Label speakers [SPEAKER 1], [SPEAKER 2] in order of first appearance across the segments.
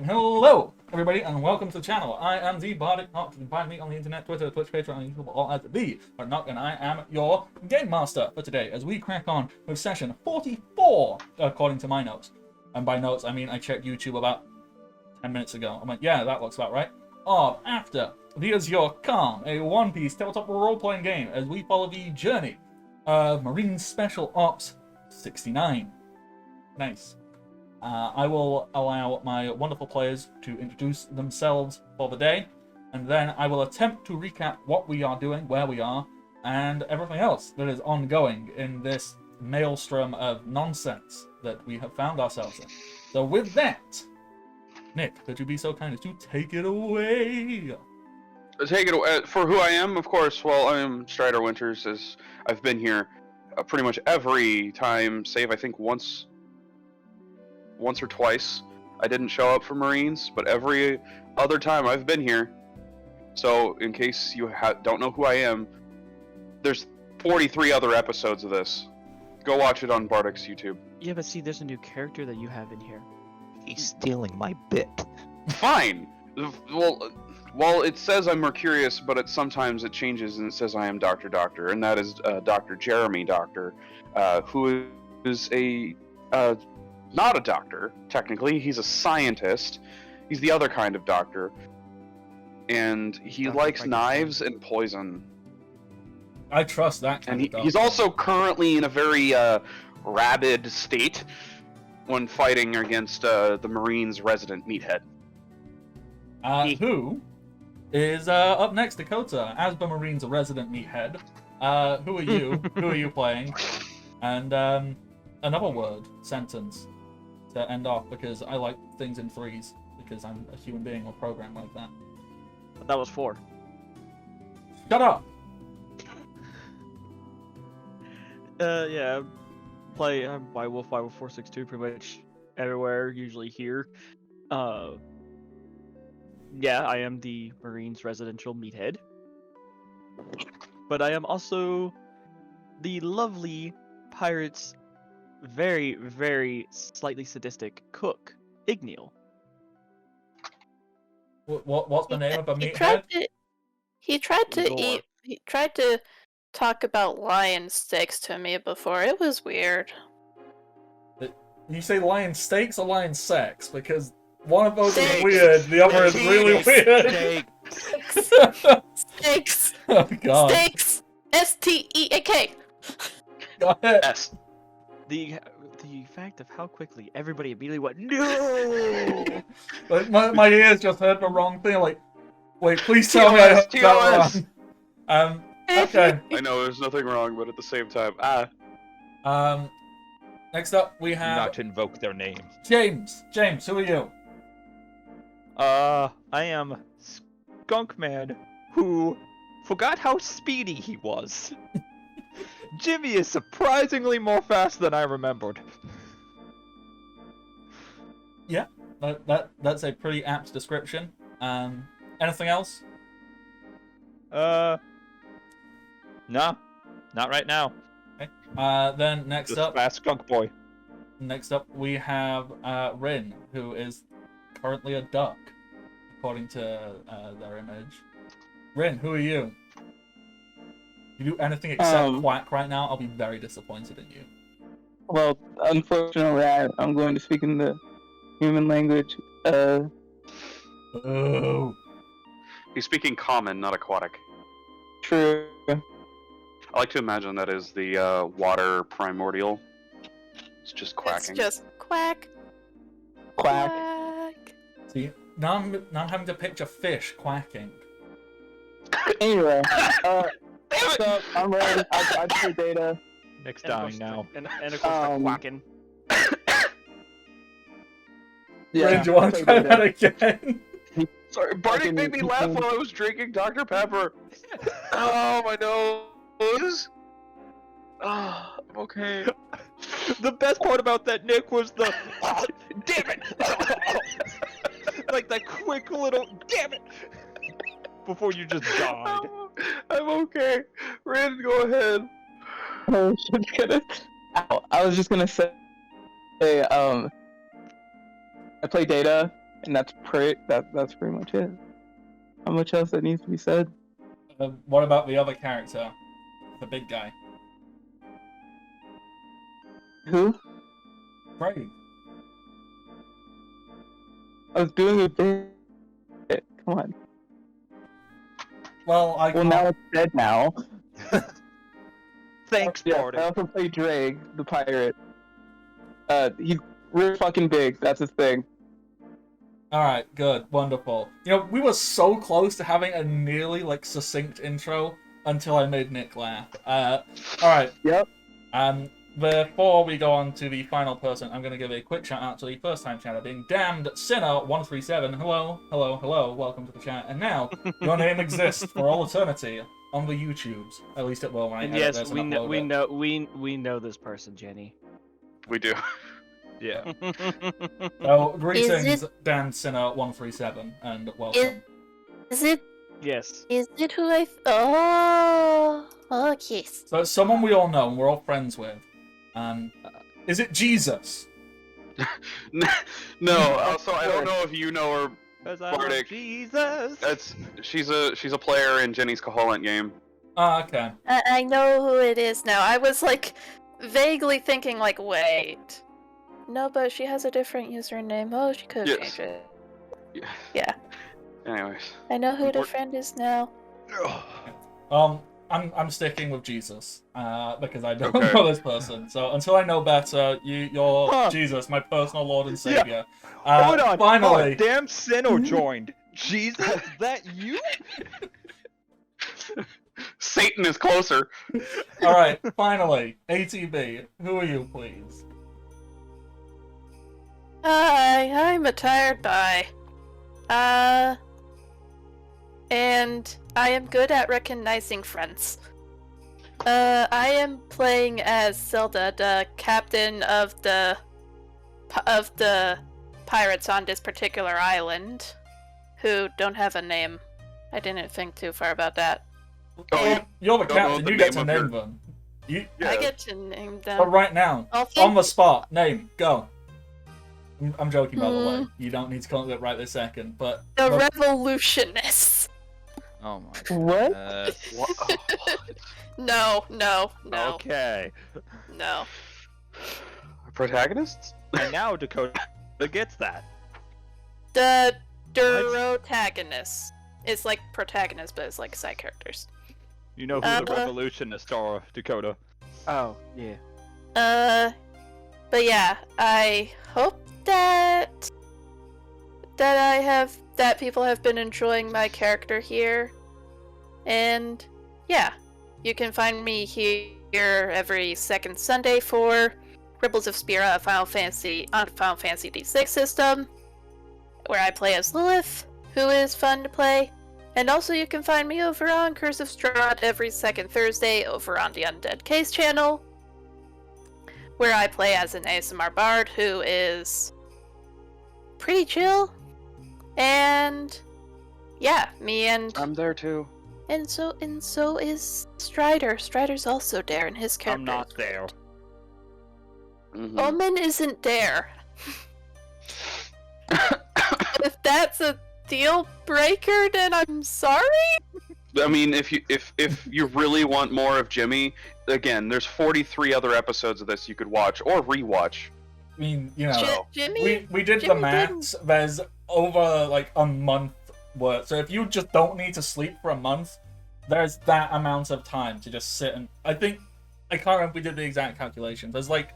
[SPEAKER 1] Hello, everybody, and welcome to the channel. I am the Bardic Knock. You can find me on the internet, Twitter, Twitch, Patreon, and YouTube, all at the Bardic Knock, and I am your game master for today as we crack on with session 44, according to my notes. And by notes, I mean I checked YouTube about 10 minutes ago. I'm like, yeah, that looks about right. After the Azure Calm, a One Piece tabletop role-playing game as we follow the journey of Marine Special Ops 69. Nice. I will allow my wonderful players to introduce themselves for the day, and then I will attempt to recap what we are doing, where we are, and everything else that is ongoing in this maelstrom of nonsense that we have found ourselves in. So with that, Nick, could you be so kind as to take it away?
[SPEAKER 2] Take it away. For who I am, of course, well, I am Strider Winters, as I've been here pretty much every time, save I think once or twice. I didn't show up for Marines, but every other time I've been here. So, in case you don't know who I am, there's 43 other episodes of this. Go watch it on Bardic's YouTube.
[SPEAKER 3] Yeah, but see, there's a new character that you have in here.
[SPEAKER 4] He's stealing my bit.
[SPEAKER 2] Fine. Well, it says I'm Mercurius, but sometimes it changes and it says I am Dr. Doctor, and that is Dr. Jeremy Doctor, who is not a doctor, technically. He's a scientist. He's the other kind of doctor. And he likes knives and poison.
[SPEAKER 1] I trust that kind
[SPEAKER 2] And
[SPEAKER 1] of
[SPEAKER 2] he's also currently in a very rabid state when fighting against the Marines' resident meathead.
[SPEAKER 1] Who is up next, Dakota, as the Marines' resident meathead. Who are you? Who are you playing? And another word, sentence, to end off, because I like things in threes, because I'm a human being or programmed like that.
[SPEAKER 3] But that was 4.
[SPEAKER 1] Shut up!
[SPEAKER 3] Yeah, I'm by Wolf 50462 pretty much everywhere, usually here. Yeah, I am the Marines residential meathead. But I am also the lovely pirate's very, very slightly sadistic cook, Igneal.
[SPEAKER 1] What's the name of a
[SPEAKER 5] He
[SPEAKER 1] meathead?
[SPEAKER 5] tried to
[SPEAKER 3] Gore.
[SPEAKER 5] eat. He tried to talk about lion steaks to me before. It was weird.
[SPEAKER 1] You say lion steaks or lion sex? Because one of those is
[SPEAKER 5] Steaks.
[SPEAKER 1] weird, the other is really weird.
[SPEAKER 5] Steaks.
[SPEAKER 1] Oh god.
[SPEAKER 5] Steaks. STEAK.
[SPEAKER 1] Go ahead.
[SPEAKER 2] Yes.
[SPEAKER 3] The fact of how quickly everybody immediately went, no!
[SPEAKER 1] Like, my ears just heard the wrong thing. Like, wait, please tell me I heard that wrong. Okay.
[SPEAKER 2] I know there's nothing wrong, but at the same time,
[SPEAKER 1] Next up we have
[SPEAKER 4] Not to invoke their names.
[SPEAKER 1] James. James, who are you?
[SPEAKER 4] I am Skunkman, who forgot how speedy he was. Jimmy is surprisingly more fast than I remembered.
[SPEAKER 1] Yeah, that's a pretty apt description. Anything else?
[SPEAKER 4] No, not right now.
[SPEAKER 1] Okay. Then next
[SPEAKER 4] Just
[SPEAKER 1] up,
[SPEAKER 4] fast skunk boy.
[SPEAKER 1] we have Rin, who is currently a duck, according to their image. Rin, who are you? If you do anything except quack right now, I'll be very disappointed in you.
[SPEAKER 6] Well, unfortunately, I'm going to speak in the human language.
[SPEAKER 1] Oh.
[SPEAKER 2] he's speaking common, not aquatic.
[SPEAKER 6] True.
[SPEAKER 2] I like to imagine that is the water primordial. It's just quacking.
[SPEAKER 5] It's just quack.
[SPEAKER 6] Quack.
[SPEAKER 5] Quack.
[SPEAKER 1] See, now I'm having to picture fish quacking.
[SPEAKER 6] Anyway, so I'm ready. I play data.
[SPEAKER 4] Nick's
[SPEAKER 3] And of
[SPEAKER 4] dying
[SPEAKER 3] course-
[SPEAKER 4] now.
[SPEAKER 3] And of course, the quacking.
[SPEAKER 1] Rin, do you want to try that again?
[SPEAKER 2] Sorry, Bardic made me laugh while I was drinking Dr. Pepper. Oh, my nose. Oh, I'm okay.
[SPEAKER 4] The best part about that, Nick, was the damn it! Like that quick little damn it! Before you just died.
[SPEAKER 2] I'm okay. Rin, go ahead.
[SPEAKER 6] I was just gonna say, I play data. and that's that's pretty much it. How much else that needs to be said?
[SPEAKER 1] What about the other character? The big guy.
[SPEAKER 6] Who?
[SPEAKER 1] Craig.
[SPEAKER 6] I was doing a bit. Come on.
[SPEAKER 1] Well, I
[SPEAKER 6] Well,
[SPEAKER 1] can't...
[SPEAKER 6] now it's dead now.
[SPEAKER 4] Thanks,
[SPEAKER 6] Yeah,
[SPEAKER 4] Bardic.
[SPEAKER 6] I also play Drake, the pirate. He's really fucking big. That's his thing.
[SPEAKER 1] Alright, good, wonderful. You know, we were so close to having a nearly, like, succinct intro until I made Nick laugh. Alright.
[SPEAKER 6] Yep.
[SPEAKER 1] Before we go on to the final person, I'm going to give a quick shout out to the first time chatter being Damned Sinner137. Hello, hello, hello, welcome to the chat. And now, your name exists for all eternity on the YouTubes. At least it will when I
[SPEAKER 3] And
[SPEAKER 1] edit
[SPEAKER 3] yes,
[SPEAKER 1] this and
[SPEAKER 3] we know,
[SPEAKER 1] upload
[SPEAKER 3] we know this person, Jenny.
[SPEAKER 2] We do.
[SPEAKER 4] Yeah.
[SPEAKER 1] it. So, greetings,
[SPEAKER 5] it-
[SPEAKER 1] Damned Sinner137, and welcome.
[SPEAKER 5] Is it?
[SPEAKER 3] Yes.
[SPEAKER 5] Is it who I? Oh, okay.
[SPEAKER 1] So it's someone we all know and we're all friends with. Is it Jesus?
[SPEAKER 2] No. Also, I don't know if you know her.
[SPEAKER 4] Because I love
[SPEAKER 2] Bardic.
[SPEAKER 4] Jesus.
[SPEAKER 2] She's a player in Jenny's Cajolant game.
[SPEAKER 1] Ah, okay.
[SPEAKER 5] I know who it is now. I was like vaguely thinking, like, wait. No, but she has a different username. Oh, she could
[SPEAKER 2] Yes.
[SPEAKER 5] change it.
[SPEAKER 2] Yeah.
[SPEAKER 5] Yeah,
[SPEAKER 2] Anyways.
[SPEAKER 5] I know who the
[SPEAKER 2] Or-
[SPEAKER 5] friend is now.
[SPEAKER 1] I'm sticking with Jesus because I don't
[SPEAKER 2] Okay.
[SPEAKER 1] know this person. So until I know better, you're
[SPEAKER 4] Huh.
[SPEAKER 1] Jesus, my personal Lord and Savior.
[SPEAKER 4] Hold on.
[SPEAKER 1] Finally,
[SPEAKER 4] Oh, damn Sinnoh joined. Jesus, is that you?
[SPEAKER 2] Satan is closer.
[SPEAKER 1] all right. Finally, ATB, who are you, please?
[SPEAKER 5] Hi, I'm a tired guy. And I am good at recognizing friends. I am playing as Zelda, the captain of the pirates on this particular island, who don't have a name. I didn't think too far about that.
[SPEAKER 2] Oh,
[SPEAKER 5] And
[SPEAKER 1] You're the
[SPEAKER 2] Don't know
[SPEAKER 1] captain.
[SPEAKER 2] the
[SPEAKER 1] You get
[SPEAKER 2] name
[SPEAKER 1] to
[SPEAKER 2] of
[SPEAKER 1] name
[SPEAKER 2] your-
[SPEAKER 1] them. You,
[SPEAKER 2] yeah.
[SPEAKER 5] I get to name them.
[SPEAKER 1] but right now,
[SPEAKER 5] Oh,
[SPEAKER 1] on
[SPEAKER 5] thank
[SPEAKER 1] the
[SPEAKER 5] you.
[SPEAKER 1] spot, name, go. I'm joking, by the way.
[SPEAKER 5] Hmm.
[SPEAKER 1] You don't need to come up with it right this second, but...
[SPEAKER 5] The
[SPEAKER 1] but-
[SPEAKER 5] revolutionists.
[SPEAKER 4] Oh my
[SPEAKER 6] What?
[SPEAKER 4] god.
[SPEAKER 2] What?
[SPEAKER 5] No.
[SPEAKER 4] Okay.
[SPEAKER 5] No.
[SPEAKER 2] Protagonists?
[SPEAKER 4] And now Dakota gets that.
[SPEAKER 5] The protagonist. It's like protagonist, but it's like side characters.
[SPEAKER 4] You know who the
[SPEAKER 5] Uh-huh.
[SPEAKER 4] revolutionists are, Dakota.
[SPEAKER 3] Oh, yeah.
[SPEAKER 5] But yeah, I hope that people have been enjoying my character here. And yeah, you can find me here every second Sunday for Ripples of Spira, Final Fantasy D6 system, where I play as Lilith, who is fun to play. And also you can find me over on Curse of Strahd every second Thursday over on the Undead Case channel, where I play as an ASMR bard who is pretty chill. And yeah, me and
[SPEAKER 2] I'm there too.
[SPEAKER 5] so is Strider. Strider's also there in his character.
[SPEAKER 4] I'm not there.
[SPEAKER 2] Mhm.
[SPEAKER 5] Omen isn't there. If that's a deal breaker, then I'm sorry.
[SPEAKER 2] I mean, if you really want more of Jimmy, again, there's 43 other episodes of this you could watch or rewatch.
[SPEAKER 1] I mean, you know...
[SPEAKER 2] So-
[SPEAKER 5] Jimmy.
[SPEAKER 1] We did the
[SPEAKER 5] Jimmy
[SPEAKER 1] maths. There's over like a month worth. So if you just don't need to sleep for a month, there's that amount of time to just sit and. I can't remember if we did the exact calculations. There's like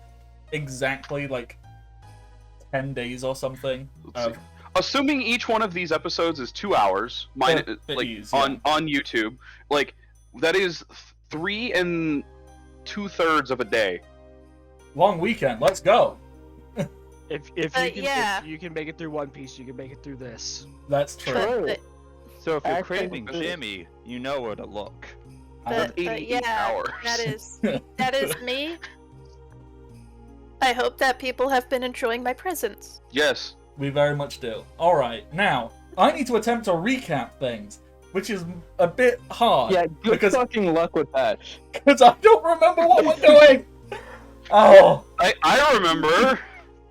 [SPEAKER 1] exactly like 10 days or something.
[SPEAKER 2] Let's see. Assuming each one of these episodes is 2 hours, mine
[SPEAKER 1] Bit
[SPEAKER 2] like
[SPEAKER 1] ease,
[SPEAKER 2] on YouTube, like that is 3 2/3 of a day.
[SPEAKER 1] Long weekend. Let's go.
[SPEAKER 3] If
[SPEAKER 5] yeah.
[SPEAKER 3] you can make it through One Piece, you can make it through this.
[SPEAKER 1] That's true.
[SPEAKER 5] But
[SPEAKER 4] So if you're
[SPEAKER 6] Actually,
[SPEAKER 4] craving
[SPEAKER 6] good.
[SPEAKER 4] Jimmy, you know where to look.
[SPEAKER 5] But
[SPEAKER 2] 88
[SPEAKER 5] yeah,
[SPEAKER 2] hours.
[SPEAKER 5] that is me. I hope that people have been enjoying my presence.
[SPEAKER 2] Yes.
[SPEAKER 1] We very much do. All right, now I need to attempt to recap things, which is a bit hard.
[SPEAKER 6] Yeah, good
[SPEAKER 1] because
[SPEAKER 6] fucking luck with that.
[SPEAKER 1] I don't remember what we're doing. Oh.
[SPEAKER 2] I remember.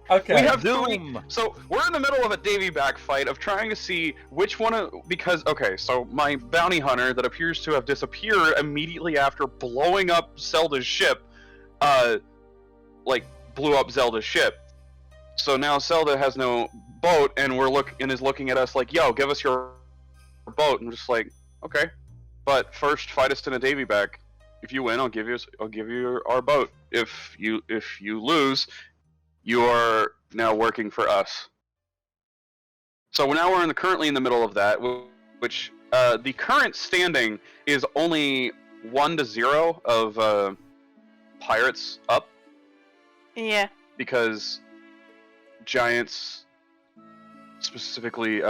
[SPEAKER 1] Okay.
[SPEAKER 2] We have
[SPEAKER 4] Zoom.
[SPEAKER 2] so we're in the middle of a Davy back fight of trying to see which one of because okay, so my bounty hunter that appears to have disappeared immediately after blowing up Zelda's ship, like blew up Zelda's ship. So now Zelda has no boat, and is looking at us like, "Yo, give us your boat." And I'm just like, okay, but first fight us in a Davy back. If you win, I'll give you our boat. If you lose, you are now working for us. So now we're currently in the middle of that, which the current standing is only 1-0 of pirates up
[SPEAKER 5] Yeah.
[SPEAKER 2] because giants, specifically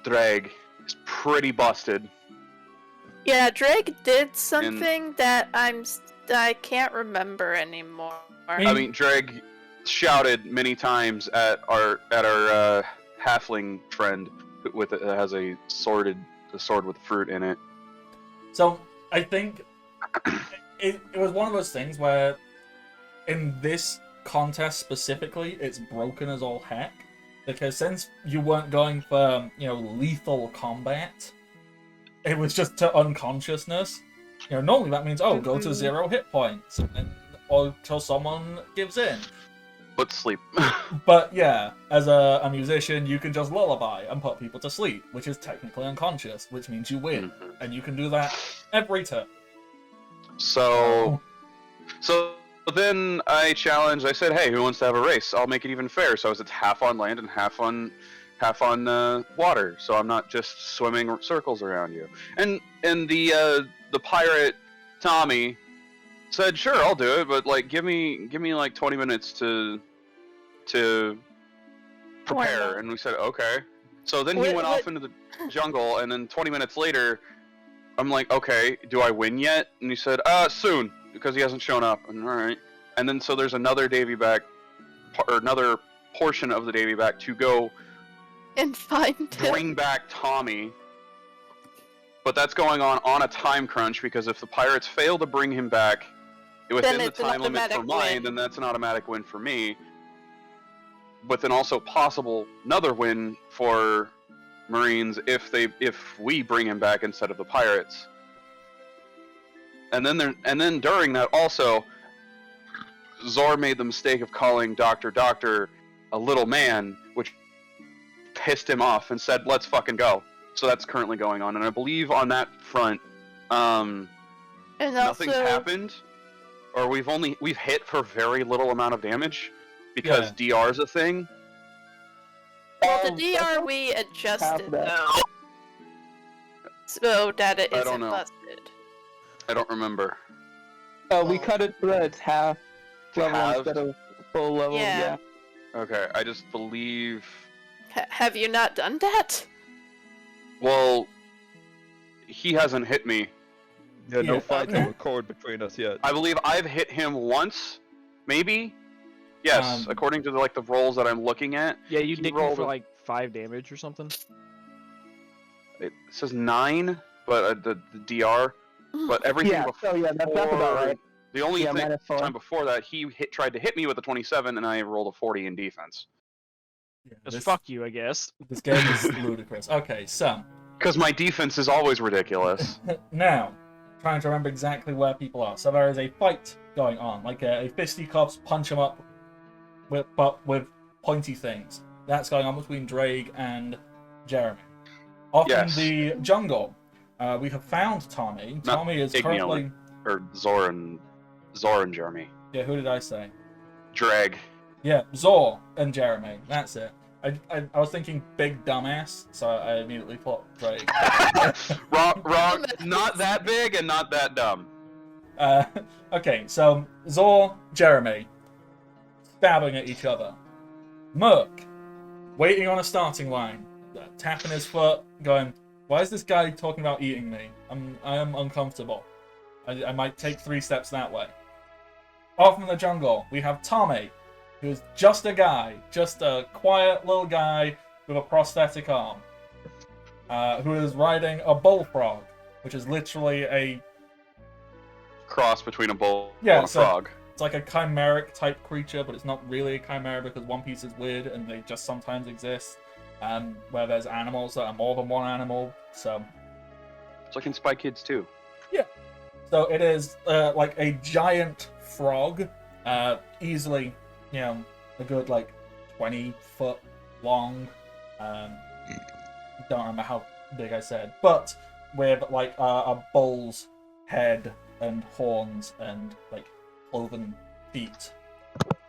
[SPEAKER 2] Drag, is pretty busted.
[SPEAKER 5] Yeah, Drake did something that I can't remember anymore.
[SPEAKER 2] I mean, Drag shouted many times at our halfling friend that has a sword with fruit in it.
[SPEAKER 1] So I think it was one of those things where, in this contest specifically, it's broken as all heck, because since you weren't going for lethal combat, it was just to unconsciousness. Normally that means go to 0 hit points, or till someone gives in.
[SPEAKER 2] But sleep.
[SPEAKER 1] But yeah, as a musician, you can just lullaby and put people to sleep, which is technically unconscious, which means you win, and you can do that every turn.
[SPEAKER 2] So then I said, hey, who wants to have a race? I'll make it even fair. So it's half on land and half on water. So I'm not just swimming circles around you. And the pirate Tommy said, sure, I'll do it, but like give me like 20 minutes to prepare. And we said, okay. So then he went off into the jungle, and then 20 minutes later, I'm like, okay, do I win yet? And he said, soon, because he hasn't shown up. And all right. And then so there's another Davy back, or another portion of the Davy back to go
[SPEAKER 5] and
[SPEAKER 2] bring back Tommy. But that's going on a time crunch, because if the pirates fail to bring him back within the time limit for mine, then that's an automatic win for me. But then also possible another win for Marines if we bring him back instead of the pirates. And then during that also, Zor made the mistake of calling Dr. a little man, which pissed him off and said, let's fucking go. So that's currently going on, and I believe on that front, nothing's happened, or we've hit for very little amount of damage, because DR is a thing.
[SPEAKER 5] Well, the DR we adjusted though, so that it isn't busted.
[SPEAKER 2] I don't remember.
[SPEAKER 6] We cut it so that it's half level instead of full level. Yeah.
[SPEAKER 2] Okay, I just believe.
[SPEAKER 5] Have you not done that?
[SPEAKER 2] Well, he hasn't hit me.
[SPEAKER 4] Yeah, no fights on record between us yet.
[SPEAKER 2] I believe I've hit him once, maybe. Yes, according to the rolls that I'm looking at.
[SPEAKER 3] Yeah, you nicked me for like 5 damage or something.
[SPEAKER 2] It says 9, but the DR. But everything before.
[SPEAKER 6] That's about right.
[SPEAKER 2] The only time before that, he tried to hit me with a 27, and I rolled a 40 in defense.
[SPEAKER 3] Yeah, just fuck you, I guess.
[SPEAKER 1] This game is ludicrous. Okay, so.
[SPEAKER 2] Because my defense is always ridiculous.
[SPEAKER 1] Now, trying to remember exactly where people are. So there is a fight going on, like a fisticuffs, punch 'em up, but with pointy things. That's going on between Drake and Jeremy. Off in the jungle, we have found Tommy. Tommy is currently...
[SPEAKER 2] Or Zor and Jeremy.
[SPEAKER 1] Yeah, who did I say?
[SPEAKER 2] Drag.
[SPEAKER 1] Yeah, Zor and Jeremy. That's it. I was thinking big dumbass, so I immediately put Drake.
[SPEAKER 2] wrong. Not that big and not that dumb.
[SPEAKER 1] Okay, so Zor, Jeremy, stabbing at each other. Merc, waiting on a starting line, tapping his foot, going, why is this guy talking about eating me? I am uncomfortable. I might take 3 steps that way. Off in the jungle, we have Tommy, who's just a guy, just a quiet little guy with a prosthetic arm, who is riding a bullfrog, which is literally a
[SPEAKER 2] cross between a bull and a frog.
[SPEAKER 1] It's like a chimeric type creature, but it's not really a chimera because One Piece is weird and they just sometimes exist. Where there's animals that are more than one animal. So
[SPEAKER 2] It's like in Spy Kids too.
[SPEAKER 1] So it is like a giant frog, easily, you know, a good like 20-foot long. Don't remember how big I said, but with like a bull's head and horns and like cloven feet.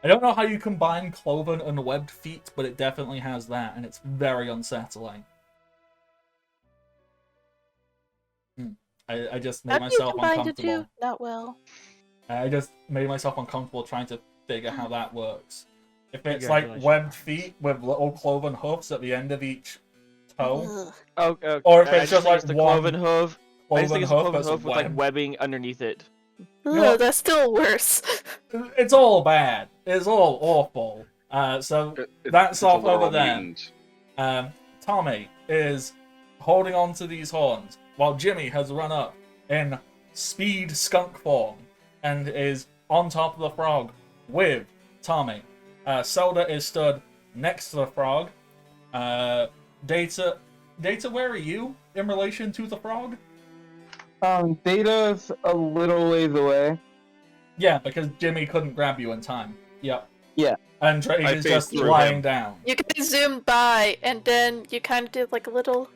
[SPEAKER 1] I don't know how you combine cloven and webbed feet, but it definitely has that, and it's very unsettling. I just made
[SPEAKER 5] How do you
[SPEAKER 1] myself
[SPEAKER 5] combine the
[SPEAKER 1] uncomfortable.
[SPEAKER 5] two? Not well.
[SPEAKER 1] I just made myself uncomfortable trying to figure how that works. If it's like
[SPEAKER 3] Congratulations.
[SPEAKER 1] webbed feet with little cloven hoofs at the end of each toe,
[SPEAKER 5] Ugh.
[SPEAKER 3] Oh, okay.
[SPEAKER 1] Or if
[SPEAKER 3] I
[SPEAKER 1] it's
[SPEAKER 3] just
[SPEAKER 1] just
[SPEAKER 3] think
[SPEAKER 1] like
[SPEAKER 3] it's the
[SPEAKER 1] one
[SPEAKER 3] cloven hoof. I just
[SPEAKER 1] cloven
[SPEAKER 3] think it's a
[SPEAKER 1] hoof
[SPEAKER 3] cloven
[SPEAKER 1] that's
[SPEAKER 3] hoof with like
[SPEAKER 1] webbed.
[SPEAKER 3] webbing underneath it.
[SPEAKER 1] know-
[SPEAKER 5] That's still worse.
[SPEAKER 1] It's all bad. It's all awful. So that's
[SPEAKER 2] It's a
[SPEAKER 1] off
[SPEAKER 2] literal
[SPEAKER 1] over there.
[SPEAKER 2] mutant.
[SPEAKER 1] Tommy is holding on to these horns while Jimmy has run up in speed skunk form and is on top of the frog with Tommy. Zelda is stood next to the frog. Data, where are you in relation to the frog?
[SPEAKER 6] Data's a little ways away.
[SPEAKER 1] Yeah, because Jimmy couldn't grab you in time. Yep.
[SPEAKER 6] Yeah.
[SPEAKER 1] And Drake
[SPEAKER 4] I
[SPEAKER 1] is
[SPEAKER 4] phased
[SPEAKER 1] just
[SPEAKER 4] through
[SPEAKER 1] lying
[SPEAKER 4] him.
[SPEAKER 1] down.
[SPEAKER 5] You could zoom by, and then you kind of did like a little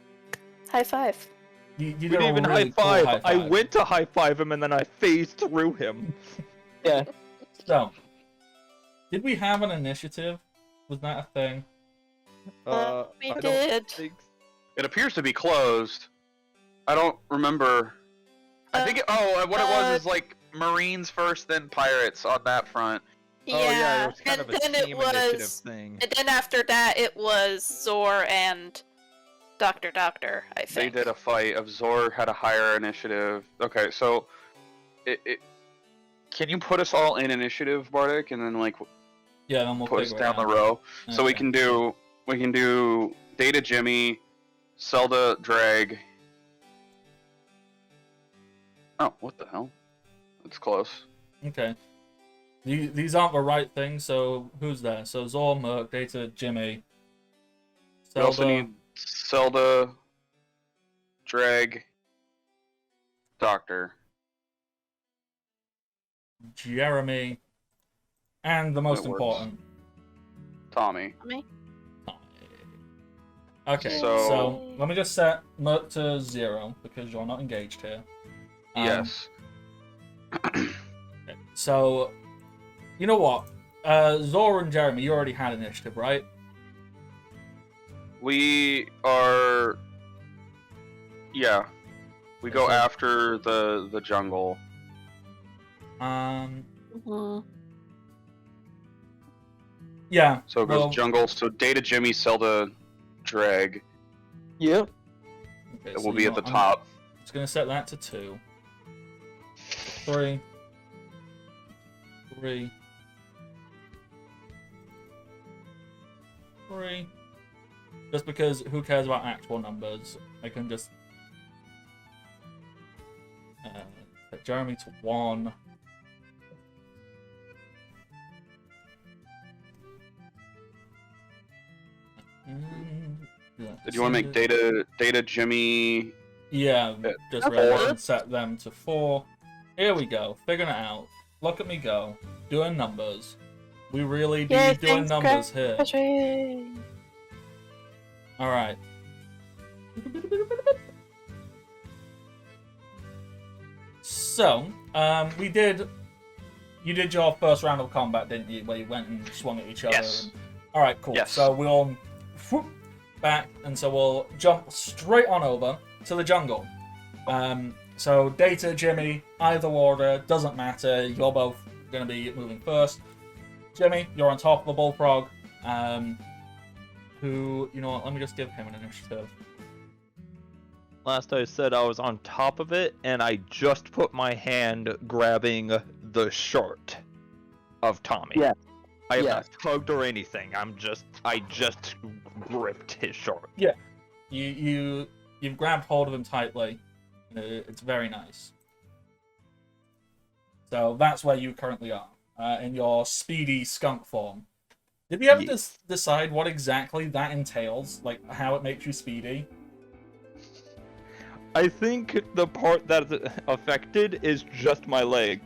[SPEAKER 5] high five.
[SPEAKER 1] You
[SPEAKER 4] We
[SPEAKER 1] did
[SPEAKER 4] didn't
[SPEAKER 1] a
[SPEAKER 4] even
[SPEAKER 1] really
[SPEAKER 4] high
[SPEAKER 1] cool
[SPEAKER 4] five. I went to high five him and then I phased through him.
[SPEAKER 6] Yeah.
[SPEAKER 1] So, did we have an initiative? Was that a thing?
[SPEAKER 5] We
[SPEAKER 4] I don't
[SPEAKER 5] did.
[SPEAKER 4] think
[SPEAKER 2] It appears to be closed. I don't remember.
[SPEAKER 7] I think what it was is like Marines first, then Pirates on that front.
[SPEAKER 4] Oh yeah, it was
[SPEAKER 5] and
[SPEAKER 4] kind of a
[SPEAKER 5] then
[SPEAKER 4] team
[SPEAKER 5] it
[SPEAKER 4] initiative
[SPEAKER 5] was,
[SPEAKER 4] thing.
[SPEAKER 5] and then after that it was Zor and Doctor, I
[SPEAKER 2] They
[SPEAKER 5] think.
[SPEAKER 2] did a fight. Zor had a higher initiative. Okay, so can you put us all in initiative, Bardic, and then like
[SPEAKER 1] Yeah, then we'll
[SPEAKER 2] put us
[SPEAKER 1] figure it
[SPEAKER 2] down the
[SPEAKER 1] out.
[SPEAKER 2] row? So we
[SPEAKER 1] Okay.
[SPEAKER 2] can do Data Jimmy, Zelda Drag. Oh, what the hell? That's close.
[SPEAKER 1] Okay. These aren't the right things, so who's there? So Zor, Merc, Data, Jimmy,
[SPEAKER 2] We also
[SPEAKER 1] Zelda,
[SPEAKER 2] need Zelda, Drag, Doctor.
[SPEAKER 1] Jeremy, and the most
[SPEAKER 2] That works.
[SPEAKER 1] important,
[SPEAKER 2] Tommy.
[SPEAKER 1] Tommy. Okay,
[SPEAKER 2] So-
[SPEAKER 1] so let me just set Merc to 0 because you're not engaged here.
[SPEAKER 2] Yes.
[SPEAKER 1] Okay, so, you know what? Zor and Jeremy, you already had initiative, right?
[SPEAKER 2] We are. Yeah. We go
[SPEAKER 1] So-
[SPEAKER 2] after the jungle.
[SPEAKER 5] Mhm.
[SPEAKER 1] Yeah.
[SPEAKER 2] So it goes
[SPEAKER 1] well,
[SPEAKER 2] jungle. So Data Jimmy, Zelda, Drag.
[SPEAKER 6] Yep.
[SPEAKER 1] okay,
[SPEAKER 2] It
[SPEAKER 1] so
[SPEAKER 2] will be
[SPEAKER 1] you
[SPEAKER 2] at
[SPEAKER 1] know
[SPEAKER 2] the
[SPEAKER 1] what,
[SPEAKER 2] top.
[SPEAKER 1] I'm just gonna set that to 2. 3. 3. 3. Just because who cares about actual numbers? I can just set Jeremy to 1.
[SPEAKER 2] Did you want to make Data Jimmy?
[SPEAKER 1] Yeah,
[SPEAKER 2] Yeah,
[SPEAKER 1] just
[SPEAKER 5] Okay.
[SPEAKER 1] rather than set them to 4. Here we go, figuring it out. Look at me go, doing numbers. We really be
[SPEAKER 5] Yay,
[SPEAKER 1] doing
[SPEAKER 5] thanks,
[SPEAKER 1] numbers here.
[SPEAKER 5] Patrick.
[SPEAKER 1] Alright. So, you did your first round of combat, didn't you? Where you went and swung at each other.
[SPEAKER 2] Yes.
[SPEAKER 1] Alright, cool.
[SPEAKER 2] Yes.
[SPEAKER 1] So we'll whoop back, and so we'll jump straight on over to the jungle. So Data, Jimmy, either order, doesn't matter. You're both going to be moving first. Jimmy, you're on top of the bullfrog. Who, you know what, let me just give him an initiative.
[SPEAKER 4] Last I said I was on top of it, and I just put my hand grabbing the shirt of Tommy.
[SPEAKER 6] Yeah.
[SPEAKER 4] I have
[SPEAKER 6] Yeah.
[SPEAKER 4] not tugged or anything. I just gripped his shirt.
[SPEAKER 1] You've grabbed hold of him tightly. It's very nice. So that's where you currently are. in your speedy skunk form. Did we ever
[SPEAKER 4] Yes.
[SPEAKER 1] decide what exactly that entails? Like, how it makes you speedy?
[SPEAKER 4] I think the part that's affected is just my legs.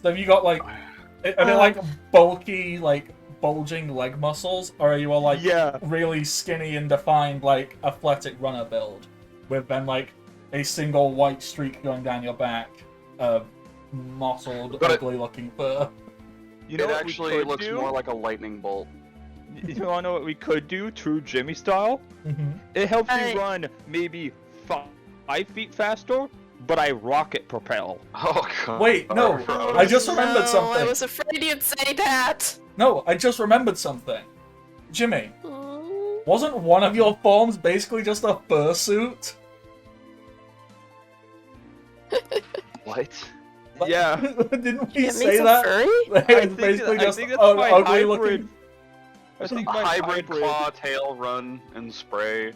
[SPEAKER 1] So have you got, like... Are they, like, bulky, like, bulging leg muscles? Or are you all, like,
[SPEAKER 4] Yeah.
[SPEAKER 1] really skinny and defined, like, athletic runner build? With then, like, a single white streak going down your back of mottled,
[SPEAKER 2] But
[SPEAKER 1] ugly-looking fur.
[SPEAKER 4] You know
[SPEAKER 2] it
[SPEAKER 4] what we
[SPEAKER 2] actually
[SPEAKER 4] could
[SPEAKER 2] looks
[SPEAKER 4] do?
[SPEAKER 2] more like a lightning bolt.
[SPEAKER 4] You wanna know what we could do, true Jimmy style?
[SPEAKER 1] Mm-hmm.
[SPEAKER 4] It helps
[SPEAKER 5] I-
[SPEAKER 4] me run maybe 5 feet faster, but I rocket propel.
[SPEAKER 2] Oh god.
[SPEAKER 1] Wait, no, I just remembered
[SPEAKER 5] No,
[SPEAKER 1] something.
[SPEAKER 5] I was afraid you'd say that.
[SPEAKER 1] No, I just remembered something. Jimmy,
[SPEAKER 5] Mm.
[SPEAKER 1] wasn't one of your forms basically just a fursuit?
[SPEAKER 2] What?
[SPEAKER 4] Yeah.
[SPEAKER 1] Didn't we
[SPEAKER 5] It
[SPEAKER 1] say
[SPEAKER 5] makes a
[SPEAKER 1] that?
[SPEAKER 5] furry?
[SPEAKER 1] It's basically
[SPEAKER 4] I
[SPEAKER 1] just
[SPEAKER 4] think that's
[SPEAKER 1] an
[SPEAKER 4] my
[SPEAKER 1] ugly
[SPEAKER 4] hybrid.
[SPEAKER 1] looking...
[SPEAKER 4] I think
[SPEAKER 2] A
[SPEAKER 4] my
[SPEAKER 2] hybrid claw, tail, run, and spray.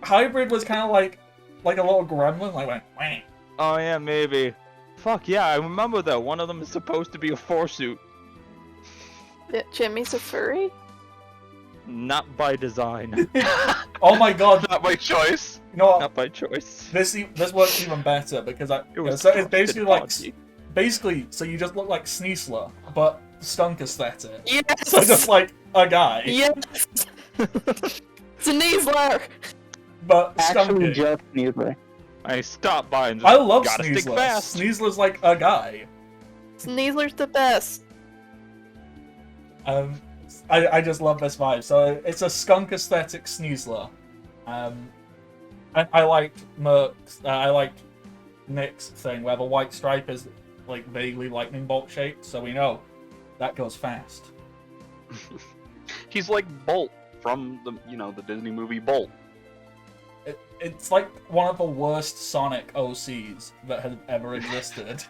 [SPEAKER 1] Hybrid was kind of like a little gremlin, like went, wah.
[SPEAKER 4] Oh yeah, maybe. Fuck yeah, I remember that. One of them is supposed to be a fursuit.
[SPEAKER 5] Jimmy's a furry?
[SPEAKER 4] Not by design.
[SPEAKER 1] Oh my god,
[SPEAKER 2] Not my choice.
[SPEAKER 1] you know what?
[SPEAKER 4] Not by choice.
[SPEAKER 1] This works even better because
[SPEAKER 4] was
[SPEAKER 1] so it's basically like
[SPEAKER 4] dodgy.
[SPEAKER 1] so you just look like Sneasler, but skunk aesthetic.
[SPEAKER 5] Yes!
[SPEAKER 1] So just like a guy,
[SPEAKER 5] Yes! Sneasler!
[SPEAKER 1] but
[SPEAKER 6] Actually,
[SPEAKER 1] skunky.
[SPEAKER 6] just Sneasler.
[SPEAKER 4] I stopped by and just
[SPEAKER 1] I love
[SPEAKER 4] gotta stick
[SPEAKER 1] Sneasler.
[SPEAKER 4] fast.
[SPEAKER 1] Sneasler's like a guy.
[SPEAKER 5] Sneasler's the best.
[SPEAKER 1] I just love this vibe. So it's a skunk aesthetic Sneasler. I liked Merc's. I liked Nick's thing where the white stripe is like vaguely lightning bolt shaped, so we know that goes fast.
[SPEAKER 2] He's like Bolt from the Disney movie Bolt.
[SPEAKER 1] It's like one of the worst Sonic OCs that has ever existed.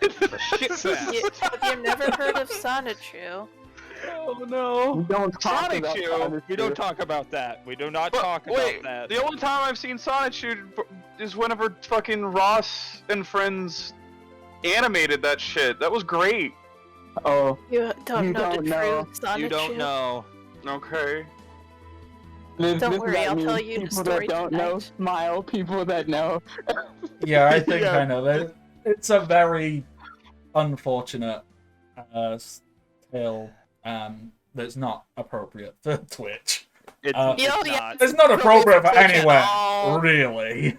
[SPEAKER 4] Shit fast.
[SPEAKER 5] Have you never heard of Sonichu?
[SPEAKER 2] Oh no.
[SPEAKER 6] We don't talk
[SPEAKER 4] Sonic
[SPEAKER 6] about
[SPEAKER 4] Shoe.
[SPEAKER 6] Sonic
[SPEAKER 4] We don't
[SPEAKER 6] Shoe.
[SPEAKER 4] talk about that. We do not
[SPEAKER 2] But
[SPEAKER 4] talk
[SPEAKER 2] wait,
[SPEAKER 4] about that.
[SPEAKER 2] the only time I've seen Sonic Shoot is whenever fucking Ross and friends animated that shit. That was great.
[SPEAKER 6] Oh,
[SPEAKER 5] You don't
[SPEAKER 6] You
[SPEAKER 5] know
[SPEAKER 6] don't
[SPEAKER 5] the
[SPEAKER 6] know.
[SPEAKER 5] true Sonichu?
[SPEAKER 4] You don't know.
[SPEAKER 2] Okay.
[SPEAKER 6] this
[SPEAKER 5] Don't
[SPEAKER 6] is
[SPEAKER 5] worry,
[SPEAKER 6] what
[SPEAKER 5] I'll
[SPEAKER 6] means
[SPEAKER 5] tell you the
[SPEAKER 6] people
[SPEAKER 5] story
[SPEAKER 6] that don't know
[SPEAKER 5] tonight.
[SPEAKER 6] smile. People that know.
[SPEAKER 1] Yeah, I think
[SPEAKER 4] Yeah.
[SPEAKER 1] I know. It's a very unfortunate tale that's not appropriate for Twitch.
[SPEAKER 4] It's,
[SPEAKER 1] It's
[SPEAKER 5] Yeah,
[SPEAKER 4] not.
[SPEAKER 1] It's not appropriate for
[SPEAKER 5] Twitch at
[SPEAKER 1] anywhere,
[SPEAKER 5] all.
[SPEAKER 1] really.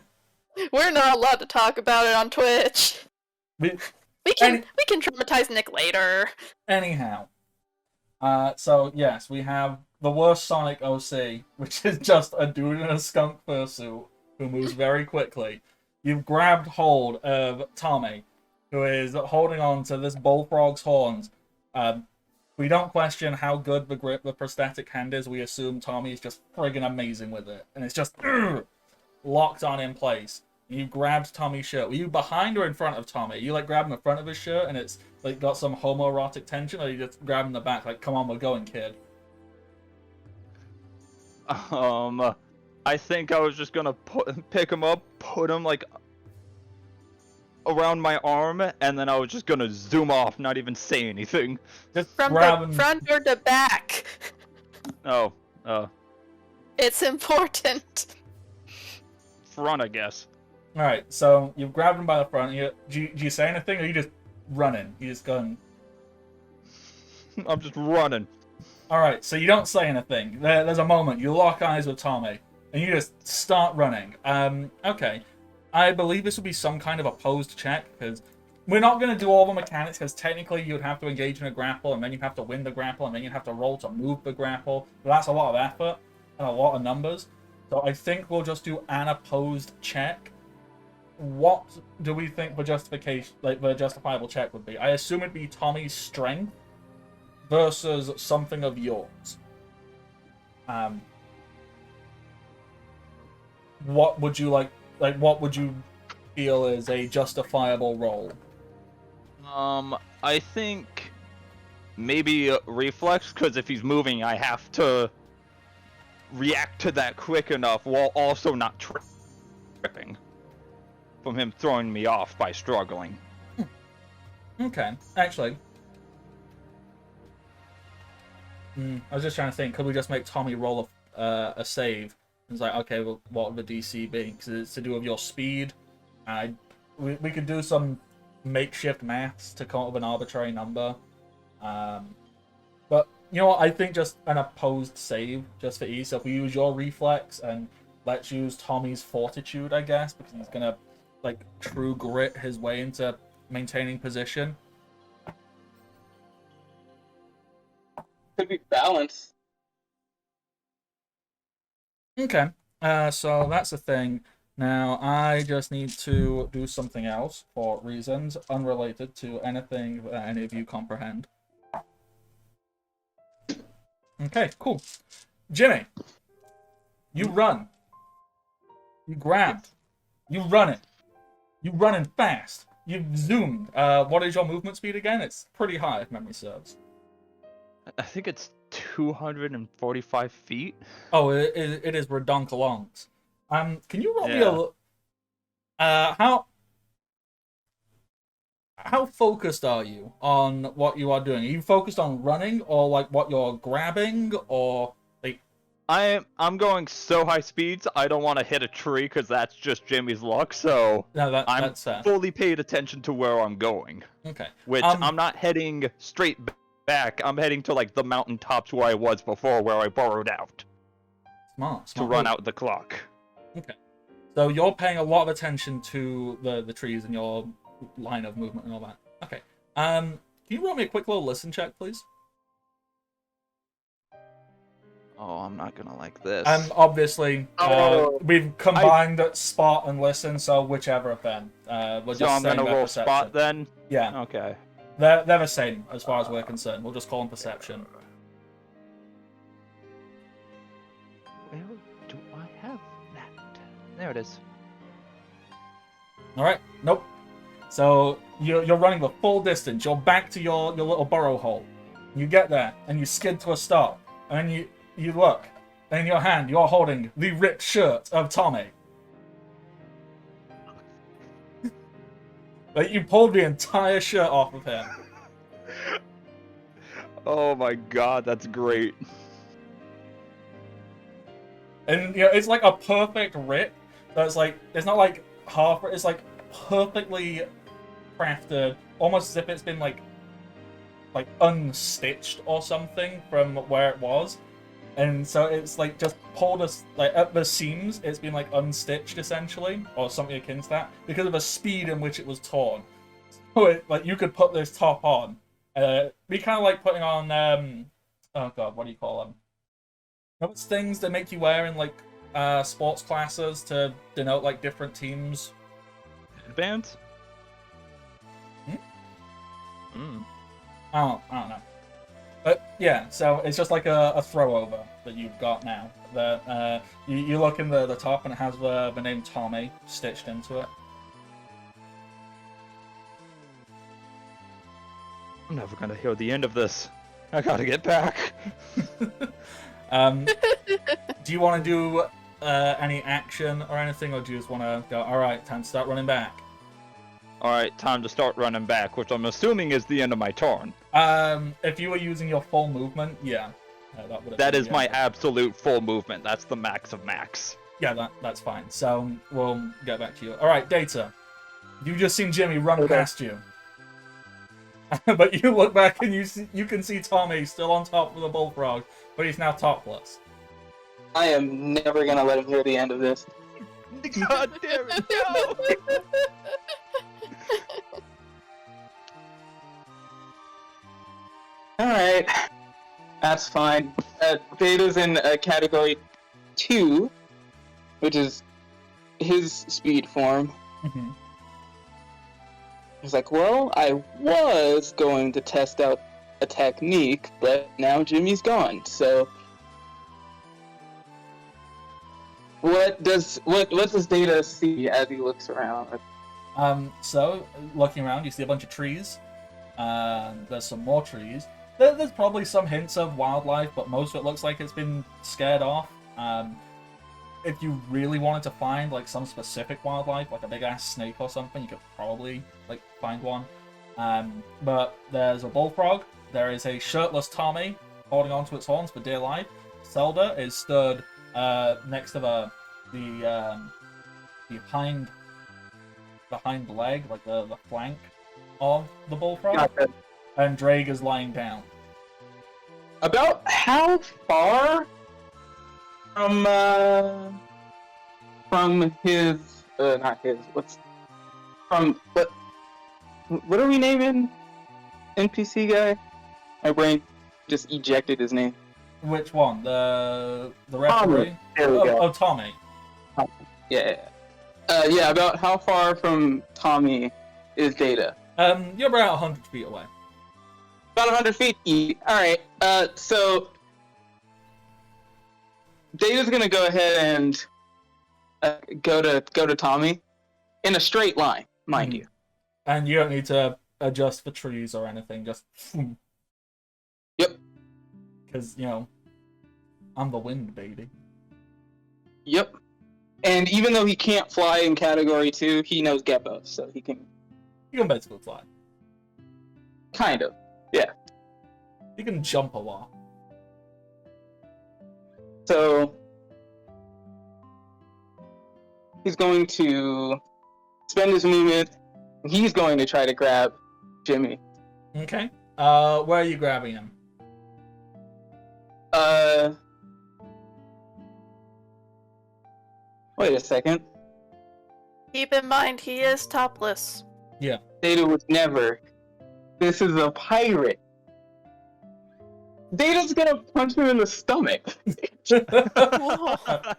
[SPEAKER 5] We're not allowed to talk about it on Twitch.
[SPEAKER 1] We-
[SPEAKER 5] We can traumatize Nick later.
[SPEAKER 1] Anyhow, so yes, we have the worst Sonic OC, which is just a dude in a skunk fursuit who moves very quickly. You've grabbed hold of Tommy, who is holding on to this bullfrog's horns. We don't question how good the grip the prosthetic hand is. We assume Tommy is just friggin' amazing with it, and it's just locked on in place. You grabbed Tommy's shirt. Were you behind or in front of Tommy? You like grabbing the front of his shirt and it's like got some homoerotic tension, or you just grabbing the back like, come on, we're going, kid?
[SPEAKER 4] I think I was just gonna pick him up, put him like around my arm, and then I was just gonna zoom off, not even say anything.
[SPEAKER 1] Just
[SPEAKER 5] From
[SPEAKER 1] grab him.
[SPEAKER 5] the front or the back.
[SPEAKER 4] Oh,
[SPEAKER 5] It's important.
[SPEAKER 4] front, I guess.
[SPEAKER 1] All right, so you've grabbed him by the front. Do you say anything, or are you just running? You just going.
[SPEAKER 4] I'm just running.
[SPEAKER 1] All right, so you don't say anything. There's a moment you lock eyes with Tommy, and you just start running. Okay, I believe this would be some kind of opposed check because we're not going to do all the mechanics. Because technically, you'd have to engage in a grapple, and then you have to win the grapple, and then you have to roll to move the grapple. But that's a lot of effort and a lot of numbers. So I think we'll just do an opposed check. What do we think the justification, like the justifiable check would be? I assume it'd be Tommy's strength versus something of yours. What would you like? What would you feel is a justifiable roll?
[SPEAKER 4] I think maybe reflex, because if he's moving, I have to react to that quick enough while also not tripping from him throwing me off by struggling.
[SPEAKER 1] Okay, actually, I was just trying to think, could we just make Tommy roll a save? It's like, okay, well, what would the DC be? Because it's to do with your speed. We could do some makeshift maths to come up with an arbitrary number. But, you know what, I think just an opposed save, just for ease. So if we use your reflex, and let's use Tommy's fortitude, I guess, because he's going to, like, true grit his way into maintaining position.
[SPEAKER 6] Could be balance.
[SPEAKER 1] Okay, so that's the thing. Now, I just need to do something else for reasons unrelated to anything that any of you comprehend. Okay, cool. Jimmy, you run. You grabbed. You run it. You running fast. You've zoomed. What is your movement speed again? It's pretty high, if memory serves.
[SPEAKER 4] I think it's 245 feet.
[SPEAKER 1] Oh, it is redonkulongs. Can you roll me
[SPEAKER 4] Yeah.
[SPEAKER 1] how focused are you on what you are doing? Are you focused on running, or like what you're grabbing, or like?
[SPEAKER 4] I'm going so high speeds, I don't want to hit a tree because that's just Jimmy's luck. So
[SPEAKER 1] No,
[SPEAKER 4] I'm
[SPEAKER 1] that's fair.
[SPEAKER 4] fully paid attention to where I'm going.
[SPEAKER 1] Okay.
[SPEAKER 4] Which I'm not heading straight back. I'm heading to like the mountaintops where I was before, where I burrowed out
[SPEAKER 1] Smart.
[SPEAKER 4] to run out the clock.
[SPEAKER 1] Okay. So you're paying a lot of attention to the trees and your line of movement and all that. Okay. Can you roll me a quick little listen check, please?
[SPEAKER 4] Oh, I'm not gonna like this.
[SPEAKER 1] Obviously,
[SPEAKER 6] Oh.
[SPEAKER 1] we've combined spot and listen, so whichever of them. We're
[SPEAKER 4] So
[SPEAKER 1] just
[SPEAKER 4] I'm
[SPEAKER 1] saying
[SPEAKER 4] gonna
[SPEAKER 1] their
[SPEAKER 4] roll
[SPEAKER 1] perception.
[SPEAKER 4] spot then.
[SPEAKER 1] Yeah,
[SPEAKER 4] Okay.
[SPEAKER 1] they're the same as far as we're concerned. We'll just call them perception.
[SPEAKER 4] Where do I have that? There it is.
[SPEAKER 1] All right. Nope. So you're running the full distance. You're back to your little burrow hole. You get there and you skid to a stop, and then you look, and in your hand you're holding the ripped shirt of Tommy. Like, you pulled the entire shirt off of him.
[SPEAKER 4] Oh my god, that's great.
[SPEAKER 1] And you know, it's like a perfect rip. So it's like, it's not like half, it's like perfectly crafted, almost as if it's been like unstitched or something from where it was. And so it's like just pulled us, like at the seams, it's been like unstitched essentially, or something akin to that, because of the speed in which it was torn. So it, like, you could put this top on. Be kind of like putting on, oh god, what do you call them? Those things that make you wear in like sports classes to denote like different teams.
[SPEAKER 4] Headbands?
[SPEAKER 1] I don't know. But yeah, so it's just like a throw over that you've got now. That you look in the top and it has the name Tommy stitched into it.
[SPEAKER 4] I'm never gonna hear the end of this. I gotta get back.
[SPEAKER 1] Do you want to do any action or anything, or do you just want to go, alright, time to start running back?
[SPEAKER 4] Alright, time to start running back, which I'm assuming is the end of my turn.
[SPEAKER 1] If you were using your full movement, yeah. That would have
[SPEAKER 4] That
[SPEAKER 1] been
[SPEAKER 4] is
[SPEAKER 1] the
[SPEAKER 4] my
[SPEAKER 1] end.
[SPEAKER 4] absolute full movement. That's the max of max.
[SPEAKER 1] Yeah, that's fine. So we'll get back to you. Alright, Data. You've just seen Jimmy run
[SPEAKER 6] Okay.
[SPEAKER 1] past you. But you look back and you can see Tommy still on top of the bullfrog, but he's now topless.
[SPEAKER 6] I am never gonna let him hear the end of this.
[SPEAKER 4] God damn it, no!
[SPEAKER 6] Alright. That's fine. Data's in category 2, which is his speed form.
[SPEAKER 1] Mm-hmm.
[SPEAKER 6] He's like, well, I was going to test out a technique, but now Jimmy's gone, so... What does Data see as he looks around?
[SPEAKER 1] So, looking around, you see a bunch of trees. There's some more trees. There's probably some hints of wildlife, but most of it looks like it's been scared off. If you really wanted to find like some specific wildlife, like a big ass snake or something, you could probably like find one. But there's a bullfrog. There is a shirtless Tommy. holding onto its horns for dear life. Zelda is stood next to the hind leg, like the flank of the bullfrog,
[SPEAKER 6] Gotcha.
[SPEAKER 1] and Drake is lying down.
[SPEAKER 6] About how far from his not his what are we naming NPC guy? My brain just ejected his name.
[SPEAKER 1] Which one? The referee?
[SPEAKER 6] There we go.
[SPEAKER 1] Oh, Tommy.
[SPEAKER 6] Yeah. Yeah, about how far from Tommy is Data?
[SPEAKER 1] You're about 100 feet away.
[SPEAKER 6] About 100 feet. Alright, so Data's gonna go ahead and go to Tommy in a straight line, mind you.
[SPEAKER 1] And you don't need to adjust for trees or anything, just...
[SPEAKER 6] Yep.
[SPEAKER 1] Because, you know, I'm the wind, baby.
[SPEAKER 6] Yep. And even though he can't fly in Category 2, he knows Geppo, so he can...
[SPEAKER 1] You can basically fly.
[SPEAKER 6] Kind of, yeah.
[SPEAKER 1] You can jump a lot.
[SPEAKER 6] So... he's going to spend his movement, and he's going to try to grab Jimmy.
[SPEAKER 1] Okay. Where are you grabbing him?
[SPEAKER 6] Wait a second.
[SPEAKER 5] Keep in mind, he is topless.
[SPEAKER 1] Yeah.
[SPEAKER 6] Data was never. This is a pirate. Data's gonna punch him in the stomach.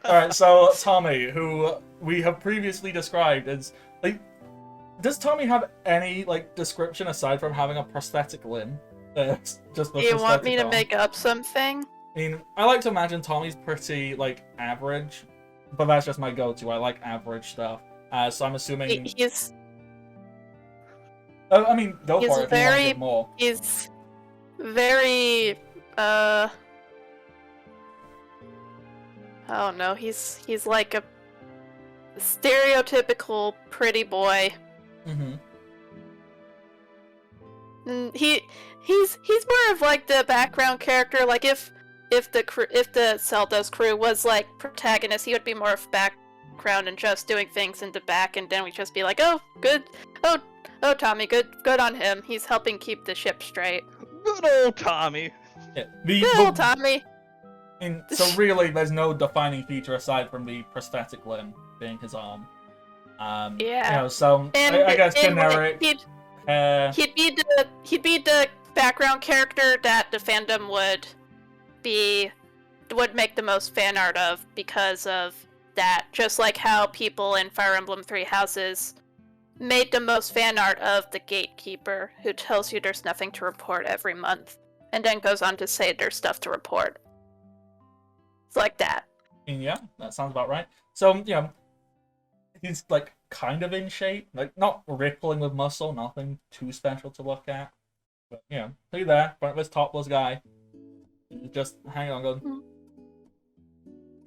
[SPEAKER 1] Alright, so Tommy, who we have previously described as, like, does Tommy have any, like, description aside from having a prosthetic limb? Just
[SPEAKER 5] Do you want me to make up something?
[SPEAKER 1] I mean, I like to imagine Tommy's pretty, like, average, but that's just my go-to. I like average stuff. So I'm assuming...
[SPEAKER 5] He's
[SPEAKER 1] I mean, go
[SPEAKER 5] he's
[SPEAKER 1] for it if you want to
[SPEAKER 5] very-
[SPEAKER 1] get more.
[SPEAKER 5] he's very I don't know. He's like a stereotypical pretty boy.
[SPEAKER 1] Mm-hmm.
[SPEAKER 5] And he's more of like the background character. Like if the Zelda's crew was like protagonist, he would be more of background and just doing things in the back, and then we'd just be like, oh, good, oh, Tommy, good on him. He's helping keep the ship straight.
[SPEAKER 4] Good old Tommy.
[SPEAKER 1] Yeah.
[SPEAKER 5] Good old Tommy.
[SPEAKER 1] I mean, so really, there's no defining feature aside from the prosthetic limb being his arm.
[SPEAKER 5] Yeah.
[SPEAKER 1] You know, so
[SPEAKER 5] And
[SPEAKER 1] I guess
[SPEAKER 5] and
[SPEAKER 1] generic.
[SPEAKER 5] he'd be the background character that the fandom would make the most fan art of because of that. Just like how people in Fire Emblem Three Houses made the most fan art of the gatekeeper, who tells you there's nothing to report every month, and then goes on to say there's stuff to report. It's like that.
[SPEAKER 1] I mean, yeah, that sounds about right. So, you know, he's like kind of in shape, like not rippling with muscle, nothing too special to look at. But you know, look at that, front of this topless guy, just hanging on, going.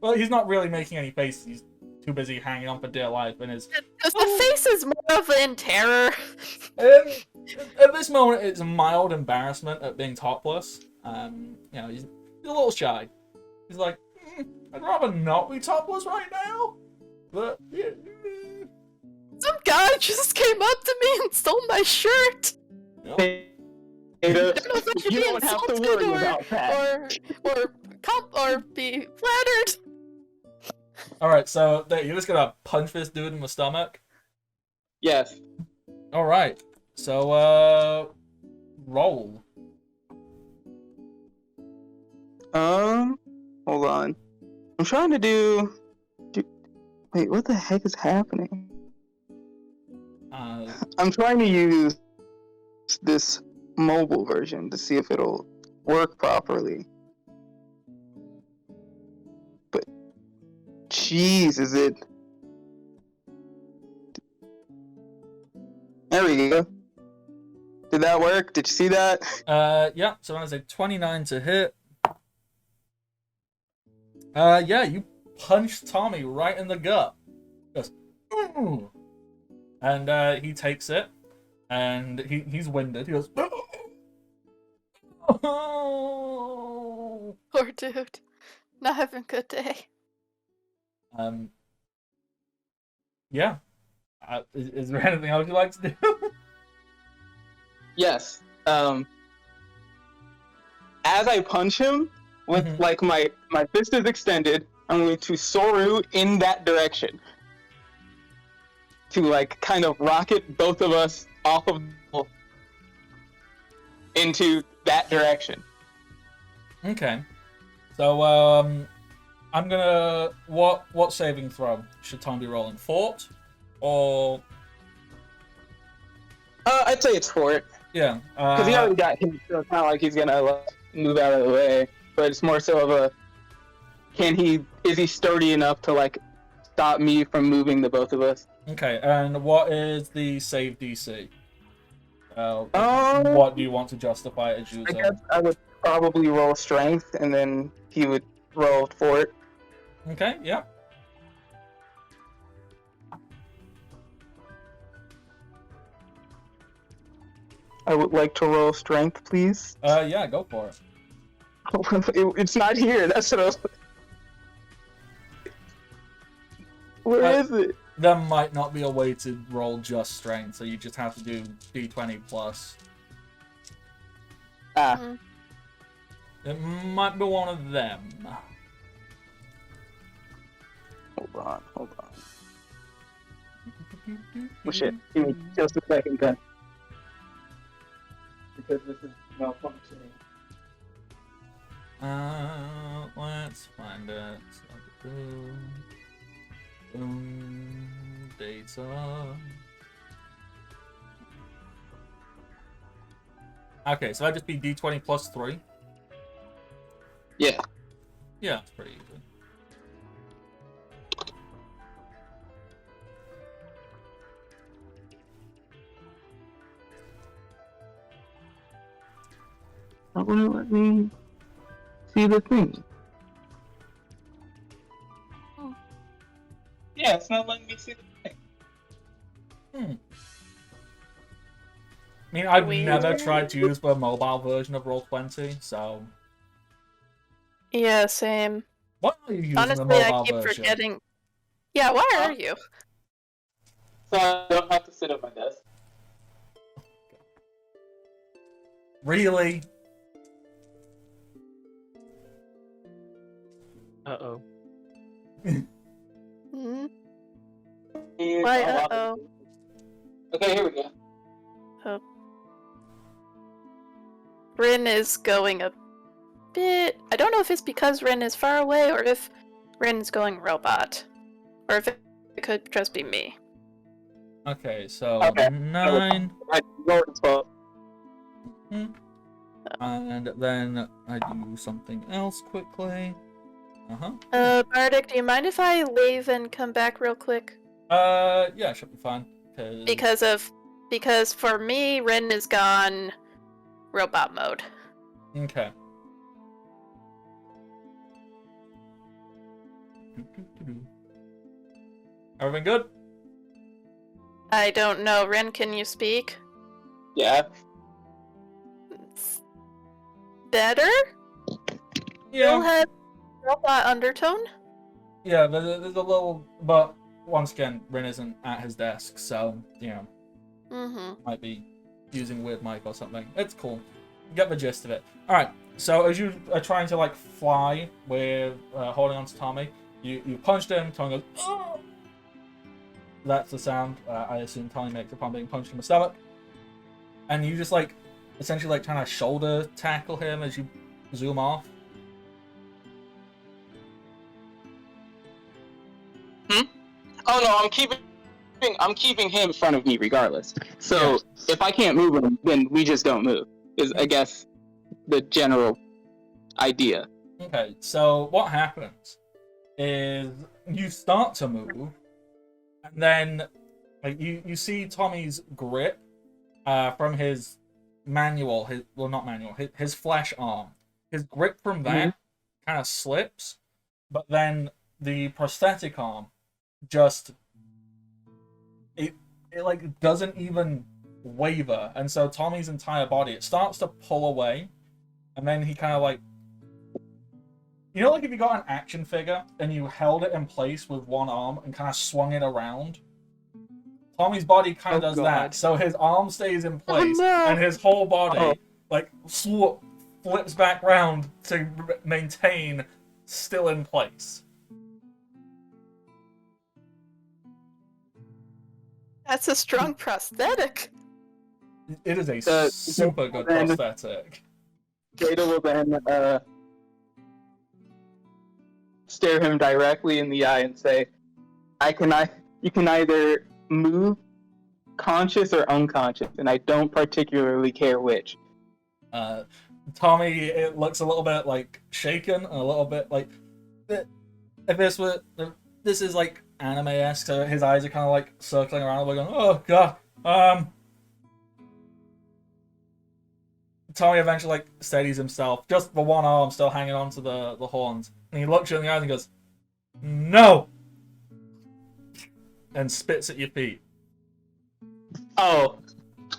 [SPEAKER 1] Well, he's not really making any faces. He's too busy hanging on for dear life, and his
[SPEAKER 5] Because the face is more of in terror.
[SPEAKER 1] at this moment, it's a mild embarrassment at being topless. You know, he's a little shy. He's like, I'd rather not be topless right now. But yeah.
[SPEAKER 5] Some guy just came up to me and stole my shirt.
[SPEAKER 6] Data,
[SPEAKER 5] I don't know if I should
[SPEAKER 6] you
[SPEAKER 5] be
[SPEAKER 6] don't have to
[SPEAKER 5] insulted
[SPEAKER 6] worry about that.
[SPEAKER 5] or be flattered.
[SPEAKER 1] Alright, so you're just gonna punch this dude in the stomach?
[SPEAKER 6] Yes.
[SPEAKER 1] Alright, so, roll.
[SPEAKER 6] Hold on. I'm trying to do... Wait, what the heck is happening? I'm trying to use this mobile version to see if it'll work properly. But, jeez, is it... There we go. Did that work? Did you see that?
[SPEAKER 1] Yeah, so I say 29 to hit. Yeah, you punched Tommy right in the gut. Just, ooh. And he takes it, and he's winded. He goes,
[SPEAKER 5] Poor dude. Not having a good day.
[SPEAKER 1] Yeah. Is there anything else you'd like to do?
[SPEAKER 6] Yes. As I punch him with
[SPEAKER 1] Mhm.
[SPEAKER 6] like my fist is extended, I'm going to Soru in that direction to like kind of rocket both of us off of into that direction.
[SPEAKER 1] Okay. So, I'm gonna... What saving throw should Tom be rolling? Fort? Or...
[SPEAKER 6] I'd say it's Fort
[SPEAKER 1] Yeah.
[SPEAKER 6] because he already got hit, so it's not like he's gonna like, move out of the way. But it's more so of a is he sturdy enough to like stop me from moving the both of us?
[SPEAKER 1] Okay, and what is the save DC?
[SPEAKER 6] Um,
[SPEAKER 1] What do you want to justify it as
[SPEAKER 6] I
[SPEAKER 1] using?
[SPEAKER 6] guess I would probably roll strength, and then he would roll Fort.
[SPEAKER 1] Okay, yeah.
[SPEAKER 6] I would like to roll strength, please.
[SPEAKER 1] Yeah, go for it.
[SPEAKER 6] It's not here. That's what I was. Where is it?
[SPEAKER 1] There might not be a way to roll just strength, so you just have to do d20 plus.
[SPEAKER 6] Ah,
[SPEAKER 5] Mm.
[SPEAKER 1] It might be one of them.
[SPEAKER 6] hold on. Oh shit! Give me just a second, then. Because this is malfunctioning.
[SPEAKER 1] Let's find it. Data. Okay, so that'd just be d20 plus 3.
[SPEAKER 6] Yeah.
[SPEAKER 1] Yeah, it's pretty easy.
[SPEAKER 6] Not gonna let me see the thing. Yeah, it's not letting me see the thing.
[SPEAKER 1] I mean, I've
[SPEAKER 5] Weird.
[SPEAKER 1] never tried to use the mobile version of Roll20, so...
[SPEAKER 5] Yeah, same.
[SPEAKER 1] Why are you using the
[SPEAKER 5] Honestly,
[SPEAKER 1] mobile
[SPEAKER 5] I keep
[SPEAKER 1] version?
[SPEAKER 5] forgetting. Yeah, why are you?
[SPEAKER 6] So I don't have to sit at my desk.
[SPEAKER 1] Really?
[SPEAKER 3] Uh-oh.
[SPEAKER 5] Hmm?
[SPEAKER 6] Here's
[SPEAKER 5] Why,
[SPEAKER 6] a lot
[SPEAKER 5] uh-oh.
[SPEAKER 6] of- Okay, here we go.
[SPEAKER 5] Rin is going a bit... I don't know if it's because Rin is far away or if Rin's going robot. Or if it could just be me.
[SPEAKER 1] Okay, so
[SPEAKER 6] Okay.
[SPEAKER 1] 9,
[SPEAKER 6] I rolled as well.
[SPEAKER 1] and then I do something else quickly.
[SPEAKER 5] Bardic, do you mind if I leave and come back real quick?
[SPEAKER 1] Yeah, should be fine.
[SPEAKER 5] Because for me, Rin is gone robot mode.
[SPEAKER 1] Okay. Everything good?
[SPEAKER 5] I don't know. Rin, can you speak?
[SPEAKER 6] Yeah.
[SPEAKER 5] It's better? Still
[SPEAKER 1] Yeah.
[SPEAKER 5] have robot undertone?
[SPEAKER 1] Yeah, there's a little... But, once again, Rin isn't at his desk, so, you know,
[SPEAKER 5] Mm-hmm.
[SPEAKER 1] might be using weird mic or something. It's cool. Get the gist of it. Alright, so as you are trying to, like, fly with holding on to Tommy, you punched him, Tommy goes, "Oh!" That's the sound I assume Tommy makes upon being punched in the stomach. And you just, like, essentially, like, trying to shoulder tackle him as you zoom off.
[SPEAKER 6] Oh no, I'm keeping him in front of me regardless. So if I can't move him, then we just don't move. Is I guess the general idea.
[SPEAKER 1] Okay, so what happens is you start to move, and then like you see Tommy's grip from his manual, his flesh arm. His grip from that kind of slips, but then the prosthetic arm just it like doesn't even waver, and so Tommy's entire body, it starts to pull away, and then he kind of like You know, like if you got an action figure and you held it in place with one arm and kind of swung it around? Tommy's body kind of
[SPEAKER 3] Oh,
[SPEAKER 1] does that.
[SPEAKER 3] God.
[SPEAKER 1] So his arm stays in place
[SPEAKER 5] no.
[SPEAKER 1] and his whole body,
[SPEAKER 6] Oh.
[SPEAKER 1] like, flips back round to maintain still in place.
[SPEAKER 5] That's a strong prosthetic.
[SPEAKER 1] It is a
[SPEAKER 6] The-
[SPEAKER 1] super good
[SPEAKER 6] then-
[SPEAKER 1] prosthetic.
[SPEAKER 6] Data will then stare him directly in the eye and say, you can either move conscious or unconscious, and I don't particularly care which.
[SPEAKER 1] Tommy, it looks a little bit like shaken, and a little bit like if this were this is like anime-esque, so his eyes are kind of like circling around, like going, "Oh God." Tommy eventually like steadies himself, just the one arm still hanging onto the horns, and he looks you in the eyes and goes, "No," and spits at your feet.
[SPEAKER 6] Oh,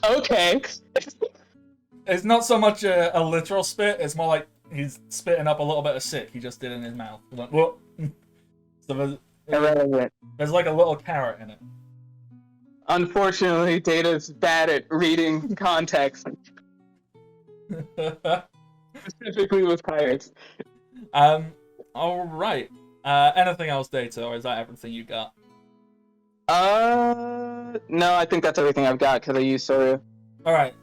[SPEAKER 6] okay.
[SPEAKER 1] It's not so much a literal spit; it's more like he's spitting up a little bit of sick he just did in his mouth. He went, "Whoa." So
[SPEAKER 6] Irrelevant.
[SPEAKER 1] there's like a little carrot in it.
[SPEAKER 6] Unfortunately, Data's bad at reading context, specifically with pirates.
[SPEAKER 1] All right. Anything else, Data, or is that everything you got?
[SPEAKER 6] No, I think that's everything I've got because I used Soru.
[SPEAKER 1] All right.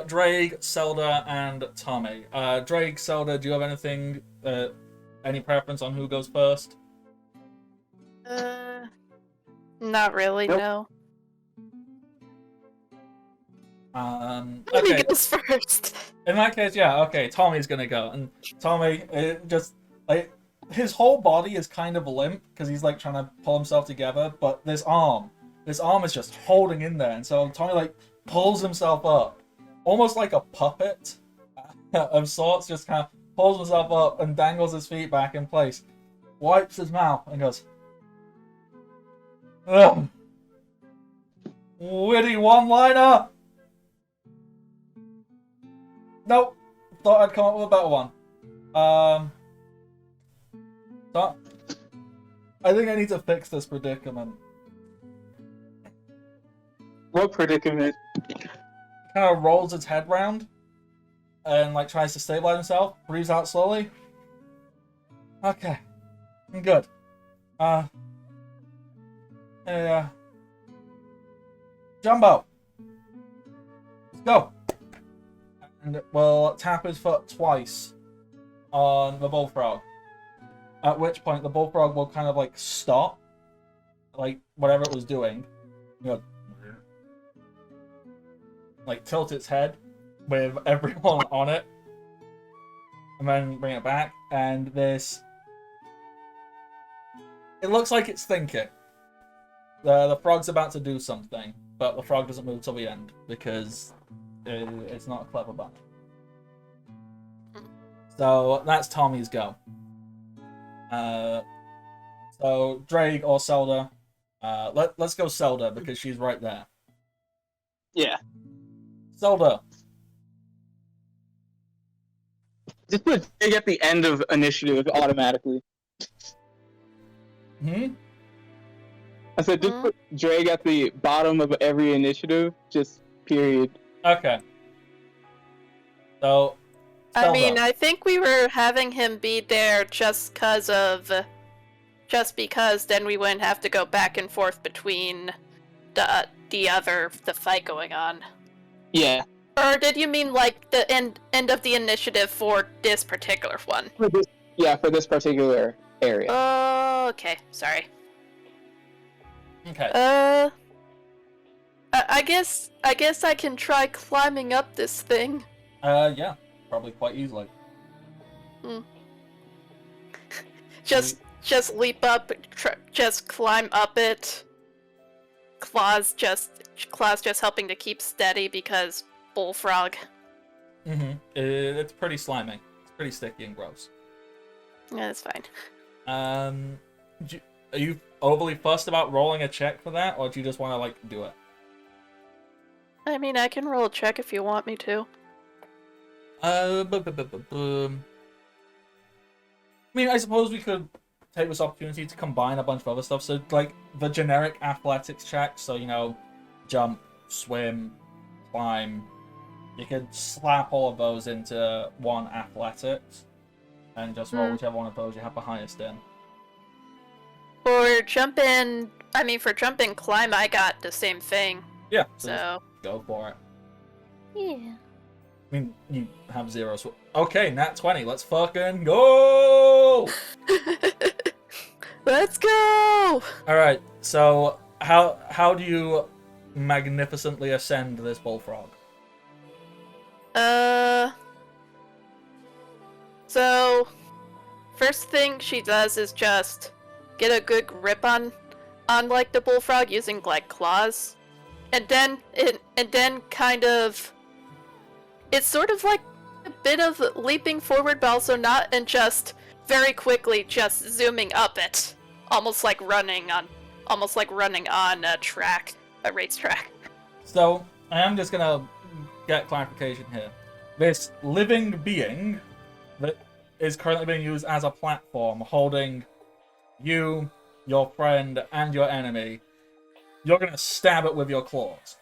[SPEAKER 1] Drake, Zelda, and Tommy. Drake, Zelda, do you have anything? Any preference on who goes first?
[SPEAKER 5] Not really,
[SPEAKER 6] Nope.
[SPEAKER 5] no.
[SPEAKER 1] Okay.
[SPEAKER 5] He goes first.
[SPEAKER 1] In that case, yeah. Okay, Tommy's gonna go, and Tommy just like his whole body is kind of limp because he's like trying to pull himself together, but this arm is just holding in there, and so Tommy like pulls himself up, almost like a puppet of sorts, just kind of pulls himself up and dangles his feet back in place, wipes his mouth, and goes, "Ugh. Witty one-liner." Nope. Thought I'd come up with a better one. I think I need to fix this predicament.
[SPEAKER 6] What predicament?
[SPEAKER 1] Kind of rolls its head round and like tries to stabilize himself. Breathes out slowly. Okay, I'm good. Yeah. Jumbo. Let's go. And we'll tap his foot twice on the bullfrog. At which point the bullfrog will kind of like stop, like whatever it was doing, you know, like tilt its head with everyone on it, and then bring it back. And this, it looks like it's thinking. The frog's about to do something, but the frog doesn't move till the end because it's not a clever button. So that's Tommy's go. So Drake or Zelda. Let's go Zelda because she's right there.
[SPEAKER 6] Yeah.
[SPEAKER 1] Zelda.
[SPEAKER 6] Just put Jig at the end of initiative automatically. I said just put Drake at the bottom of every initiative, just period.
[SPEAKER 1] Okay. So
[SPEAKER 5] I mean,
[SPEAKER 1] Zelda.
[SPEAKER 5] I think we were having him be there just because then we wouldn't have to go back and forth between the fight going on.
[SPEAKER 6] Yeah.
[SPEAKER 5] Or did you mean like the end of the initiative for this particular one?
[SPEAKER 6] For this particular area.
[SPEAKER 5] Oh, okay. Sorry.
[SPEAKER 1] Okay.
[SPEAKER 5] I guess I can try climbing up this thing.
[SPEAKER 1] Yeah, probably quite easily.
[SPEAKER 5] Just leap up, just climb up it. Claws just helping to keep steady because bullfrog.
[SPEAKER 1] It's pretty slimy. It's pretty sticky and gross.
[SPEAKER 5] Yeah, that's fine.
[SPEAKER 1] Are you overly fussed about rolling a check for that, or do you just want to like do it?
[SPEAKER 5] I mean, I can roll a check if you want me to.
[SPEAKER 1] mean, I suppose we could take this opportunity to combine a bunch of other stuff. So, like, the generic athletics checks, so, you know, jump, swim, climb. You could slap all of those into one athletics and just roll whichever one of those you have the highest in.
[SPEAKER 5] For jump and climb, I got the same thing.
[SPEAKER 1] Yeah, so
[SPEAKER 5] So,
[SPEAKER 1] just go for it.
[SPEAKER 5] yeah.
[SPEAKER 1] I mean, you have 0. So okay, nat 20. Let's fucking go!
[SPEAKER 5] Let's go!
[SPEAKER 1] All right. So how do you magnificently ascend this bullfrog?
[SPEAKER 5] So, first thing she does is just get a good grip on like the bullfrog using like claws, and then kind of, it's sort of like a bit of leaping forward, but also not, and just very quickly just zooming up it, almost like running on a racetrack.
[SPEAKER 1] So I am just gonna get clarification here. This living being that is currently being used as a platform, holding you, your friend, and your enemy. You're gonna stab it with your claws.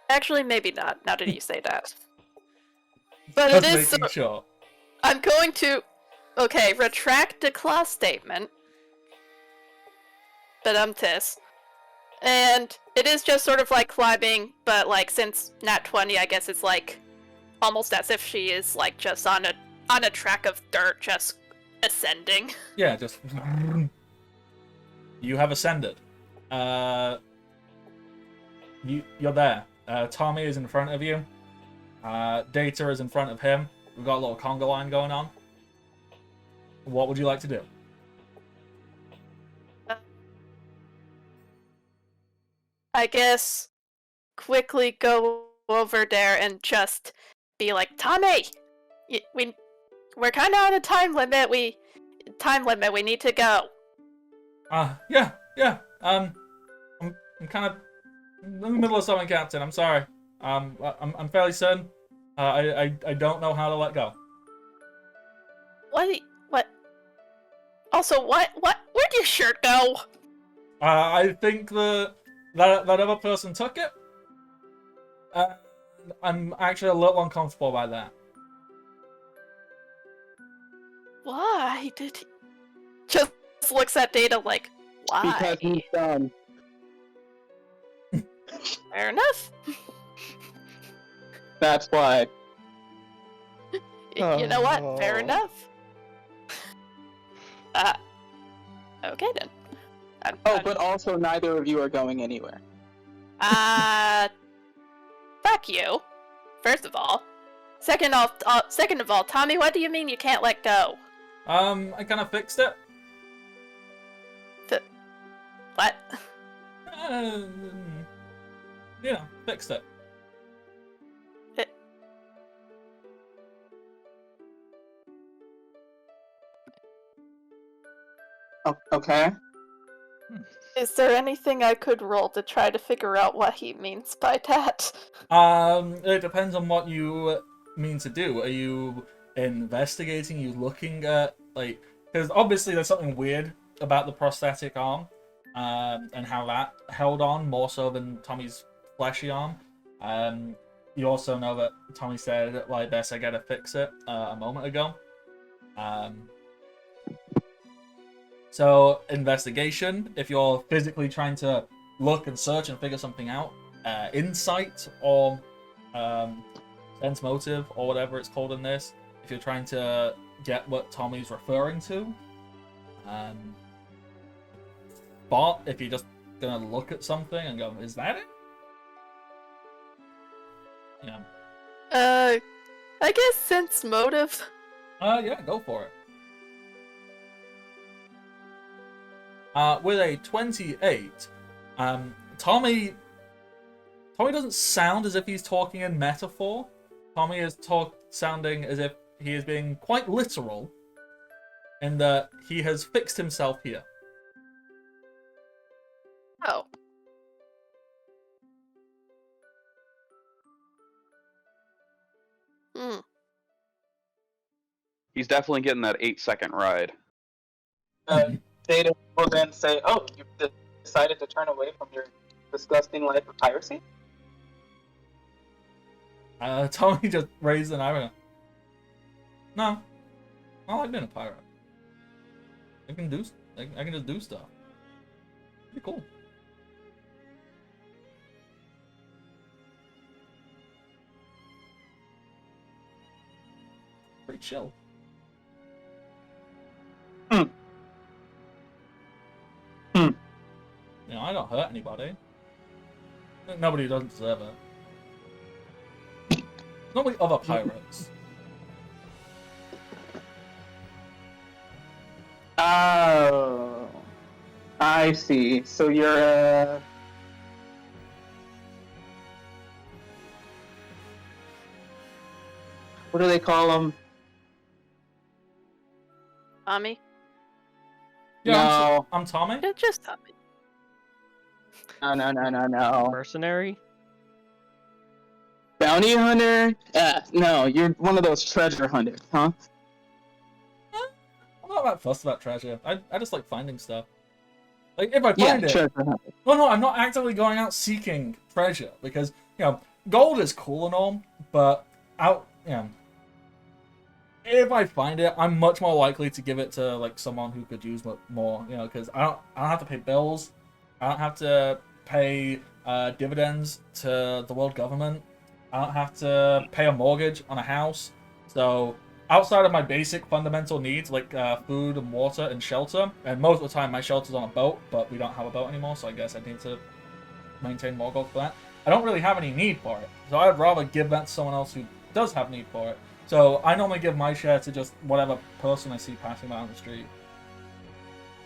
[SPEAKER 5] Actually, maybe not. Now that you say that, but
[SPEAKER 1] Just
[SPEAKER 5] it is.
[SPEAKER 1] making sure.
[SPEAKER 5] I'm going to, retract the claw statement. But and it is just sort of like climbing, but like since nat 20, I guess it's like almost as if she is like just on a track of dirt, just ascending.
[SPEAKER 1] Yeah, just you have ascended. You're there. Tommy is in front of you. Data is in front of him. We've got a little conga line going on. What would you like to do?
[SPEAKER 5] I guess quickly go over there and just be like, Tommy, we're kind of on a time limit. We need to go.
[SPEAKER 1] Yeah. I'm kind of in the middle of something, Captain. I'm sorry. I'm fairly certain. I don't know how to let go.
[SPEAKER 5] What? Also, what? Where'd your shirt go?
[SPEAKER 1] I think that other person took it. I'm actually a little uncomfortable by that.
[SPEAKER 5] Why did he... Just looks at Data like, why?
[SPEAKER 6] Because he's done.
[SPEAKER 5] Fair enough.
[SPEAKER 6] That's why.
[SPEAKER 5] You know what? Fair
[SPEAKER 3] Oh.
[SPEAKER 5] enough. Okay then.
[SPEAKER 6] But also neither of you are going anywhere.
[SPEAKER 5] Fuck you. First of all. Second of all, Tommy, what do you mean you can't let go?
[SPEAKER 1] I kind of fixed it.
[SPEAKER 5] What?
[SPEAKER 1] Yeah, fixed it.
[SPEAKER 6] Okay.
[SPEAKER 5] Is there anything I could roll to try to figure out what he means by that?
[SPEAKER 1] It depends on what you mean to do. Are you investigating? Are you looking at, like, because obviously there's something weird about the prosthetic arm, and how that held on more so than Tommy's fleshy arm. You also know that Tommy said, like, best I gotta fix it a moment ago. So, investigation, if you're physically trying to look and search and figure something out. Insight or sense motive or whatever it's called in this, if you're trying to get what Tommy's referring to. Spot, if you're just gonna look at something and go, is that it? Yeah.
[SPEAKER 5] I guess sense motive.
[SPEAKER 1] Yeah, go for it. With a 28, Tommy doesn't sound as if he's talking in metaphor. Tommy is sounding as if he is being quite literal in that he has fixed himself here.
[SPEAKER 5] Oh. Hmm.
[SPEAKER 2] He's definitely getting that 8-second ride.
[SPEAKER 6] Data will then say, "Oh, you decided to turn away from your disgusting life of piracy."
[SPEAKER 1] Tommy just raised an eyebrow. No, I like being a pirate. I can do. I can just do stuff. Pretty cool. Pretty chill.
[SPEAKER 6] Hmm. Hmm.
[SPEAKER 1] You know, I don't hurt anybody. Nobody doesn't deserve it. Normally other pirates.
[SPEAKER 6] Oh, I see. So you're what do they call them?
[SPEAKER 5] Tommy?
[SPEAKER 1] Yeah,
[SPEAKER 6] No.
[SPEAKER 1] I'm Tommy.
[SPEAKER 5] Yeah, just Tommy.
[SPEAKER 6] No.
[SPEAKER 3] Mercenary?
[SPEAKER 6] Bounty hunter? No, you're one of those treasure hunters, huh?
[SPEAKER 1] I'm not that fussed about treasure. I just like finding stuff. Like, if I
[SPEAKER 6] Yeah,
[SPEAKER 1] find it...
[SPEAKER 6] treasure hunter.
[SPEAKER 1] No, I'm not actively going out seeking treasure, because, you know, gold is cool and all, but if I find it, I'm much more likely to give it to, like, someone who could use more, you know, because I don't have to pay bills, I don't have to pay dividends to the world government, I don't have to pay a mortgage on a house, so outside of my basic fundamental needs, like food and water and shelter, and most of the time my shelter's on a boat, but we don't have a boat anymore, so I guess I need to maintain more gold for that. I don't really have any need for it, so I'd rather give that to someone else who does have need for it. So I normally give my share to just whatever person I see passing by on the street.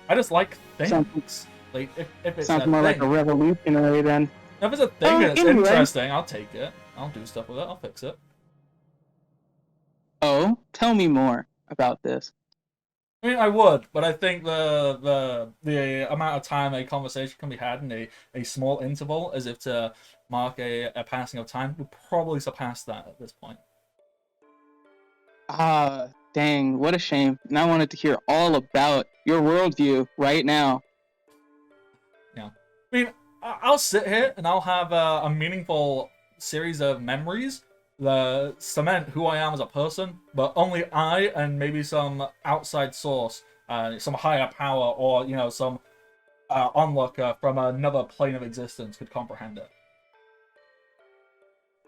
[SPEAKER 1] I just like things. Like, if it's
[SPEAKER 6] Sounds
[SPEAKER 1] a
[SPEAKER 6] more
[SPEAKER 1] thing.
[SPEAKER 6] like a revolutionary then.
[SPEAKER 1] If it's a thing and it's
[SPEAKER 6] anyway.
[SPEAKER 1] interesting, I'll take it. I'll do stuff with it. I'll fix it.
[SPEAKER 6] Oh, tell me more about this.
[SPEAKER 1] I mean, I would, but I think the amount of time a conversation can be had in a small interval, as if to mark a passing of time, would probably surpass that at this point.
[SPEAKER 6] Ah, dang, what a shame. And I wanted to hear all about your worldview right now.
[SPEAKER 1] Yeah. I mean, I'll sit here and I'll have a meaningful series of memories that cement who I am as a person, but only I and maybe some outside source, some higher power, or, you know, some onlooker from another plane of existence could comprehend it.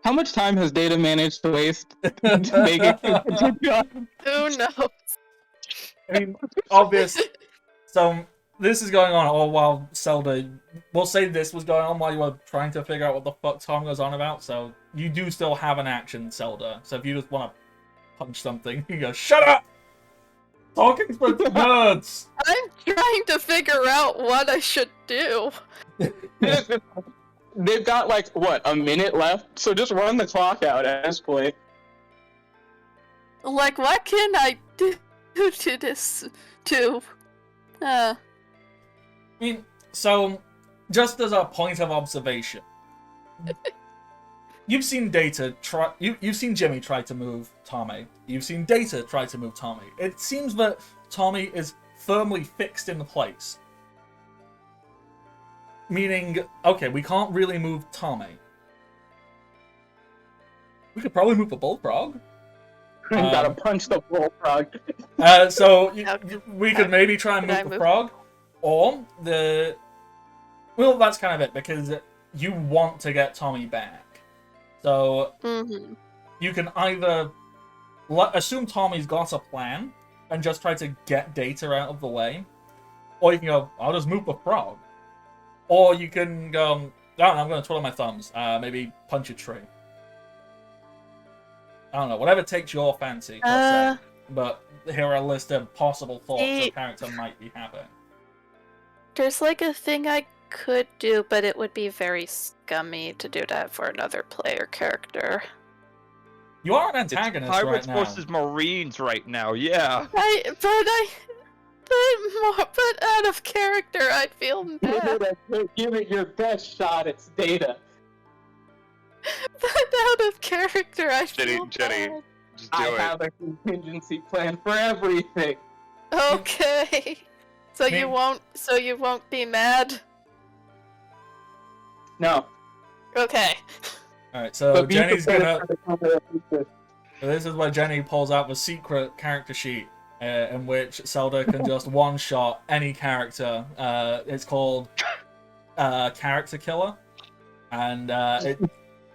[SPEAKER 6] How much time has Data managed to waste to make it?
[SPEAKER 5] Who knows?
[SPEAKER 1] I mean, obvious. So this is going on all while Zelda. We'll say this was going on while you were trying to figure out what the fuck Tom goes on about. So you do still have an action, Zelda. So if you just want to punch something, you go, "Shut up! Talking's for nerds."
[SPEAKER 5] I'm trying to figure out what I should do.
[SPEAKER 6] They've got like what, a minute left, so just run the clock out at this point.
[SPEAKER 5] Like, what can I do to this?
[SPEAKER 1] I mean, so just as a point of observation, you've seen Data try. You've seen Jimmy try to move Tommy. You've seen Data try to move Tommy. It seems that Tommy is firmly fixed in place. Meaning, okay, we can't really move Tommy. We could probably move the bullfrog.
[SPEAKER 6] Gotta punch the bullfrog.
[SPEAKER 1] So we could maybe try and move the frog, or well, that's kind of it, because you want to get Tommy back. So you can either assume Tommy's got a plan and just try to get Data out of the way, or you can go, "I'll just move the frog." Or you can go, I don't know, I'm going to twiddle my thumbs. Maybe punch a tree. I don't know, whatever takes your fancy, per se. But here are a list of possible thoughts your character might be having.
[SPEAKER 5] There's like a thing I could do, but it would be very scummy to do that for another player character.
[SPEAKER 1] You are an antagonist
[SPEAKER 4] it's
[SPEAKER 1] right
[SPEAKER 4] Pirates
[SPEAKER 1] now.
[SPEAKER 4] versus Marines right now, yeah.
[SPEAKER 5] But out of character, I'd feel bad.
[SPEAKER 6] Give it your best shot. It's Data.
[SPEAKER 5] But out of character, I feel
[SPEAKER 7] Jenny,
[SPEAKER 5] bad.
[SPEAKER 7] just do
[SPEAKER 6] I
[SPEAKER 7] it.
[SPEAKER 6] have a contingency plan for everything.
[SPEAKER 5] Okay. So you won't be mad?
[SPEAKER 6] No.
[SPEAKER 5] Okay.
[SPEAKER 1] Alright, so
[SPEAKER 6] But be
[SPEAKER 1] Jenny's
[SPEAKER 6] prepared
[SPEAKER 1] gonna...
[SPEAKER 6] for the combo of pieces.
[SPEAKER 1] So this is where Jenny pulls out the secret character sheet, in which Zelda can just one-shot any character. It's called Character Killer, and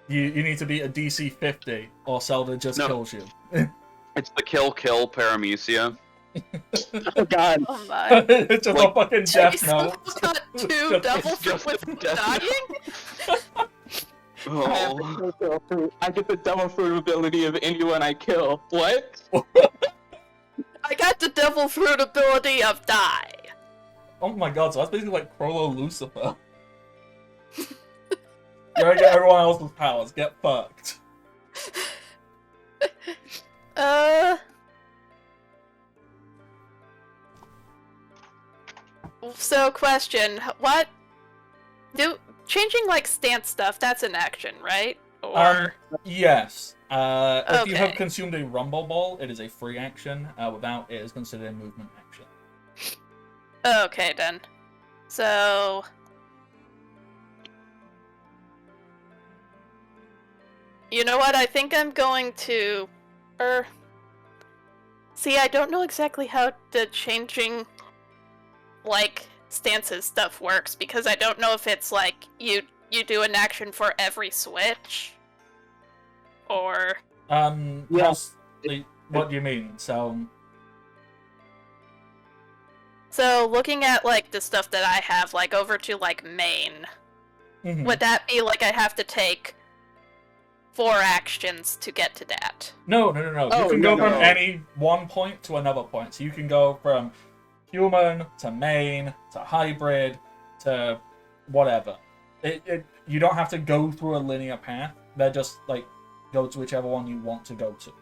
[SPEAKER 1] you need to beat a DC 50, or Zelda just
[SPEAKER 2] No.
[SPEAKER 1] kills you.
[SPEAKER 2] It's the kill paramecia.
[SPEAKER 6] Oh god.
[SPEAKER 5] Oh my.
[SPEAKER 1] It's just
[SPEAKER 2] Like,
[SPEAKER 1] a fucking
[SPEAKER 5] Jenny
[SPEAKER 1] death note.
[SPEAKER 5] still got 2
[SPEAKER 1] Just-
[SPEAKER 5] double
[SPEAKER 2] just
[SPEAKER 5] with
[SPEAKER 2] a death
[SPEAKER 5] dying?
[SPEAKER 2] Oh.
[SPEAKER 6] I get the double fruit ability of anyone I kill. What?
[SPEAKER 5] I got the devil fruit ability of die.
[SPEAKER 1] Oh my god, so that's basically like Prolo Lucifer. You're gonna get everyone else's powers, get fucked.
[SPEAKER 5] So question, what changing like stance stuff, that's an action, right? Or
[SPEAKER 1] Yes. If you have
[SPEAKER 5] Okay.
[SPEAKER 1] consumed a Rumble Ball, it is a free action. Without, it is considered a movement action.
[SPEAKER 5] okay then. So you know what? I think I'm going to see, I don't know exactly how the changing like stances stuff works because I don't know if it's like you do an action for every switch or
[SPEAKER 6] Yeah.
[SPEAKER 1] What do you mean? So
[SPEAKER 5] looking at like the stuff that I have like over to like main,
[SPEAKER 1] mhm.
[SPEAKER 5] would that be like I have to take 4 actions to get to that?
[SPEAKER 1] No.
[SPEAKER 6] Oh,
[SPEAKER 1] You can go
[SPEAKER 6] no,
[SPEAKER 1] from
[SPEAKER 6] no.
[SPEAKER 1] any one point to another point. So you can go from human to main to hybrid to whatever. You don't have to go through a linear path. They're just like go to whichever one you want to go to.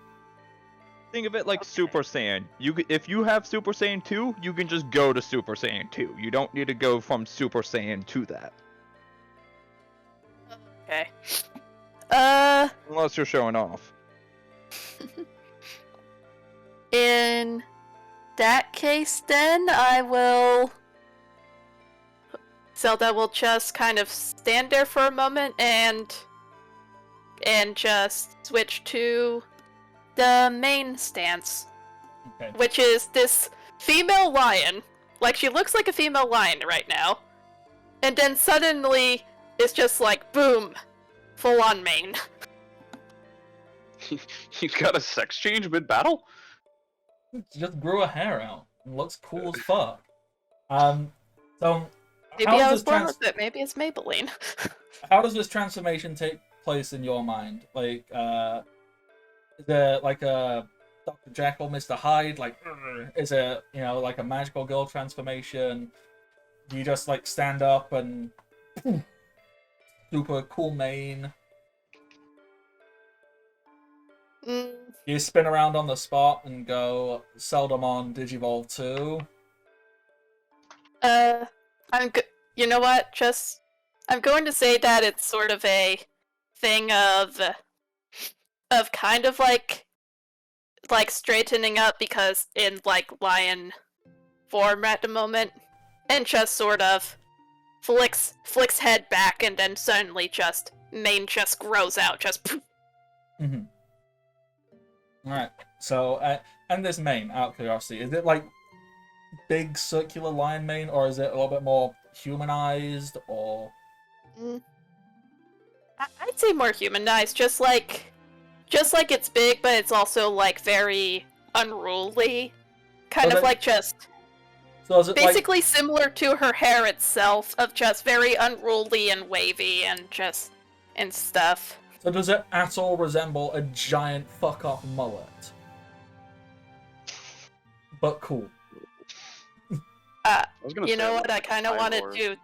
[SPEAKER 4] Think of it like Super Saiyan. If you have Super Saiyan 2, you can just go to Super Saiyan 2. You don't need to go from Super Saiyan to that.
[SPEAKER 5] Okay.
[SPEAKER 4] Unless you're showing off.
[SPEAKER 5] In that case, then I will. Zelda will just kind of stand there for a moment and just switch to the main stance,
[SPEAKER 1] Okay.
[SPEAKER 5] which is this female lion. Like she looks like a female lion right now, and then suddenly it's just like boom, full on main.
[SPEAKER 2] He's got a sex change mid battle?
[SPEAKER 1] Just grew a hair out and looks cool as fuck. So
[SPEAKER 5] Maybe
[SPEAKER 1] how
[SPEAKER 5] I
[SPEAKER 1] does
[SPEAKER 5] was
[SPEAKER 1] this
[SPEAKER 5] born with it. Maybe it's Maybelline.
[SPEAKER 1] how does this transformation take place in your mind? Like, is there like a Dr. Jekyll, Mr. Hyde? Like, is it like a magical girl transformation? Do you just like stand up and super cool mane?
[SPEAKER 5] Mm,
[SPEAKER 1] You spin around on the spot and go Seldamon Digivolve 2.
[SPEAKER 5] you know what? I'm going to say that it's sort of a thing of kind of like straightening up because in like lion form at the moment, and just sort of flicks head back and then suddenly just mane just grows out, just poof.
[SPEAKER 1] Mm-hmm. Alright, so, and this mane, out of curiosity, is it like big circular lion mane, or is it a little bit more humanized, or...
[SPEAKER 5] I'd say more humanized, just like it's big, but it's also like very unruly, kind
[SPEAKER 1] So
[SPEAKER 5] of
[SPEAKER 1] then-
[SPEAKER 5] like just
[SPEAKER 1] So is it
[SPEAKER 5] basically similar to her hair itself, of just very unruly and wavy and stuff.
[SPEAKER 1] so does it at all resemble a giant fuck-off mullet? But cool.
[SPEAKER 2] I was gonna
[SPEAKER 5] You
[SPEAKER 2] say,
[SPEAKER 5] know
[SPEAKER 2] like,
[SPEAKER 5] what? I kind of wanted
[SPEAKER 2] Cyborg.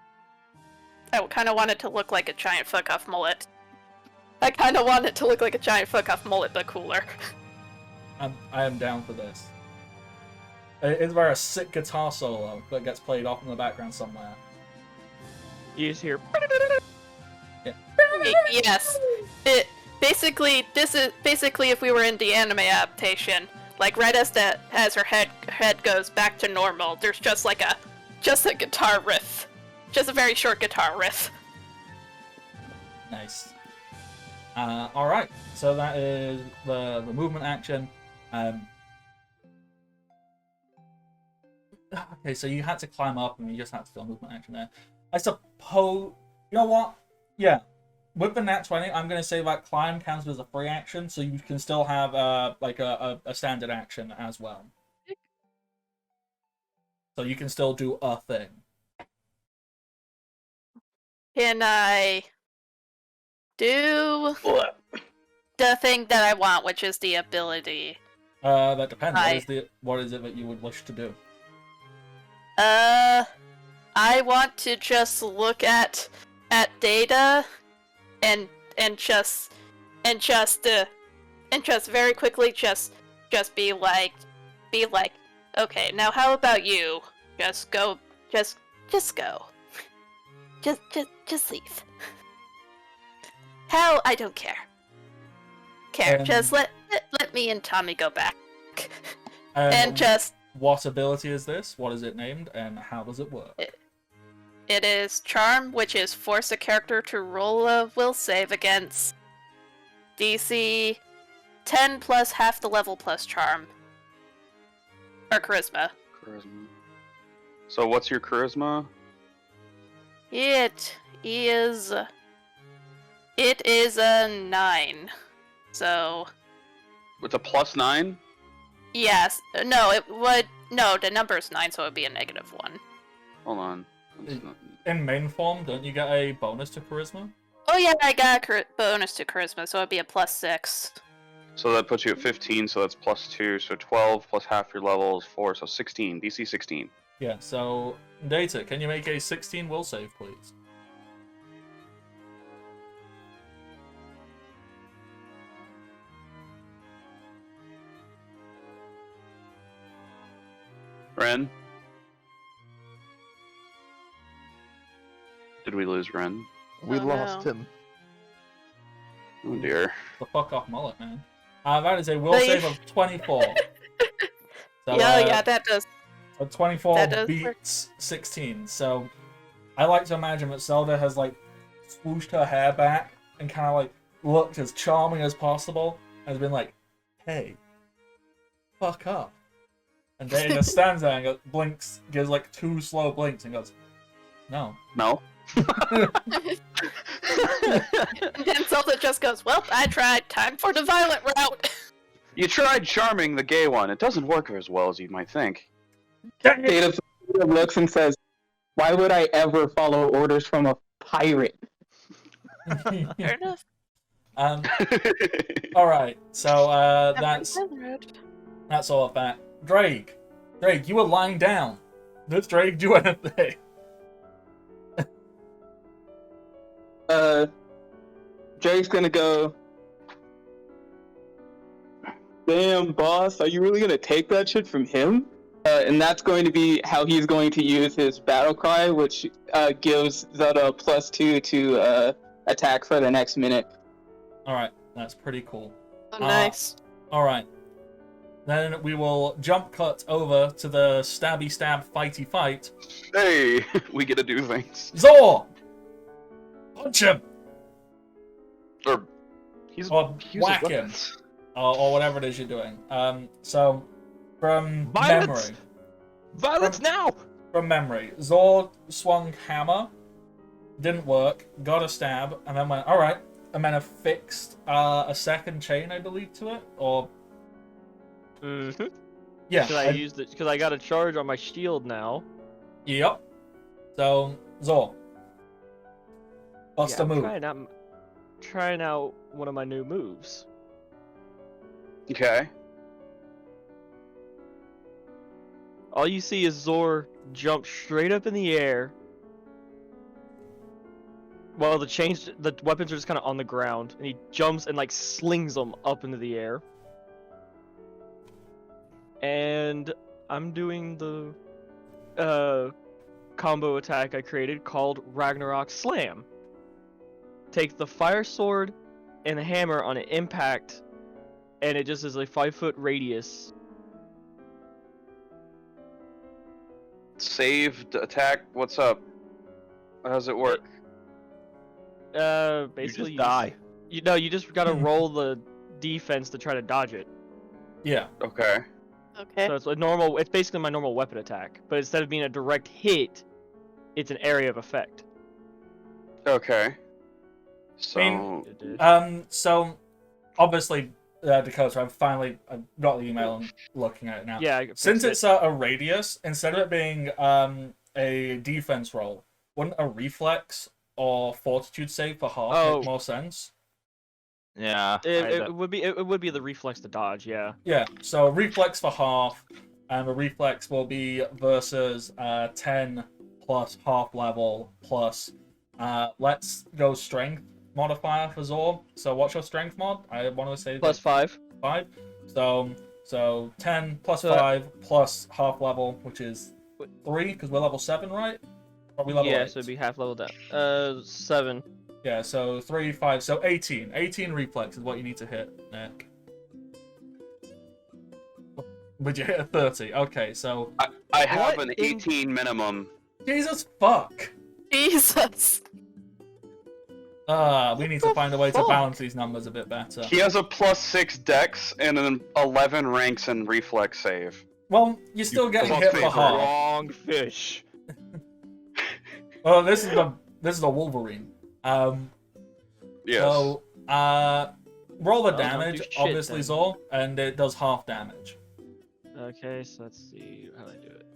[SPEAKER 5] to look like a giant fuck-off mullet. I kind of want it to look like a giant fuck-off mullet, but cooler.
[SPEAKER 1] I am down for this. Is there a sick guitar solo that gets played off in the background somewhere?
[SPEAKER 3] You just hear.
[SPEAKER 5] Yes. This is basically if we were in the anime adaptation, like right as her head goes back to normal, there's just like a just a guitar riff. Just a very short guitar riff.
[SPEAKER 1] Nice. Alright, so that is the movement action. Okay, so you had to climb up and you just had to do a movement action there. I suppose... You know what? Yeah. With the nat 20, I'm going to say that climb counts as a free action, so you can still have like a standard action as well. So you can still do a thing.
[SPEAKER 5] Can I do the thing that I want, which is the ability?
[SPEAKER 1] That depends. What is it that you would wish to do?
[SPEAKER 5] I want to just look at data and just very quickly just be like, okay, now how about you? Just go. Just go. Just leave. How? I don't care. Just let me and Tommy go back. And just...
[SPEAKER 1] What ability is this? What is it named? And how does it work?
[SPEAKER 5] It is Charm, which is force a character to roll a will save against DC 10 plus half the level plus Charm. Or Charisma.
[SPEAKER 2] Charisma. So what's your charisma?
[SPEAKER 5] It is a 9. So...
[SPEAKER 2] It's a +9?
[SPEAKER 5] Yes. No, it would... No, the number is 9, so it would be a -1.
[SPEAKER 2] Hold on.
[SPEAKER 1] In main form, don't you get a bonus to charisma?
[SPEAKER 5] Oh yeah, I got a bonus to charisma, so it'd be a +6.
[SPEAKER 2] So that puts you at 15, so that's +2, so 12 plus half your level is 4, so 16, DC 16.
[SPEAKER 1] Yeah, so Data, can you make a 16 will save, please?
[SPEAKER 2] Ren? Did we lose Ren?
[SPEAKER 3] We
[SPEAKER 5] Oh,
[SPEAKER 3] lost
[SPEAKER 5] no.
[SPEAKER 3] him.
[SPEAKER 2] Oh dear.
[SPEAKER 1] The fuck off mullet, man. That is a will
[SPEAKER 5] Well,
[SPEAKER 1] save of 24. So,
[SPEAKER 5] yeah, that does.
[SPEAKER 1] So 24
[SPEAKER 5] That does
[SPEAKER 1] beats 16. So I like to imagine that Zelda has like swooshed her hair back and kind of like looked as charming as possible and has been like, "Hey, fuck up." And Data stands there and goes, blinks, gives like 2 slow blinks and goes, "No."
[SPEAKER 2] No?
[SPEAKER 5] And Zelda just goes, well, I tried. Time for the violent route.
[SPEAKER 2] You tried charming the gay one. It doesn't work as well as you might think.
[SPEAKER 6] Data looks and says, "Why would I ever follow orders from a pirate?"
[SPEAKER 5] Fair enough.
[SPEAKER 1] All right. So
[SPEAKER 5] Never
[SPEAKER 1] that's
[SPEAKER 5] been the road.
[SPEAKER 1] all of that. Drake, you were lying down. Does Drake do anything?
[SPEAKER 6] Drake's gonna go, "Damn, boss, are you really gonna take that shit from him?" And that's going to be how he's going to use his battle cry, which gives Zelda a +2 to attack for the next minute.
[SPEAKER 1] All right, that's pretty cool.
[SPEAKER 5] Oh, nice.
[SPEAKER 1] All right. Then we will jump cut over to the stabby stab fighty fight.
[SPEAKER 2] Hey, we get to do things.
[SPEAKER 1] Zor! Punch him!
[SPEAKER 2] Or he's
[SPEAKER 1] Or
[SPEAKER 2] he uses
[SPEAKER 1] whack him.
[SPEAKER 2] weapons.
[SPEAKER 1] Or whatever it is you're doing. So, from
[SPEAKER 4] Violence!
[SPEAKER 1] memory,
[SPEAKER 4] Violence now!
[SPEAKER 1] from memory, Zor swung hammer, didn't work, got a stab, and then went, alright, and then affixed a second chain, I believe, to it, or...
[SPEAKER 3] Mm-hmm.
[SPEAKER 1] Yeah.
[SPEAKER 3] Should I use it? Because I got a charge on my shield now.
[SPEAKER 1] Yep. So, Zor. Bust a
[SPEAKER 3] I'm
[SPEAKER 1] move.
[SPEAKER 3] trying out one of my new moves.
[SPEAKER 2] Okay.
[SPEAKER 3] All you see is Zor jump straight up in the air. Well, the weapons are just kind of on the ground, and he jumps and like slings them up into the air. And I'm doing the combo attack I created called Ragnarok Slam. Take the fire sword and the hammer on an impact, and it just is a 5-foot radius.
[SPEAKER 2] saved attack. What's up? How does it work?
[SPEAKER 4] You
[SPEAKER 3] Basically,
[SPEAKER 4] just die.
[SPEAKER 3] You just gotta roll the defense to try to dodge it.
[SPEAKER 1] Yeah.
[SPEAKER 2] Okay.
[SPEAKER 5] Okay.
[SPEAKER 3] So it's a normal. It's basically my normal weapon attack, but instead of being a direct hit, it's an area of effect.
[SPEAKER 2] Okay. So.
[SPEAKER 1] So obviously, Dakota, I've got the email and looking at it now.
[SPEAKER 3] Yeah. I
[SPEAKER 1] Since
[SPEAKER 3] fixed
[SPEAKER 1] it's a radius, instead of it being a defense roll, wouldn't a reflex or fortitude save for half
[SPEAKER 3] Oh.
[SPEAKER 1] make more sense?
[SPEAKER 4] Yeah.
[SPEAKER 3] it would be it would be the reflex to dodge. Yeah.
[SPEAKER 1] Yeah, so reflex for half, and the reflex will be versus 10 plus half level plus let's go strength modifier for Zor. So what's your strength mod? I want to say
[SPEAKER 3] Plus 5.
[SPEAKER 1] 5. So 10 plus
[SPEAKER 3] So
[SPEAKER 1] 5 plus half level, which is 3 because we're level 7, right? Or we level
[SPEAKER 3] Yeah,
[SPEAKER 1] 8?
[SPEAKER 3] so it'd be half level down. 7.
[SPEAKER 1] Yeah, so 3, 5, so 18. 18 reflex is what you need to hit, Nick. Would you hit a 30? Okay, so...
[SPEAKER 2] I have
[SPEAKER 3] What
[SPEAKER 2] an
[SPEAKER 3] in-
[SPEAKER 2] 18 minimum.
[SPEAKER 1] Jesus fuck!
[SPEAKER 5] Jesus.
[SPEAKER 1] We need to find a way to balance these numbers a bit better.
[SPEAKER 2] He has a +6 dex and an 11 ranks in reflex save.
[SPEAKER 1] Well, you're still getting
[SPEAKER 2] fuck
[SPEAKER 1] hit for
[SPEAKER 2] favorite.
[SPEAKER 1] half.
[SPEAKER 4] Wrong fish.
[SPEAKER 1] Well, this is the Wolverine.
[SPEAKER 2] Yes.
[SPEAKER 1] So, roll the
[SPEAKER 3] Oh, don't do
[SPEAKER 1] damage,
[SPEAKER 3] shit,
[SPEAKER 1] obviously,
[SPEAKER 3] then.
[SPEAKER 1] Zor, and it does half damage.
[SPEAKER 3] Okay, so let's see how I do it.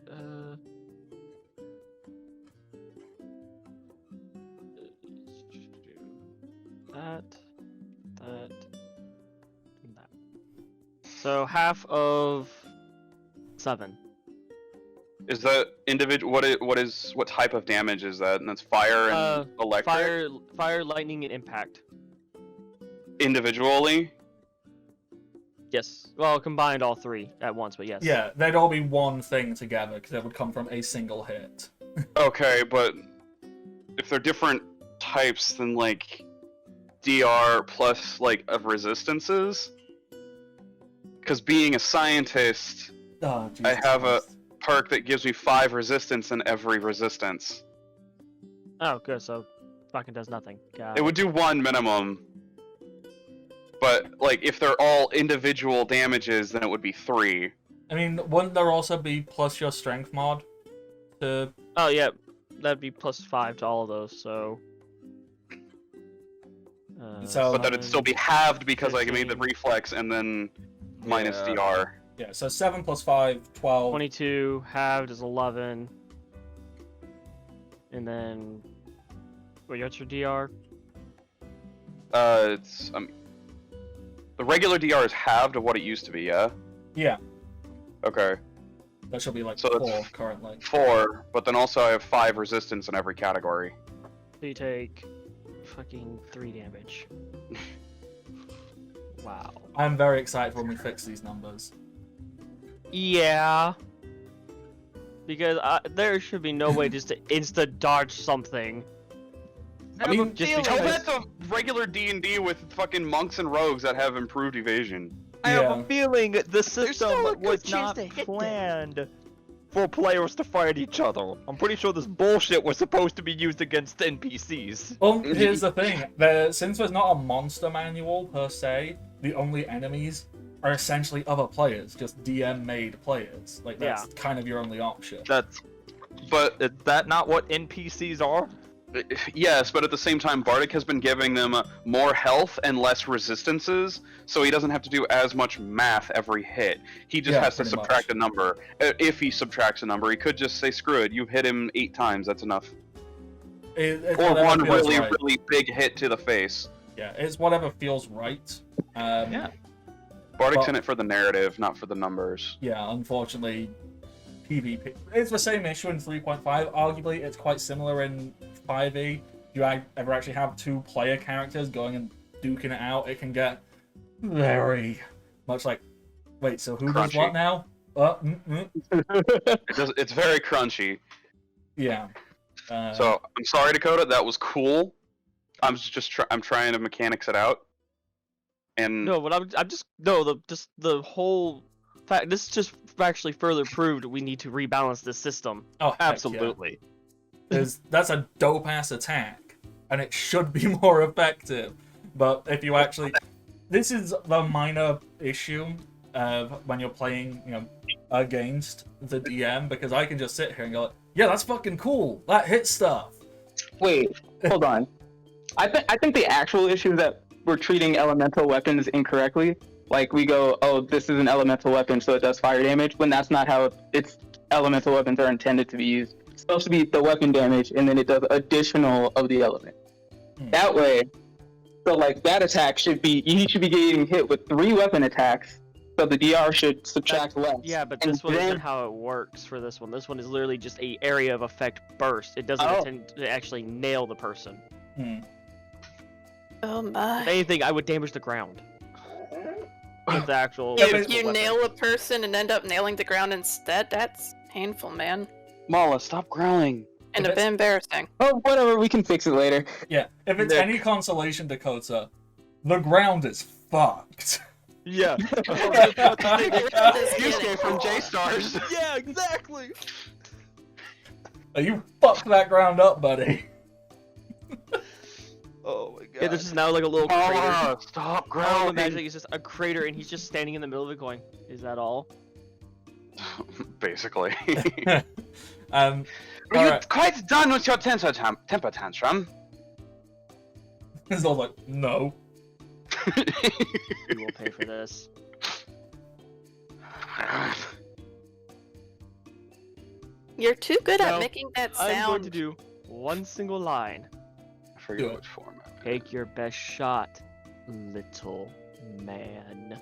[SPEAKER 3] That, and that. So half of 7.
[SPEAKER 2] Is that individual? What type of damage is that? And that's fire and electric.
[SPEAKER 3] Fire, lightning, and impact.
[SPEAKER 2] Individually.
[SPEAKER 3] Yes. Well, combined all 3 at once, but yes.
[SPEAKER 1] Yeah, they'd all be one thing together, because it would come from a single hit.
[SPEAKER 2] Okay, but if they're different types, then like DR plus like of resistances. Because being a scientist,
[SPEAKER 1] Oh, Jesus
[SPEAKER 2] I have a
[SPEAKER 1] Christ.
[SPEAKER 2] perk that gives me 5 resistance in every resistance.
[SPEAKER 3] Oh, good. So fucking does nothing. Got
[SPEAKER 2] It would do 1 minimum. But like if they're all individual damages, then it would be 3.
[SPEAKER 1] I mean, wouldn't there also be plus your strength mod? To...
[SPEAKER 3] Oh yeah, that'd be plus 5 to all of those. So.
[SPEAKER 1] So-
[SPEAKER 2] But that would still be halved because I made the
[SPEAKER 3] 15.
[SPEAKER 2] reflex and then minus
[SPEAKER 4] Yeah.
[SPEAKER 2] DR.
[SPEAKER 1] Yeah, so 7 plus 5, 12.
[SPEAKER 3] 22 halved is 11. And then. What's your DR?
[SPEAKER 2] It's the regular DR is halved of what it used to be. Yeah.
[SPEAKER 1] Yeah,
[SPEAKER 2] Okay.
[SPEAKER 1] that should be like
[SPEAKER 2] So
[SPEAKER 1] 4
[SPEAKER 2] that's-
[SPEAKER 1] currently.
[SPEAKER 2] 4, but then also I have 5 resistance in every category.
[SPEAKER 3] So you take fucking 3 damage. Wow.
[SPEAKER 1] I'm very excited when we fix these numbers.
[SPEAKER 3] Yeah. Because there should be no way just to insta dodge something.
[SPEAKER 2] I mean,
[SPEAKER 3] just
[SPEAKER 2] tell
[SPEAKER 3] because-
[SPEAKER 2] that to regular D&D with fucking monks and rogues that have improved evasion.
[SPEAKER 4] I have
[SPEAKER 1] Yeah.
[SPEAKER 4] a feeling the system
[SPEAKER 3] still a good
[SPEAKER 4] was
[SPEAKER 3] chance
[SPEAKER 4] not
[SPEAKER 3] to hit them.
[SPEAKER 4] planned for players to fight each other. I'm pretty sure this bullshit was supposed to be used against NPCs.
[SPEAKER 1] Well, here's the thing. Since there's not a monster manual per se, the only enemies are essentially other players, just DM-made players. Like, that's kind of your only option.
[SPEAKER 2] But
[SPEAKER 4] Is that not what NPCs are?
[SPEAKER 2] yes, but at the same time, Bardic has been giving them more health and less resistances, so he doesn't have to do as much math every hit. He just
[SPEAKER 1] Yeah,
[SPEAKER 2] has to
[SPEAKER 1] pretty
[SPEAKER 2] subtract
[SPEAKER 1] much.
[SPEAKER 2] a number. If he subtracts a number, he could just say, screw it, you hit him 8 times, that's enough.
[SPEAKER 1] It's
[SPEAKER 2] Or
[SPEAKER 1] whatever
[SPEAKER 2] one
[SPEAKER 1] feels
[SPEAKER 2] really,
[SPEAKER 1] right.
[SPEAKER 2] really big hit to the face.
[SPEAKER 1] Yeah, it's whatever feels right.
[SPEAKER 4] Yeah.
[SPEAKER 2] Bardic's
[SPEAKER 1] Well-
[SPEAKER 2] in it for the narrative, not for the numbers.
[SPEAKER 1] Yeah, unfortunately, PvP. It's the same issue in 3.5. Arguably, it's quite similar in 5e. You ever actually have 2 player characters going and duking it out, it can get very much like, wait, so who does
[SPEAKER 2] Crunchy.
[SPEAKER 1] what now?
[SPEAKER 2] It's very crunchy.
[SPEAKER 1] Yeah.
[SPEAKER 2] So I'm sorry, Dakota. That was cool. I'm I'm trying to mechanics it out. And
[SPEAKER 3] No, but I'm just the whole fact, this just actually further proved we need to rebalance this system.
[SPEAKER 1] Oh,
[SPEAKER 4] Absolutely.
[SPEAKER 1] Because that's a dope ass attack, and it should be more effective. But if you actually, this is the minor issue of when you're playing, against the DM, because I can just sit here and go, yeah, that's fucking cool. That hits stuff.
[SPEAKER 6] Wait, hold on. I think the actual issue is that we're treating elemental weapons incorrectly. Like we go, oh, this is an elemental weapon, so it does fire damage. When that's not how elemental weapons are intended to be used. It's supposed to be the weapon damage, and then it does additional of the element. That way, so like that attack you should be getting hit with 3 weapon attacks. So the DR should subtract less.
[SPEAKER 3] Yeah, but
[SPEAKER 6] And
[SPEAKER 3] this one
[SPEAKER 6] then-
[SPEAKER 3] isn't how it works for this one. This one is literally just a area of effect burst. It doesn't
[SPEAKER 6] Oh.
[SPEAKER 3] intend to actually nail the person.
[SPEAKER 5] Oh
[SPEAKER 3] If
[SPEAKER 5] my.
[SPEAKER 3] anything, I would damage the ground. With the actual.
[SPEAKER 1] Yeah,
[SPEAKER 5] If
[SPEAKER 1] but-
[SPEAKER 5] you nail a person and end up nailing the ground instead, that's painful, man.
[SPEAKER 2] Mala, stop growling.
[SPEAKER 5] And
[SPEAKER 1] If
[SPEAKER 5] a bit embarrassing.
[SPEAKER 6] Oh, whatever, we can fix it later.
[SPEAKER 1] Yeah, if it's
[SPEAKER 6] Nick.
[SPEAKER 1] any consolation, Dakota, the ground is fucked.
[SPEAKER 3] Yeah.
[SPEAKER 2] Yusuke from J Stars.
[SPEAKER 3] Yeah, exactly.
[SPEAKER 1] You fucked that ground up, buddy.
[SPEAKER 4] Oh my god.
[SPEAKER 3] Yeah, this is now like a little crater.
[SPEAKER 2] Mala, stop
[SPEAKER 3] Oh,
[SPEAKER 2] growling.
[SPEAKER 3] imagine it's just a crater and he's just standing in the middle of it going, is that all?
[SPEAKER 2] Basically.
[SPEAKER 1] All
[SPEAKER 2] Are you
[SPEAKER 1] right.
[SPEAKER 2] quite done with your temper tantrum?
[SPEAKER 1] It's all like, no.
[SPEAKER 3] You will pay for this.
[SPEAKER 5] You're too good at
[SPEAKER 3] No,
[SPEAKER 5] making that
[SPEAKER 3] I'm going
[SPEAKER 5] sound.
[SPEAKER 3] to do one single line.
[SPEAKER 2] I forget which format.
[SPEAKER 3] Take your best shot, little man.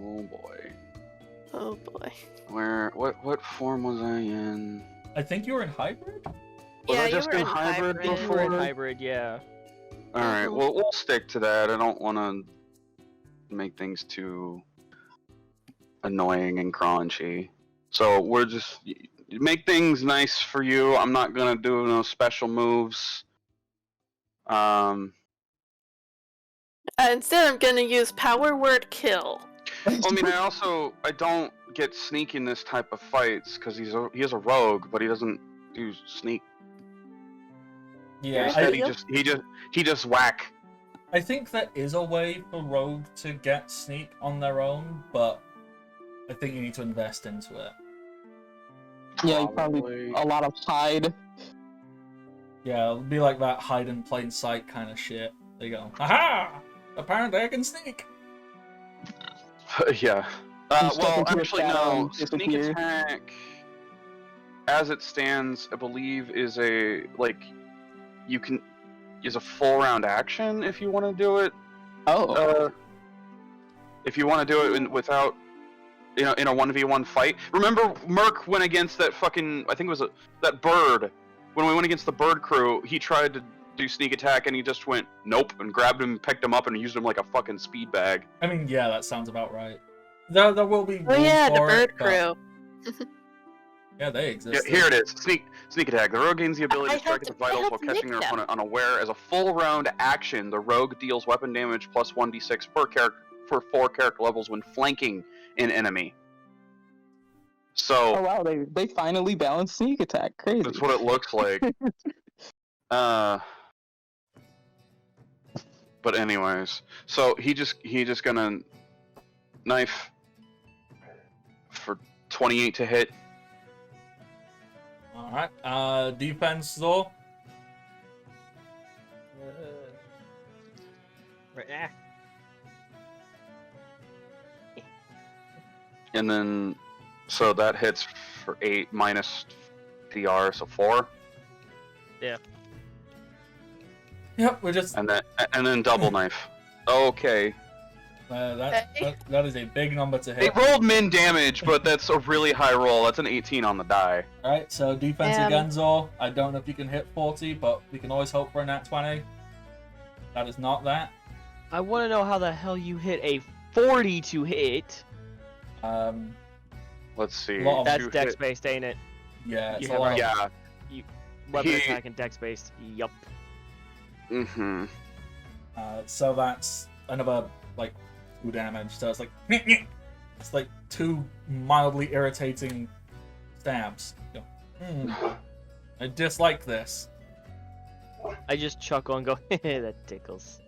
[SPEAKER 2] Oh boy.
[SPEAKER 5] Oh boy.
[SPEAKER 2] What form was I in?
[SPEAKER 1] I think you were in hybrid?
[SPEAKER 2] Was
[SPEAKER 5] Yeah,
[SPEAKER 2] I
[SPEAKER 5] you
[SPEAKER 2] just
[SPEAKER 5] were
[SPEAKER 2] in
[SPEAKER 5] in
[SPEAKER 2] hybrid
[SPEAKER 5] hybrid.
[SPEAKER 3] You were in
[SPEAKER 2] before?
[SPEAKER 3] hybrid, yeah.
[SPEAKER 2] Alright,
[SPEAKER 5] Mhm.
[SPEAKER 2] well, we'll stick to that. I don't want to make things too annoying and crunchy. So we're just make things nice for you. I'm not gonna do no special moves.
[SPEAKER 5] Instead, I'm gonna use power word kill.
[SPEAKER 2] I mean, I don't get sneak in this type of fights because he is a rogue, but he doesn't do sneak.
[SPEAKER 1] Yeah,
[SPEAKER 2] Instead,
[SPEAKER 5] I-
[SPEAKER 2] he just whack.
[SPEAKER 1] I think there is a way for Rogue to get sneak on their own, but I think you need to invest into it.
[SPEAKER 6] Yeah, you probably a lot of hide.
[SPEAKER 1] Yeah, it'll be like that hide in plain sight kind of shit. There you go. Aha! Apparently I can sneak!
[SPEAKER 2] Yeah.
[SPEAKER 6] You step
[SPEAKER 2] Well,
[SPEAKER 6] into a
[SPEAKER 2] actually,
[SPEAKER 6] shadow
[SPEAKER 2] no.
[SPEAKER 6] and
[SPEAKER 2] Sneak
[SPEAKER 6] disappear.
[SPEAKER 2] attack, as it stands, I believe, is a is a full round action if you want to do it.
[SPEAKER 6] Oh.
[SPEAKER 2] If you want to do it without, in a 1v1 fight. Remember, Merc went against that fucking, I think it was that bird. When we went against the bird crew, he tried to do sneak attack and he just went nope and grabbed him, picked him up, and used him like a fucking speed bag.
[SPEAKER 1] I mean, yeah, that sounds about right. There will be
[SPEAKER 5] Oh
[SPEAKER 1] rules
[SPEAKER 5] yeah, the
[SPEAKER 1] for
[SPEAKER 5] bird
[SPEAKER 1] it, but-
[SPEAKER 5] crew.
[SPEAKER 1] Yeah, they
[SPEAKER 2] Yeah,
[SPEAKER 1] exist.
[SPEAKER 2] here it is. Sneak attack. The rogue gains the ability
[SPEAKER 5] I
[SPEAKER 2] to strike
[SPEAKER 5] helped-
[SPEAKER 2] at the
[SPEAKER 5] I
[SPEAKER 2] vitals while
[SPEAKER 5] helped
[SPEAKER 2] catching their
[SPEAKER 5] make them.
[SPEAKER 2] opponent unaware. As a full round action, the rogue deals weapon damage plus 1d6 per character for 4 character levels when flanking an enemy. So
[SPEAKER 6] Oh wow, they finally balanced sneak attack. Crazy.
[SPEAKER 2] that's what it looks like. But anyways, so he just gonna knife for 28 to hit.
[SPEAKER 1] Alright, defense though.
[SPEAKER 3] Right.
[SPEAKER 2] And then, so that hits for 8 minus DR, so 4.
[SPEAKER 1] Yep, we're just.
[SPEAKER 2] And then double knife. Okay.
[SPEAKER 1] That is a big number to
[SPEAKER 2] It
[SPEAKER 1] hit.
[SPEAKER 2] rolled min damage, but that's a really high roll. That's an 18 on the die.
[SPEAKER 1] Alright, so defense
[SPEAKER 5] Damn.
[SPEAKER 1] again, Zor. I don't know if you can hit 40, but we can always hope for a nat 20. That is not that.
[SPEAKER 3] I want to know how the hell you hit a 40 to hit.
[SPEAKER 2] Let's see.
[SPEAKER 1] Lot of-
[SPEAKER 3] That's
[SPEAKER 2] Two
[SPEAKER 3] dex
[SPEAKER 2] hit-
[SPEAKER 3] based, ain't it?
[SPEAKER 1] Yeah, it's
[SPEAKER 3] Yeah,
[SPEAKER 1] a lot
[SPEAKER 3] right.
[SPEAKER 1] of-
[SPEAKER 2] Yeah.
[SPEAKER 3] Weapon
[SPEAKER 2] He-
[SPEAKER 3] attack and dex based. Yup.
[SPEAKER 2] Mm-hmm.
[SPEAKER 1] So that's another, like, 2 damage. So it's like, It's like two mildly irritating stabs. You go, I dislike this.
[SPEAKER 3] I just chuckle and go, that tickles.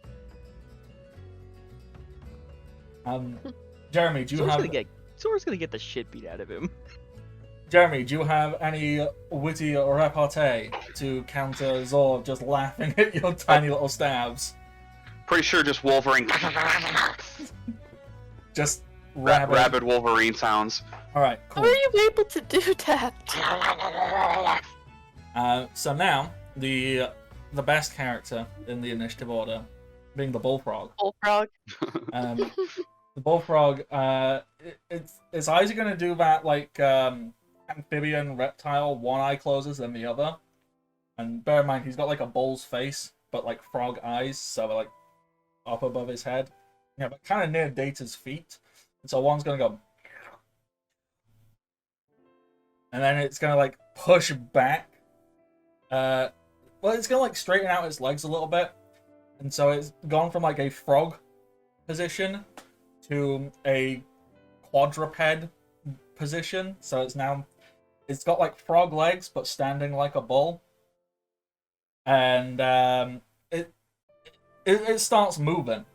[SPEAKER 1] Jeremy, do you have
[SPEAKER 3] Sora's gonna get the shit beat out of him.
[SPEAKER 1] Jeremy, do you have any witty repartee to counter Zor just laughing at your tiny little stabs?
[SPEAKER 2] Pretty sure just Wolverine.
[SPEAKER 1] Just rabid.
[SPEAKER 2] Rabid Wolverine sounds.
[SPEAKER 1] All right,
[SPEAKER 5] How
[SPEAKER 1] cool.
[SPEAKER 5] are you able to do that?
[SPEAKER 1] So now the best character in the initiative order, being the bullfrog.
[SPEAKER 5] Bullfrog.
[SPEAKER 1] The bullfrog, it's either going to do that like amphibian reptile, one eye closes than the other. And bear in mind, he's got like a bull's face, but like frog eyes, so they're like up above his head. Yeah, but kind of near Data's feet. And so one's going to go. And then it's going to like push back. Well, it's going to like straighten out its legs a little bit. And so it's gone from like a frog position to a quadruped position. So it's got like frog legs, but standing like a bull. And it starts moving.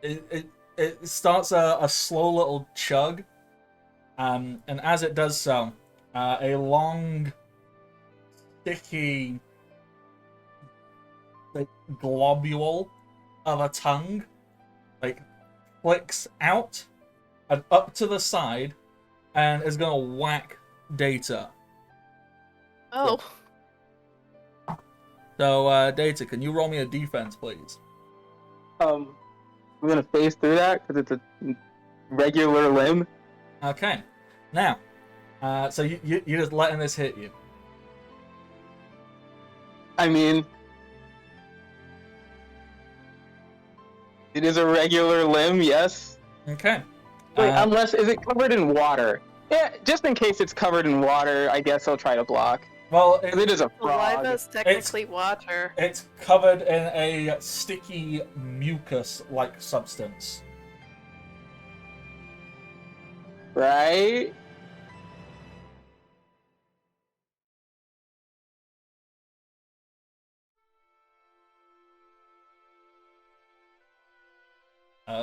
[SPEAKER 1] It starts a slow little chug. And as it does so, a long, sticky, like, globule of a tongue, like, flicks out and up to the side, and is gonna whack Data.
[SPEAKER 5] Oh.
[SPEAKER 1] So, Data, can you roll me a defense, please?
[SPEAKER 6] I'm gonna phase through that because it's a regular limb.
[SPEAKER 1] Okay. Now, so you're just letting this hit you.
[SPEAKER 6] I mean, it is a regular limb, yes.
[SPEAKER 1] Okay.
[SPEAKER 6] Wait, unless is it covered in water? Yeah, just in case it's covered in water, I guess I'll try to block.
[SPEAKER 1] Well,
[SPEAKER 6] 'Cause it is a frog.
[SPEAKER 5] Saliva's technically water.
[SPEAKER 1] it's covered in a sticky mucus-like substance.
[SPEAKER 6] Right?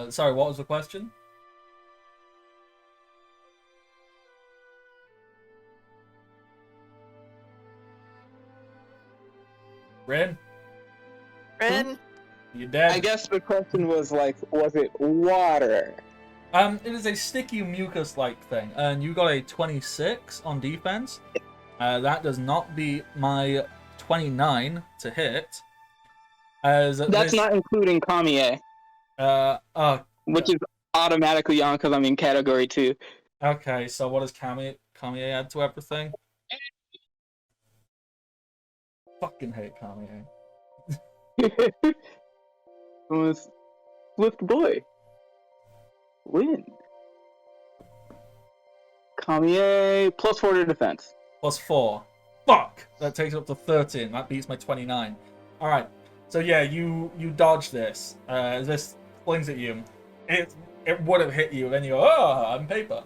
[SPEAKER 1] Sorry, what was the question? Ren,
[SPEAKER 5] Ren,
[SPEAKER 1] you dead?
[SPEAKER 6] I guess the question was like, was it water?
[SPEAKER 1] It is a sticky mucus-like thing, and you got a 26 on defense. That does not beat my 29 to hit. As
[SPEAKER 6] That's not including Kamiye, which is automatically on because I'm in category 2.
[SPEAKER 1] Okay, so what does Kamiye add to everything? Fucking hate Kamiye.
[SPEAKER 6] Was Swift Boy. Wind. Kamiye plus 4 to defense.
[SPEAKER 1] Plus 4. Fuck! That takes it up to 13. That beats my 29. Alright, so yeah, you dodge this. This flings at you. It would have hit you, then you go, oh, I'm paper.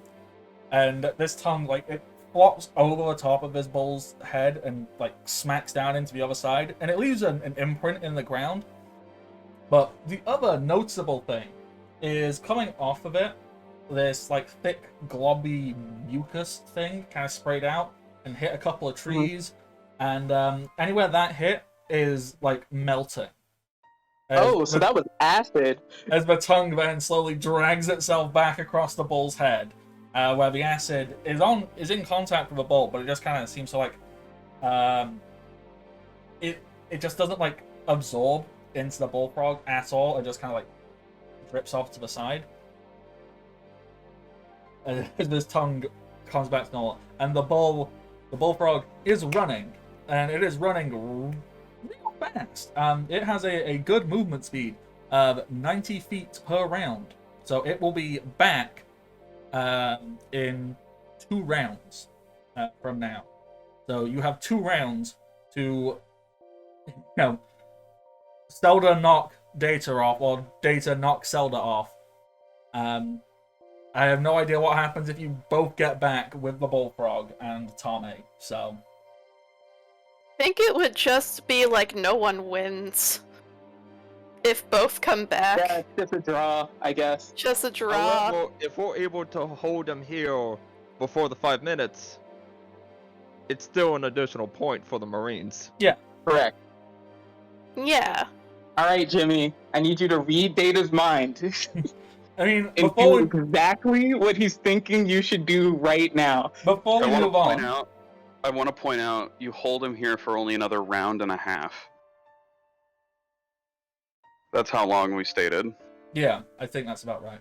[SPEAKER 1] And this tongue, like, it flops over the top of this bull's head and, like, smacks down into the other side. And it leaves an imprint in the ground. But the other noticeable thing is coming off of it, this, like, thick, globby mucus thing kind of sprayed out and hit a couple of trees. And anywhere that hit is, like, melting.
[SPEAKER 6] So that was acid.
[SPEAKER 1] As the tongue then slowly drags itself back across the bull's head, where the acid is in contact with the bull, but it just kind of seems to like it just doesn't like absorb into the bullfrog at all. It just kind of like drips off to the side. And this tongue comes back to normal, and the bullfrog is running, and it is running real fast. It has a good movement speed of 90 feet per round, so it will be back in 2 rounds from now. So you have 2 rounds to, Zelda knock Data off, or Data knock Zelda off. And I have no idea what happens if you both get back with the bullfrog and Tommy. So
[SPEAKER 5] I think it would just be like no one wins if both come back.
[SPEAKER 6] Yeah, it's just a draw, I guess.
[SPEAKER 5] Just a draw.
[SPEAKER 4] However, if we're able to hold him here before the 5 minutes, it's still an additional point for the Marines.
[SPEAKER 6] Correct.
[SPEAKER 5] Yeah.
[SPEAKER 6] All right, Jimmy. I need you to read Data's mind
[SPEAKER 1] I mean,
[SPEAKER 6] and
[SPEAKER 1] before
[SPEAKER 6] do
[SPEAKER 1] we,
[SPEAKER 6] exactly what he's thinking you should do right now.
[SPEAKER 1] before we
[SPEAKER 2] I want to
[SPEAKER 1] move on,
[SPEAKER 2] point out. I want to point out. You hold him here for only another round and a half. That's how long we stated.
[SPEAKER 1] yeah, I think that's about right.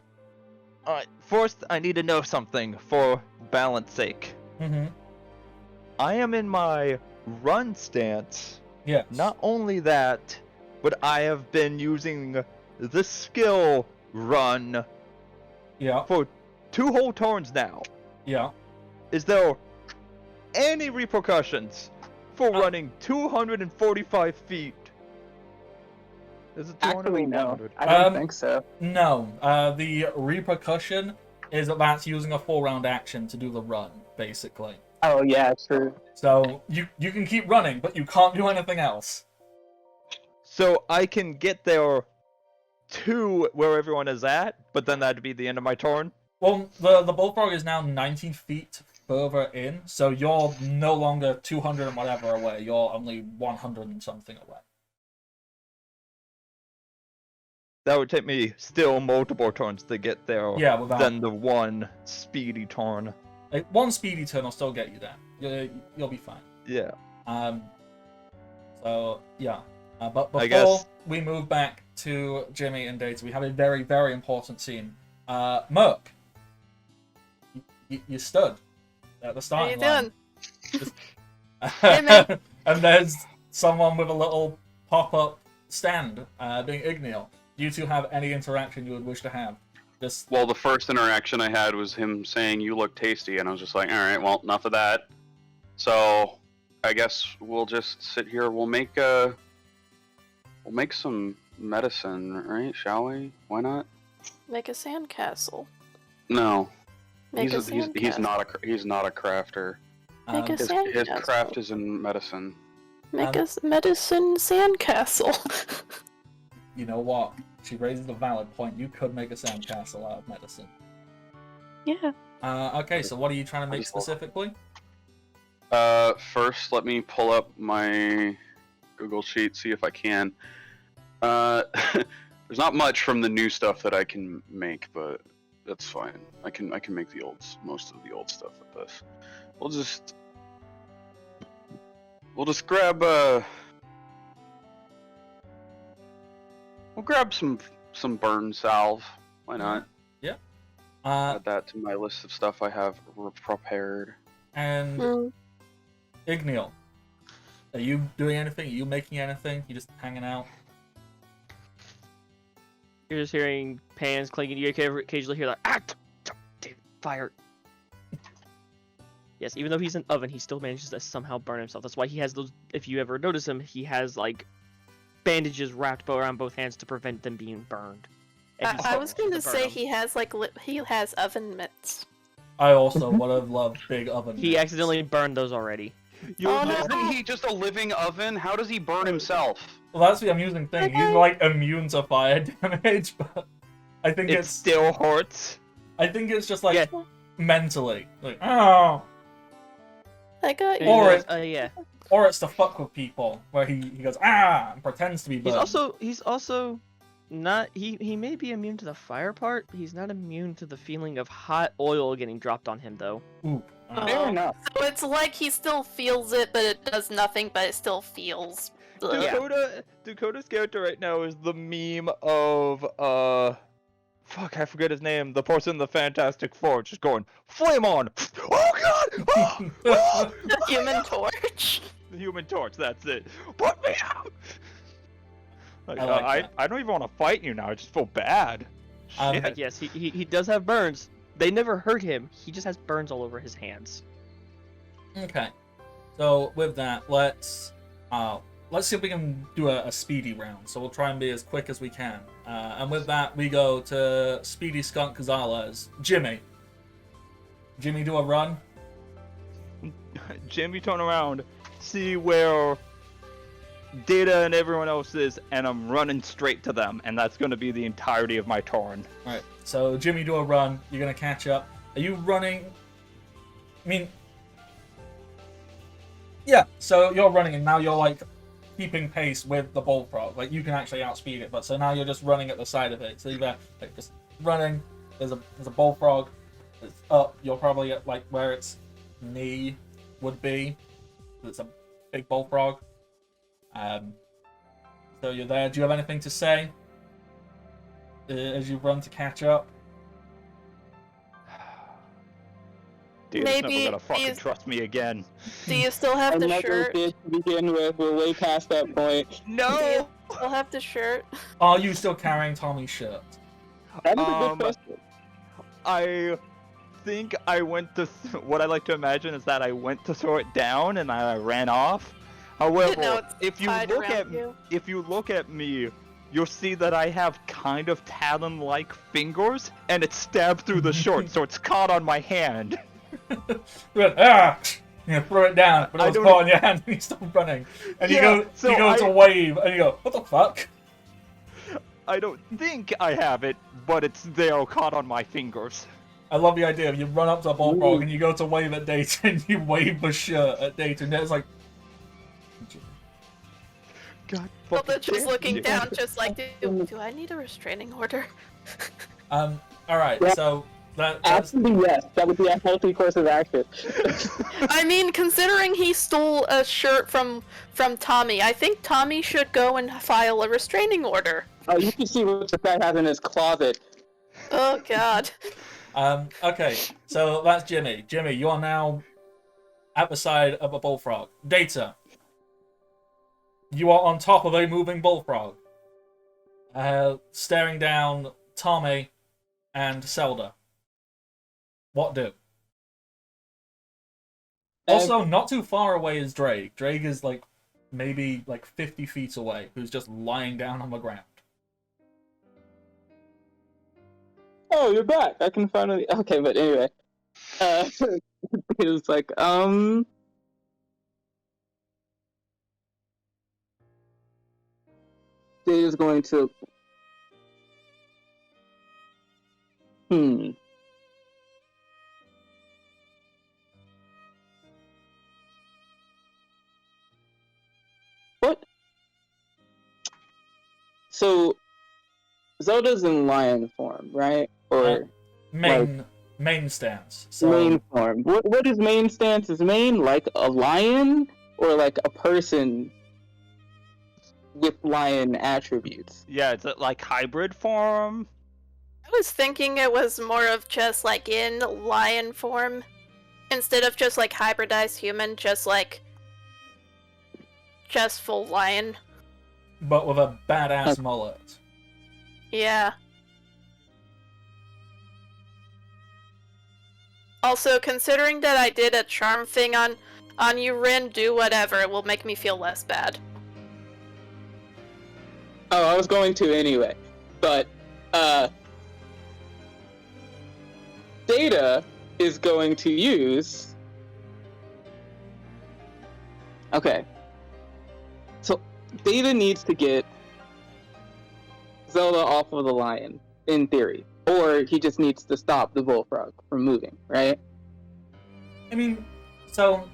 [SPEAKER 4] Alright, first I need to know something for balance sake.
[SPEAKER 1] Mm-hmm.
[SPEAKER 4] I am in my run stance.
[SPEAKER 1] Yes.
[SPEAKER 4] Not only that, but I have been using the skill run
[SPEAKER 1] Yeah.
[SPEAKER 4] for 2 whole turns now.
[SPEAKER 1] Yeah.
[SPEAKER 4] Is there any repercussions for running 245 feet? Is it 200
[SPEAKER 6] Actually,
[SPEAKER 4] or
[SPEAKER 6] no.
[SPEAKER 4] 100?
[SPEAKER 6] I don't
[SPEAKER 1] Um,
[SPEAKER 6] think so.
[SPEAKER 1] No. The repercussion is that that's using a 4-round action to do the run, basically.
[SPEAKER 6] Oh, yeah, true.
[SPEAKER 1] So you can keep running, but you can't do anything else.
[SPEAKER 4] So I can get there to where everyone is at, but then that'd be the end of my turn.
[SPEAKER 1] Well, the bullfrog is now 90 feet further in, so you're no longer 200 and whatever away. You're only 100 and something away.
[SPEAKER 4] That would take me still multiple turns to get there.
[SPEAKER 1] Yeah, without
[SPEAKER 4] Than the one speedy turn.
[SPEAKER 1] like, one speedy turn will still get you there. You'll be fine.
[SPEAKER 4] Yeah.
[SPEAKER 1] So yeah. But
[SPEAKER 4] I
[SPEAKER 1] before
[SPEAKER 4] guess-
[SPEAKER 1] we move back to Jimmy and Data, we have a very, very important scene. Merc, you stood at the
[SPEAKER 5] What are you
[SPEAKER 1] starting line.
[SPEAKER 5] doing? Hey, man.
[SPEAKER 1] And there's someone with a little pop-up stand, being Igneal. Do you two have any interaction you would wish to have? Just
[SPEAKER 2] Well, the first interaction I had was him saying, "You look tasty," and I was just like, "All right, well, enough of that." So, I guess we'll just sit here. We'll make some medicine, right? Shall we? Why not?
[SPEAKER 5] Make a sandcastle.
[SPEAKER 2] No,
[SPEAKER 5] Make a
[SPEAKER 2] he's
[SPEAKER 5] sandcastle.
[SPEAKER 2] he's not a crafter.
[SPEAKER 5] Make a
[SPEAKER 2] His
[SPEAKER 5] sandcastle.
[SPEAKER 2] craft is in medicine.
[SPEAKER 5] Make a medicine sandcastle.
[SPEAKER 1] you know what? She raises a valid point. You could make a sandcastle out of medicine.
[SPEAKER 5] Yeah.
[SPEAKER 1] Okay, so what are you trying to make specifically?
[SPEAKER 2] First, let me pull up my Google Sheet, see if I can. There's not much from the new stuff that I can make, but that's fine. I can make most of the old stuff with this. We'll just grab we'll grab some burn salve. Why not?
[SPEAKER 1] Yeah.
[SPEAKER 2] Add that to my list of stuff I have prepared.
[SPEAKER 1] And
[SPEAKER 5] Mm.
[SPEAKER 1] Igneal, are you doing anything? Are you making anything? You just hanging out?
[SPEAKER 3] You're just hearing pans clinking. You occasionally hear like, damn, fire. Yes, even though he's an oven, he still manages to somehow burn himself. That's why he has those. If you ever notice him, he has like bandages wrapped around both hands to prevent them being burned. And he
[SPEAKER 5] I was
[SPEAKER 3] struggles
[SPEAKER 5] going to
[SPEAKER 3] burn
[SPEAKER 5] say
[SPEAKER 3] them.
[SPEAKER 5] he has like he has oven mitts.
[SPEAKER 1] I also would have loved big oven.
[SPEAKER 3] He
[SPEAKER 1] mitts.
[SPEAKER 3] accidentally burned those already.
[SPEAKER 5] Oh, no.
[SPEAKER 2] Isn't he just a living oven? How does he burn himself?
[SPEAKER 1] Well, that's the amusing thing. He's like immune to fire damage, but I think
[SPEAKER 4] It
[SPEAKER 1] it's
[SPEAKER 4] still hurts.
[SPEAKER 1] I think it's just like
[SPEAKER 3] Yeah.
[SPEAKER 1] mentally, like oh,
[SPEAKER 5] I got you.
[SPEAKER 1] Or it-
[SPEAKER 3] Yeah.
[SPEAKER 1] or it's to fuck with people where he goes and pretends to be burned.
[SPEAKER 3] He's also not he may be immune to the fire part, but he's not immune to the feeling of hot oil getting dropped on him though.
[SPEAKER 1] Ooh,
[SPEAKER 6] Fair enough.
[SPEAKER 5] So it's like he still feels it, but it does nothing, but it still feels. Ugh.
[SPEAKER 4] Dakota's character right now is the meme of fuck, I forget his name. The person in the Fantastic Four just going flame on. Oh god! Oh! Oh!
[SPEAKER 5] The Human Torch.
[SPEAKER 4] The Human Torch. That's it. Put me out. Like,
[SPEAKER 1] I like that.
[SPEAKER 4] I don't even want to fight you now. I just feel bad.
[SPEAKER 1] Um,
[SPEAKER 4] Shit.
[SPEAKER 3] Like, yes, he does have burns. They never hurt him. He just has burns all over his hands.
[SPEAKER 1] Okay, so with that, let's let's see if we can do a speedy round. So we'll try and be as quick as we can. And with that, we go to Speedy Skunk Gonzalez. Jimmy, do a run.
[SPEAKER 4] Jimmy, turn around, see where Data and everyone else is, and I'm running straight to them, and that's going to be the entirety of my turn.
[SPEAKER 1] Right. So Jimmy, do a run. You're gonna catch up. Are you running? I mean, yeah. So you're running, and now you're like keeping pace with the bullfrog. Like you can actually outspeed it, but so now you're just running at the side of it. So you're like just running. There's a bullfrog. It's up. You're probably at like where its knee would be. It's a big bullfrog. So you're there. Do you have anything to say as you run to catch up?
[SPEAKER 4] Data's
[SPEAKER 5] Maybe
[SPEAKER 4] never gonna fucking
[SPEAKER 5] he's-
[SPEAKER 4] trust me again.
[SPEAKER 5] Do you still have
[SPEAKER 6] I
[SPEAKER 5] the
[SPEAKER 6] never
[SPEAKER 5] shirt?
[SPEAKER 6] did to begin with. We're way past that point.
[SPEAKER 4] No!
[SPEAKER 5] Still have the shirt?
[SPEAKER 1] Are you still carrying Tommy's shirt?
[SPEAKER 6] That is a good question.
[SPEAKER 4] I think I went to. What I like to imagine is that I went to throw it down and I ran off. However,
[SPEAKER 5] No, it's
[SPEAKER 4] if you
[SPEAKER 5] tied
[SPEAKER 4] look
[SPEAKER 5] around
[SPEAKER 4] at
[SPEAKER 5] you.
[SPEAKER 4] me, you'll see that I have kind of talon-like fingers, and it's stabbed through the shirt, so it's caught on my hand.
[SPEAKER 1] You went, ah! You throw it down, but it
[SPEAKER 4] I
[SPEAKER 1] was
[SPEAKER 4] don't-
[SPEAKER 1] caught in your hand, and you still running. And you
[SPEAKER 4] Yeah,
[SPEAKER 1] go,
[SPEAKER 4] so
[SPEAKER 1] you go to
[SPEAKER 4] I-
[SPEAKER 1] wave, and you go, what the fuck?
[SPEAKER 4] I don't think I have it, but it's there, caught on my fingers.
[SPEAKER 1] I love the idea of you run up to a bullfrog and you go to wave at Data, and you wave the shirt at Data, and it's like,
[SPEAKER 4] God
[SPEAKER 5] Well,
[SPEAKER 4] fucking
[SPEAKER 5] they're just
[SPEAKER 4] damn
[SPEAKER 5] looking
[SPEAKER 4] you.
[SPEAKER 5] down, just like, do I need a restraining order?
[SPEAKER 1] all right,
[SPEAKER 6] Yeah.
[SPEAKER 1] so that's
[SPEAKER 6] Absolutely yes. That would be a healthy course of action.
[SPEAKER 5] I mean, considering he stole a shirt from Tommy, I think Tommy should go and file a restraining order.
[SPEAKER 6] Oh, you can see what this guy has in his closet.
[SPEAKER 5] Oh god.
[SPEAKER 1] okay, so that's Jimmy. Jimmy, you are now at the side of a bullfrog. Data, you are on top of a moving bullfrog, staring down Tommy and Zelda. What do? Also, not too far away is Drake. Drake is like maybe like 50 feet away, who's just lying down on the ground.
[SPEAKER 6] Oh, you're back. I can finally. Okay, but anyway, he was like, Data's going to. What? So, Zelda's in lion form, right? Or
[SPEAKER 1] Main stance. So
[SPEAKER 6] main form. What is main stance? Is main like a lion or like a person with lion attributes?
[SPEAKER 4] Yeah, it's like hybrid form.
[SPEAKER 5] I was thinking it was more of just like in lion form. Instead of just like hybridized human, just full lion.
[SPEAKER 1] but with a badass mullet.
[SPEAKER 5] Yeah. Also, considering that I did a charm thing on you, Rin, do whatever. It will make me feel less bad.
[SPEAKER 6] Oh, I was going to anyway. But, Data is going to use... Okay. So, Data needs to get Zelda off of the lion, in theory. Or he just needs to stop the bullfrog from moving, right?
[SPEAKER 1] I mean, so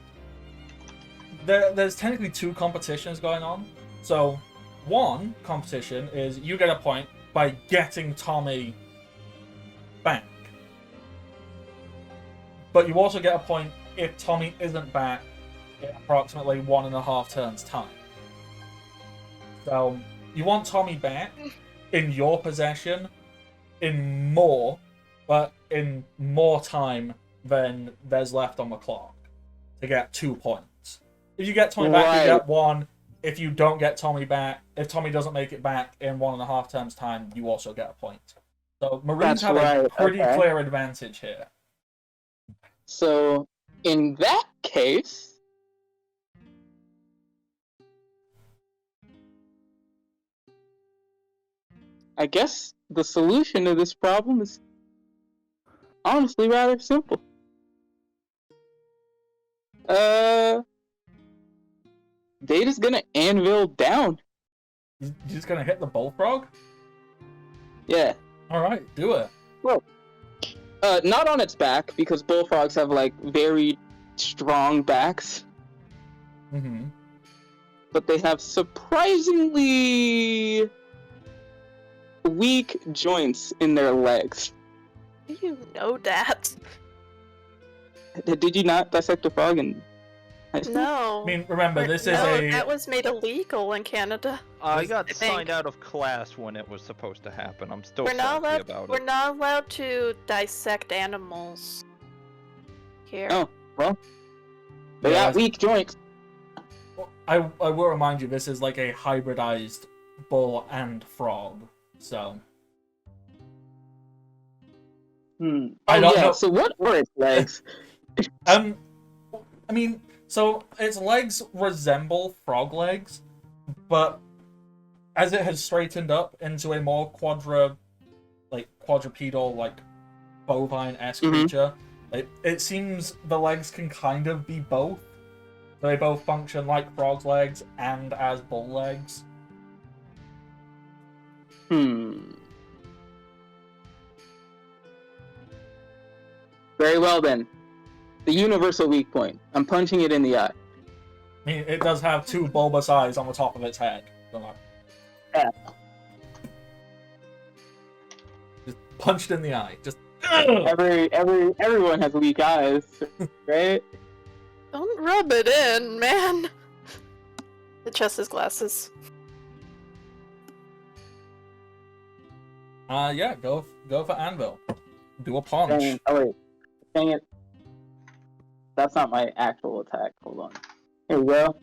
[SPEAKER 1] there's technically two competitions going on. So one competition is you get a point by getting Tommy back. But you also get a point if Tommy isn't back in approximately 1.5 turns time. So you want Tommy back in your possession in more time than there's left on the clock to get 2 points. If you get Tommy back, you
[SPEAKER 6] Right.
[SPEAKER 1] get 1. If you don't get Tommy back, if Tommy doesn't make it back in 1.5 turns time, you also get a point. So Marines
[SPEAKER 6] That's
[SPEAKER 1] have a
[SPEAKER 6] right,
[SPEAKER 1] pretty
[SPEAKER 6] okay.
[SPEAKER 1] clear advantage here.
[SPEAKER 6] So, in that case... I guess the solution to this problem is honestly rather simple. Data's gonna anvil down.
[SPEAKER 1] You're just gonna hit the bullfrog?
[SPEAKER 6] Yeah.
[SPEAKER 1] Alright, do it.
[SPEAKER 6] Not on its back, because bullfrogs have, like, very strong backs.
[SPEAKER 1] Mm-hmm.
[SPEAKER 6] But they have surprisingly weak joints in their legs.
[SPEAKER 5] Do you know that?
[SPEAKER 6] Did you not dissect a frog in high school?
[SPEAKER 5] No.
[SPEAKER 1] I mean, remember, this is
[SPEAKER 5] no,
[SPEAKER 1] a...
[SPEAKER 5] that was made illegal in Canada.
[SPEAKER 4] I got
[SPEAKER 5] I think.
[SPEAKER 4] signed out of class when it was supposed to happen. I'm still
[SPEAKER 5] We're not
[SPEAKER 4] salty
[SPEAKER 5] allowed.
[SPEAKER 4] about
[SPEAKER 5] We're
[SPEAKER 4] it.
[SPEAKER 5] not allowed to dissect animals here.
[SPEAKER 6] Oh, well. They
[SPEAKER 1] Yeah,
[SPEAKER 6] got weak joints.
[SPEAKER 1] I will remind you, this is like a hybridized bull and frog, so...
[SPEAKER 6] Oh,
[SPEAKER 1] I don't
[SPEAKER 6] yeah,
[SPEAKER 1] know.
[SPEAKER 6] so what are its legs?
[SPEAKER 1] I mean, so its legs resemble frog legs, but as it has straightened up into a more quadrupedal, like bovine-esque
[SPEAKER 6] Mhm.
[SPEAKER 1] creature, it seems the legs can kind of be both. They both function like frog's legs and as bull legs.
[SPEAKER 6] Very well then. The universal weak point. I'm punching it in the eye.
[SPEAKER 1] I mean, it does have two bulbous eyes on the top of its head. So,
[SPEAKER 6] Yeah.
[SPEAKER 1] just punched in the eye. Just.
[SPEAKER 6] Everyone has weak eyes, right?
[SPEAKER 5] Don't rub it in, man. Adjust his glasses.
[SPEAKER 1] Yeah, go for anvil. Do a punch.
[SPEAKER 6] Dang it. That's not my actual attack. Hold on. Here we go.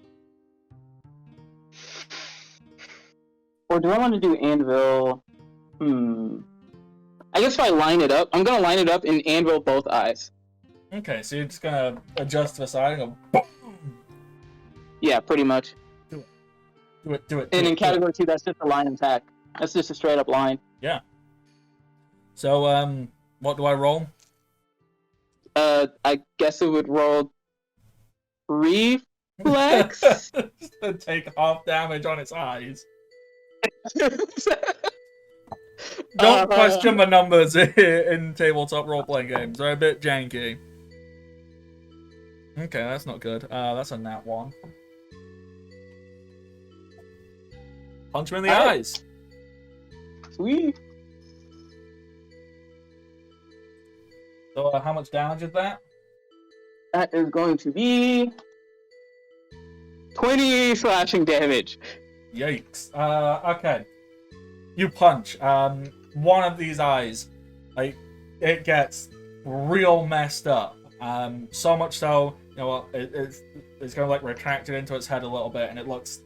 [SPEAKER 6] Or do I want to do anvil? I guess if I line it up, I'm gonna line it up and anvil both eyes.
[SPEAKER 1] Okay, so you're just gonna adjust to the side and go boom.
[SPEAKER 6] Yeah, pretty much.
[SPEAKER 1] Do it.
[SPEAKER 6] And in category 2, that's just a line attack. That's just a straight up line.
[SPEAKER 1] Yeah. So, what do I roll?
[SPEAKER 6] I guess it would roll reflex.
[SPEAKER 1] Just to take half damage on its eyes. Don't question the numbers in tabletop role-playing games. They're a bit janky. Okay, that's not good. That's a nat 1. Punch him in the eyes.
[SPEAKER 6] Sweet.
[SPEAKER 1] So, how much damage is that?
[SPEAKER 6] That is going to be 20 slashing damage.
[SPEAKER 1] Yikes. Okay. You punch. One of these eyes, like, it gets real messed up. So much so, you know, it's kind of like retracted into its head a little bit, and it looks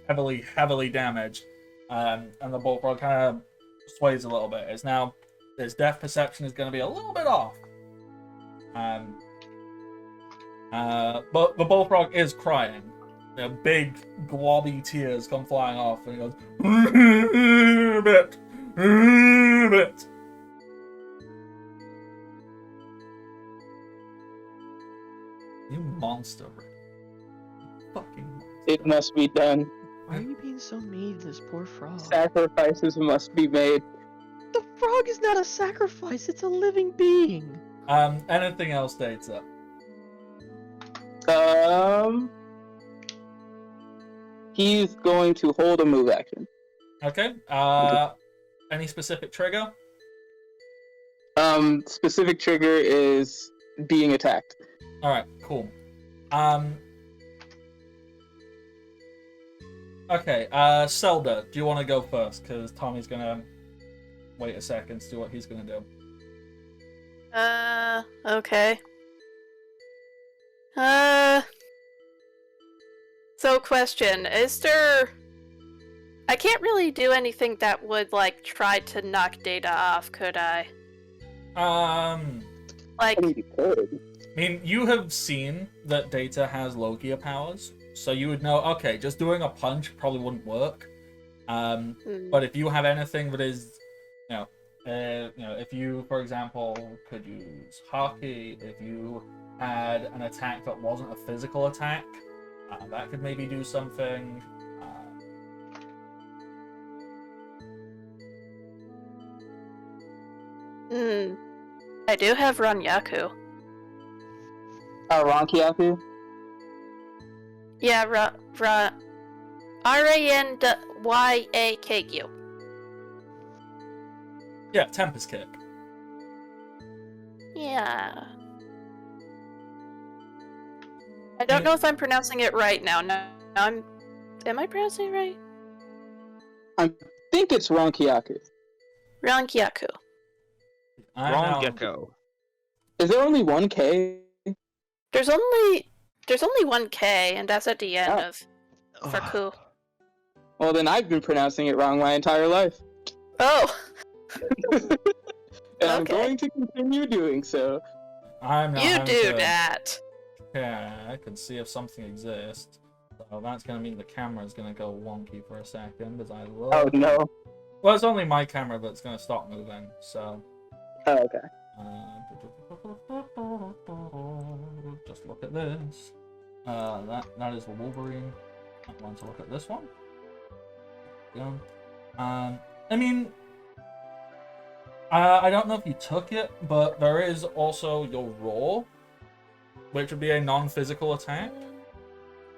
[SPEAKER 1] heavily damaged. And the bullfrog kind of sways a little bit. Its depth perception is going to be a little bit off. But the bullfrog is crying. You know, big globby tears come flying off, and he goes, "Bit." You monster, Rick. You fucking monster.
[SPEAKER 6] It must be done.
[SPEAKER 3] Why are you being so mean to this poor frog?
[SPEAKER 6] Sacrifices must be made.
[SPEAKER 3] The frog is not a sacrifice, it's a living being.
[SPEAKER 1] Anything else, Data?
[SPEAKER 6] He's going to hold a move action.
[SPEAKER 1] Okay. Any specific trigger?
[SPEAKER 6] Specific trigger is being attacked.
[SPEAKER 1] Alright, cool. Okay, Zelda, do you want to go first? Because Tommy's gonna wait a second to see what he's gonna do.
[SPEAKER 5] Okay. So question, is there... I can't really do anything that would, like, try to knock Data off, could I? Like...
[SPEAKER 6] I mean, you could.
[SPEAKER 1] I mean, you have seen that Data has Logia powers, so you would know, okay, just doing a punch probably wouldn't work. But if you have anything that is, if you, for example, could use hockey, if you had an attack that wasn't a physical attack, that could maybe do something.
[SPEAKER 5] I do have Ranyaku.
[SPEAKER 6] Rankiaku?
[SPEAKER 5] Yeah, Ranyakku.
[SPEAKER 1] Yeah, Tempest Kick.
[SPEAKER 5] Yeah. I don't know if I'm pronouncing it right now. No, am I pronouncing it right?
[SPEAKER 6] I think it's Rankiaku.
[SPEAKER 5] Ranyaku.
[SPEAKER 4] Wrong gecko.
[SPEAKER 6] Is there only one K?
[SPEAKER 5] There's only one K, and that's at the end of for ku.
[SPEAKER 6] Well, then I've been pronouncing it wrong my entire life.
[SPEAKER 5] Oh.
[SPEAKER 6] And I'm
[SPEAKER 5] Okay.
[SPEAKER 6] going to continue doing so.
[SPEAKER 1] I'm not
[SPEAKER 5] You
[SPEAKER 1] having
[SPEAKER 5] do
[SPEAKER 1] to-
[SPEAKER 5] that.
[SPEAKER 1] Yeah, I can see if something exists. So that's gonna mean the camera's gonna go wonky for a second, as I love.
[SPEAKER 6] Oh no.
[SPEAKER 1] Well, it's only my camera that's gonna stop moving, so.
[SPEAKER 6] Oh, okay.
[SPEAKER 1] Just look at this. That is the Wolverine. I want to look at this one. Yeah. I mean, I don't know if you took it, but there is also your roar, which would be a non-physical attack.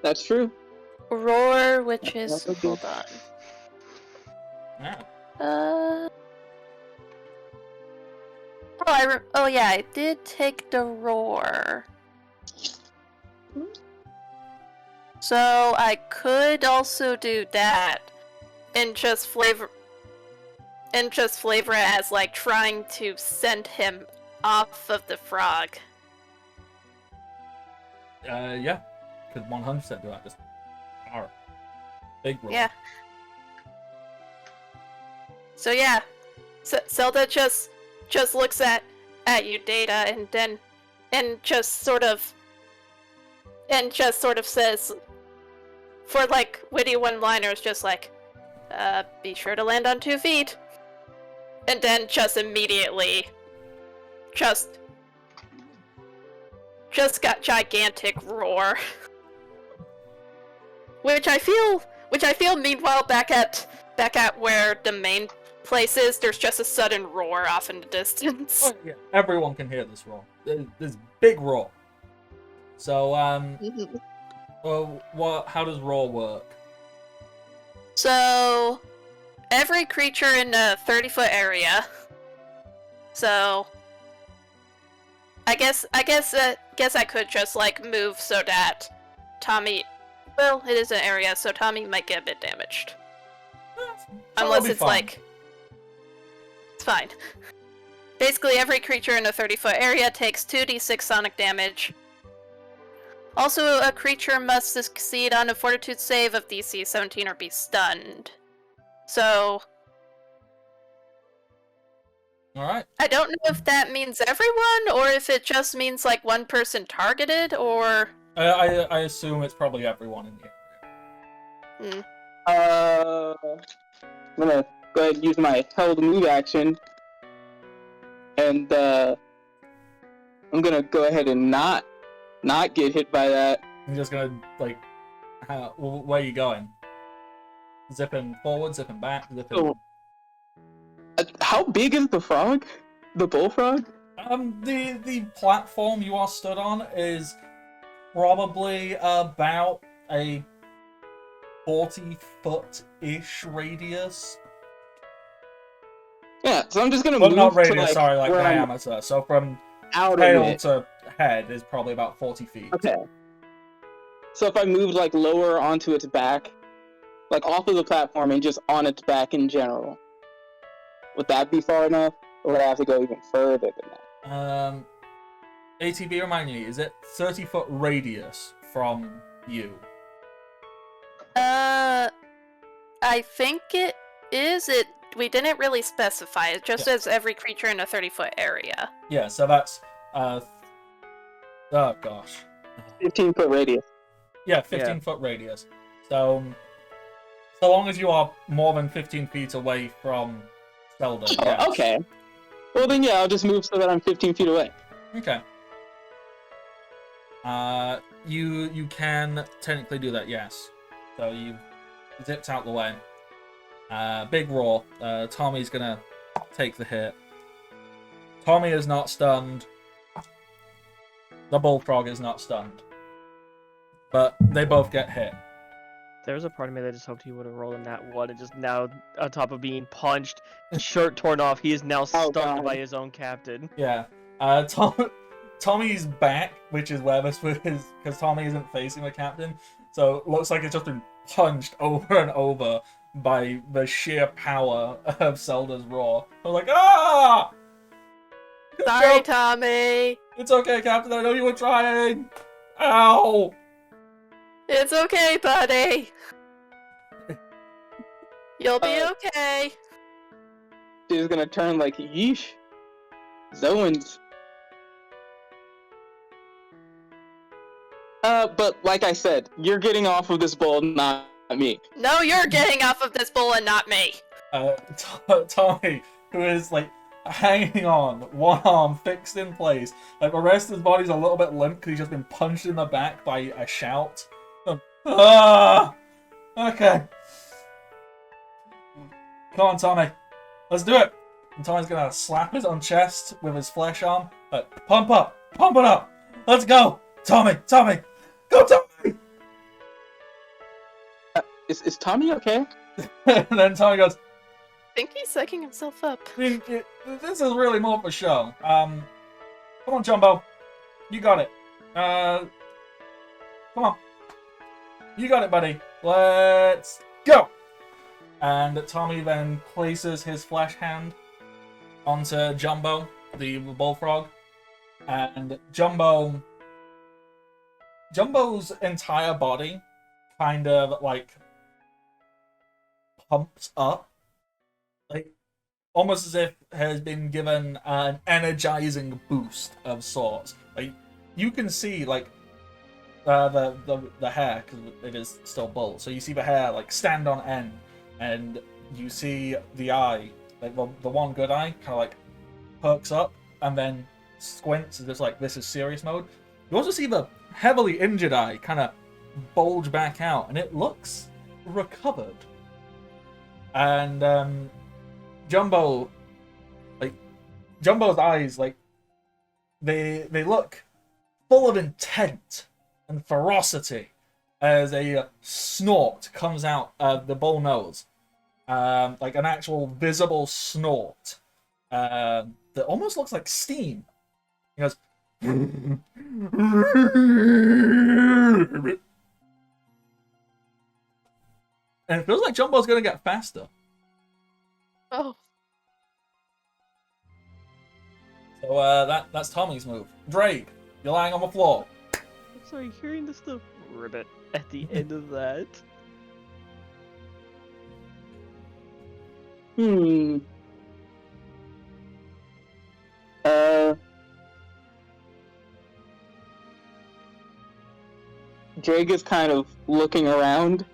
[SPEAKER 6] That's true.
[SPEAKER 5] Roar, which is hold on.
[SPEAKER 1] Yeah.
[SPEAKER 5] Oh yeah, I did take the roar. So I could also do that, and just flavor it as like trying to send him off of the frog.
[SPEAKER 1] Yeah. Could 100% do that. Just big roar.
[SPEAKER 5] Yeah. So yeah, Zelda just looks at you, Data, and just sort of says, for like witty one-liners, just like, be sure to land on 2 feet, and then just immediately, just got gigantic roar, which I feel meanwhile back at where the main place is, there's just a sudden roar off in the distance.
[SPEAKER 1] Oh, yeah. Everyone can hear this roar. This big roar. So, how does roar work?
[SPEAKER 5] So, every creature in a 30-foot area. So, I guess I could just like move so that Tommy. Well, it is an area, so Tommy might get a bit damaged. Unless it's like. It's fine. Basically, every creature in a 30-foot area takes 2d6 sonic damage. Also, a creature must succeed on a fortitude save of DC 17 or be stunned. So.
[SPEAKER 1] Alright.
[SPEAKER 5] I don't know if that means everyone, or if it just means like one person targeted, or.
[SPEAKER 1] I assume it's probably everyone in here.
[SPEAKER 6] I'm gonna go ahead and use my held move action, and I'm gonna go ahead and not get hit by that.
[SPEAKER 1] I'm just gonna, like, where are you going? Zipping forward, zipping back, zipping...
[SPEAKER 6] Oh. How big is the frog? The bullfrog?
[SPEAKER 1] The platform you are stood on is probably about a 40-foot-ish radius.
[SPEAKER 6] Yeah, so I'm just gonna
[SPEAKER 1] Well,
[SPEAKER 6] move
[SPEAKER 1] not
[SPEAKER 6] to,
[SPEAKER 1] radius,
[SPEAKER 6] like,
[SPEAKER 1] sorry, like
[SPEAKER 6] where I'm
[SPEAKER 1] diameter. So from
[SPEAKER 6] out of
[SPEAKER 1] tail
[SPEAKER 6] it.
[SPEAKER 1] to head is probably about 40 feet.
[SPEAKER 6] Okay. So if I moved like lower onto its back, like off of the platform and just on its back in general, would that be far enough? Or would I have to go even further than that?
[SPEAKER 1] ATB, remind me, is it 30-foot radius from you?
[SPEAKER 5] I think it is. We didn't really specify. It just says every creature in a 30-foot area.
[SPEAKER 1] Yeah, so that's oh gosh.
[SPEAKER 6] 15-foot radius.
[SPEAKER 1] Yeah, 15-foot radius. So So long as you are more than 15 feet away from Zelda, yes.
[SPEAKER 6] Oh, okay. Well then, yeah, I'll just move so that I'm 15 feet away.
[SPEAKER 1] Okay. You can technically do that, yes. So you've zipped out the way. Big roar. Tommy's gonna take the hit. Tommy is not stunned. The bullfrog is not stunned. But they both get hit.
[SPEAKER 3] There's a part of me that just hoped he would have rolled in that one, and just now, on top of being punched, shirt torn off, he is now stunned
[SPEAKER 6] God.
[SPEAKER 3] by his own captain.
[SPEAKER 1] Yeah. Tommy's back, which is where this is, because Tommy isn't facing the captain, so it looks like it's just been punched over and over by the sheer power of Zelda's roar. I'm like, ah!
[SPEAKER 5] Sorry,
[SPEAKER 1] Joke.
[SPEAKER 5] Tommy.
[SPEAKER 1] It's okay, Captain. I know you were trying. Ow!
[SPEAKER 5] It's okay, buddy. You'll be okay.
[SPEAKER 6] She's gonna turn like, yeesh. Zoans. But like I said, you're getting off of this bull, not me.
[SPEAKER 5] No, you're getting off of this bull and not me.
[SPEAKER 1] Tommy, who is like hanging on, one arm fixed in place, like the rest of his body's a little bit limp because he's just been punched in the back by a shout. Ah! Okay. Come on, Tommy. Let's do it. And Tommy's gonna slap his own chest with his flesh arm. Pump up! Pump it up! Let's go! Tommy! Tommy! Go, Tommy!
[SPEAKER 6] Is Tommy okay?
[SPEAKER 1] And then Tommy goes,
[SPEAKER 5] I think he's psyching himself up.
[SPEAKER 1] I mean, this is really more for show. Come on, Jumbo. You got it. Come on. You got it, buddy. Let's go! And Tommy then places his flesh hand onto Jumbo, the bullfrog. And Jumbo's entire body kind of, like, pumps up. Like, almost as if has been given an energizing boost of sorts. Like, you can see, like, the hair, because it is still bull, so you see the hair, like, stand on end, and you see the eye, like, the one good eye, kind of, like, perks up, and then squints, and just like, this is serious mode. You also see the heavily injured eye kind of bulge back out, and it looks recovered. And, Jumbo's eyes, like, they look full of intent and ferocity as a snort comes out of the bull nose. Like an actual visible snort that almost looks like steam. He goes, and it feels like Jumbo's gonna get faster.
[SPEAKER 5] Oh.
[SPEAKER 1] So that's Tommy's move. Drake, you're lying on the floor.
[SPEAKER 3] I'm sorry, hearing this the ribbit at the end of that.
[SPEAKER 6] Drake is kind of looking around.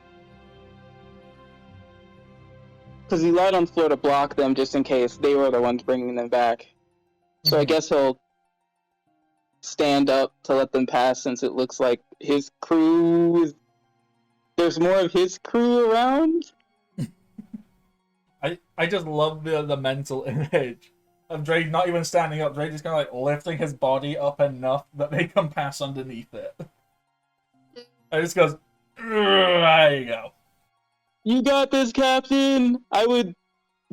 [SPEAKER 6] Because he lied on the floor to block them just in case they were the ones bringing them back. So I guess he'll stand up to let them pass since it looks like his crew is... There's more of his crew around?
[SPEAKER 1] I just love the mental image of Drake not even standing up. Drake just kind of like lifting his body up enough that they can pass underneath it. And just goes, there you go.
[SPEAKER 6] You got this, Captain! I would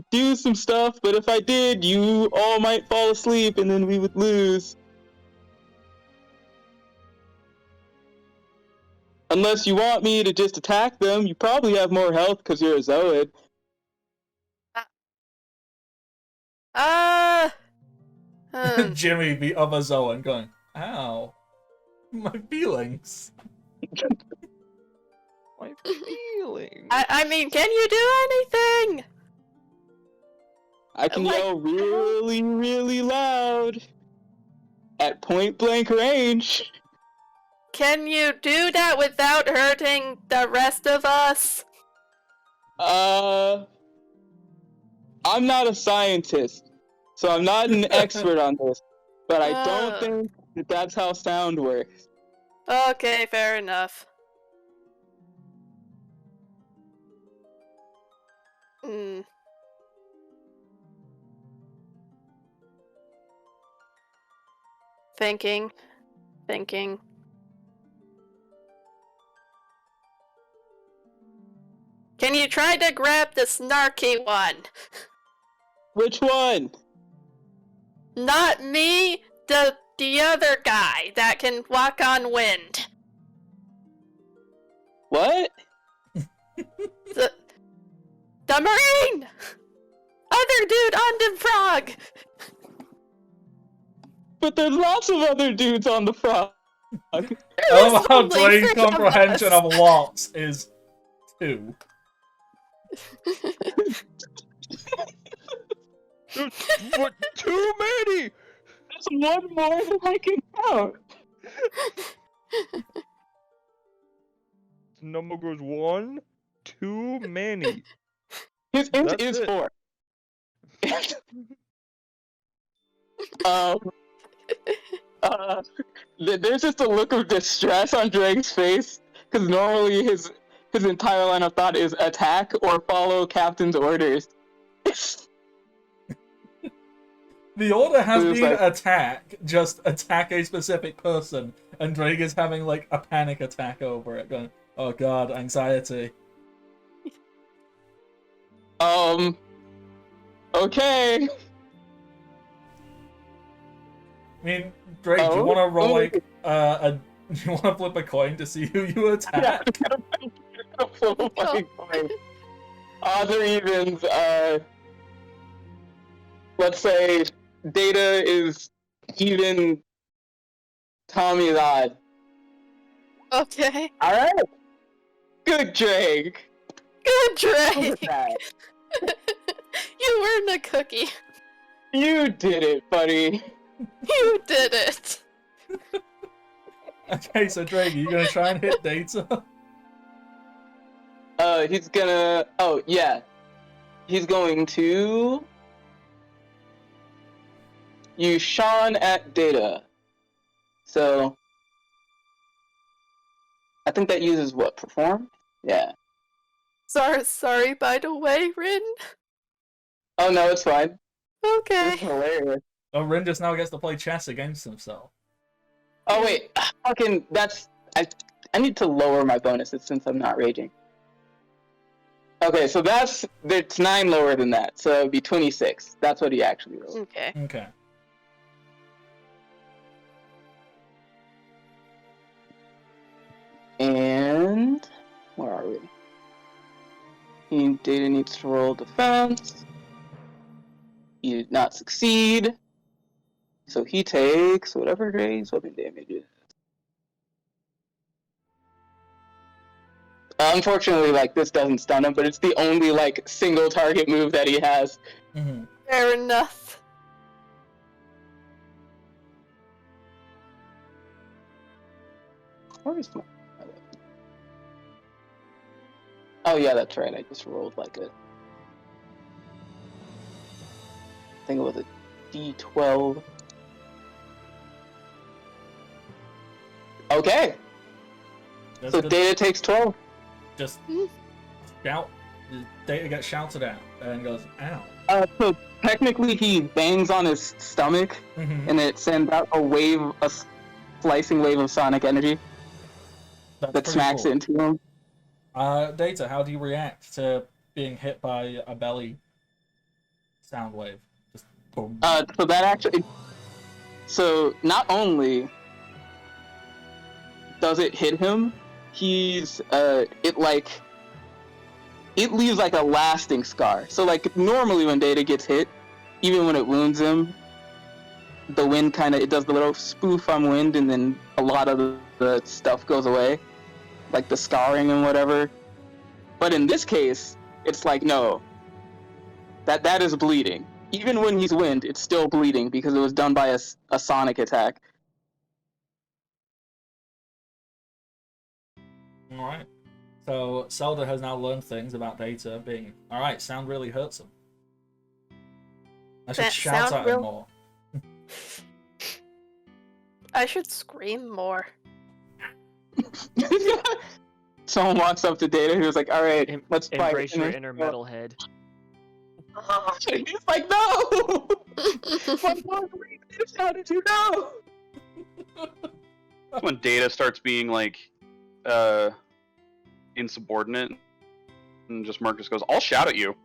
[SPEAKER 6] do some stuff, but if I did, you all might fall asleep and then we would lose. Unless you want me to just attack them, you probably have more health because you're a Zoid.
[SPEAKER 1] Jimmy, the other Zoan, going, ow, my feelings.
[SPEAKER 3] My feelings.
[SPEAKER 5] I mean, can you do anything?
[SPEAKER 6] I can yell really, really loud at point blank range.
[SPEAKER 5] Can you do that without hurting the rest of us?
[SPEAKER 6] I'm not a scientist, so I'm not an expert on this, but I don't
[SPEAKER 5] Oh.
[SPEAKER 6] think that that's how sound works.
[SPEAKER 5] Okay, fair enough. Hmm. Thinking. Can you try to grab the snarky one?
[SPEAKER 6] Which one?
[SPEAKER 5] Not me, the other guy that can walk on wind.
[SPEAKER 6] What?
[SPEAKER 5] The Marine! Other dude on the frog!
[SPEAKER 6] But there's lots of other dudes on the frog.
[SPEAKER 1] I love how
[SPEAKER 5] only
[SPEAKER 1] Drake's
[SPEAKER 5] 3 of
[SPEAKER 1] comprehension
[SPEAKER 5] us.
[SPEAKER 1] of lots is 2.
[SPEAKER 3] What? Too many!
[SPEAKER 6] There's one more than I can count.
[SPEAKER 3] The number goes 1, too many.
[SPEAKER 6] His int
[SPEAKER 3] That's
[SPEAKER 6] is
[SPEAKER 3] it.
[SPEAKER 6] 4. um, there's just a look of distress on Drake's face, because normally his entire line of thought is attack or follow captain's orders.
[SPEAKER 1] The order has
[SPEAKER 6] It was
[SPEAKER 1] been
[SPEAKER 6] like-
[SPEAKER 1] attack, just attack a specific person, and Drake is having like a panic attack over it, going, oh god, anxiety.
[SPEAKER 6] Okay.
[SPEAKER 1] I mean, Drake, do you
[SPEAKER 6] Oh?
[SPEAKER 1] want to roll
[SPEAKER 6] Oh.
[SPEAKER 1] like do you want to flip a coin to see who you attack?
[SPEAKER 6] Odds or evens, let's say Data is even, Tommy is odd.
[SPEAKER 5] Okay.
[SPEAKER 6] Alright. Good, Drake.
[SPEAKER 5] Good,
[SPEAKER 6] Look
[SPEAKER 5] Drake!
[SPEAKER 6] at that.
[SPEAKER 5] You earned a cookie.
[SPEAKER 6] You did it, buddy.
[SPEAKER 5] You did it.
[SPEAKER 1] Okay, so Drake, are you gonna try and hit Data?
[SPEAKER 6] He's gonna, oh, yeah. He's going to use Sean at Data. So, I think that uses what, Perform? Yeah.
[SPEAKER 5] Sorry, by the way, Rin.
[SPEAKER 6] Oh, no, it's fine. It's
[SPEAKER 5] Okay.
[SPEAKER 6] hilarious.
[SPEAKER 1] Oh, Rin just now gets to play chess against himself.
[SPEAKER 6] Oh, wait. Fucking, I need to lower my bonuses since I'm not raging. Okay, so it's 9 lower than that, so it'd be 26. That's what he actually rolled.
[SPEAKER 5] Okay.
[SPEAKER 1] Okay.
[SPEAKER 6] And where are we? Data needs to roll defense. He did not succeed. So he takes whatever Dre's weapon damage is. Unfortunately, like, this doesn't stun him, but it's the only, like, single target move that he has.
[SPEAKER 1] Mm-hmm.
[SPEAKER 5] Fair enough.
[SPEAKER 6] Where is my weapon? Oh yeah, that's right, I just rolled like a... I think it was a D12. Okay,
[SPEAKER 1] That's
[SPEAKER 6] so
[SPEAKER 1] good.
[SPEAKER 6] Data takes 12.
[SPEAKER 1] Just shout. Data gets shouted at and goes, ow.
[SPEAKER 6] So technically he bangs on his stomach,
[SPEAKER 1] Mm-hmm.
[SPEAKER 6] and it sends out a slicing wave of sonic energy
[SPEAKER 1] That's
[SPEAKER 6] that
[SPEAKER 1] pretty
[SPEAKER 6] smacks
[SPEAKER 1] cool.
[SPEAKER 6] it into him.
[SPEAKER 1] Data, how do you react to being hit by a belly sound wave? Just boom.
[SPEAKER 6] So that actually... So not only does it hit him, it leaves like a lasting scar. So like normally when Data gets hit, even when it wounds him, the wind it does the little spoof on wind, and then a lot of the stuff goes away, like the scarring and whatever. But in this case, it's like, no, that is bleeding. Even when he's wind, it's still bleeding because it was done by a sonic attack.
[SPEAKER 1] Alright. So Zelda has now learned things about Data being, alright, sound really hurts him. I should
[SPEAKER 5] That
[SPEAKER 1] shout
[SPEAKER 5] sound
[SPEAKER 1] at him
[SPEAKER 5] real-
[SPEAKER 1] more.
[SPEAKER 5] I should scream more.
[SPEAKER 6] Someone walks up to Data who's like, all right, let's fight.
[SPEAKER 3] Embrace
[SPEAKER 6] And
[SPEAKER 3] your
[SPEAKER 6] then-
[SPEAKER 3] inner metalhead.
[SPEAKER 6] He's like, no! How did you know?
[SPEAKER 2] That's when Data starts being like insubordinate, and just Marcus goes, "I'll shout at you."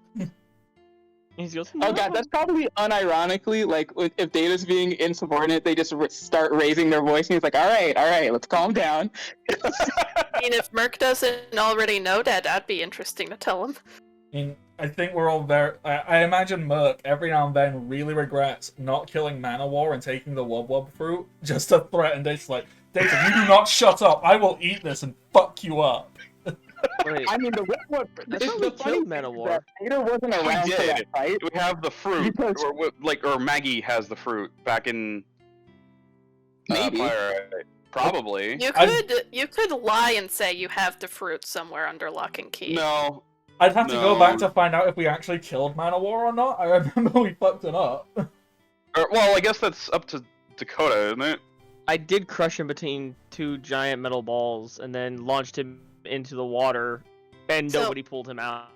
[SPEAKER 3] He goes,
[SPEAKER 6] Oh god, that's probably unironically, like, if Data's being insubordinate, they just start raising their voice, and he's like, all right, let's calm down.
[SPEAKER 5] I mean, if Merc doesn't already know that, that'd be interesting to tell him.
[SPEAKER 1] I mean, I think we're all very... I imagine Merc every now and then really regrets not killing Manowar and taking the Wub Wub fruit just to threaten Data, like, Data, you do not shut up, I will eat this and fuck you up.
[SPEAKER 3] Wait,
[SPEAKER 6] I mean,
[SPEAKER 3] I thought we killed Manowar.
[SPEAKER 6] Data wasn't around for
[SPEAKER 2] did.
[SPEAKER 6] that fight.
[SPEAKER 2] We have the fruit,
[SPEAKER 6] Because-
[SPEAKER 2] or Maggie has the fruit back in
[SPEAKER 6] Maybe.
[SPEAKER 2] Pyrite. Probably.
[SPEAKER 5] You could lie and say you have the fruit somewhere under lock and key.
[SPEAKER 2] No.
[SPEAKER 1] I'd have to go
[SPEAKER 2] No.
[SPEAKER 1] back to find out if we actually killed Manowar or not. I remember we fucked it up.
[SPEAKER 2] Well, I guess that's up to Dakota, isn't it?
[SPEAKER 3] I did crush him between two giant metal balls and then launched him into the water, and
[SPEAKER 5] So-
[SPEAKER 3] nobody pulled him out.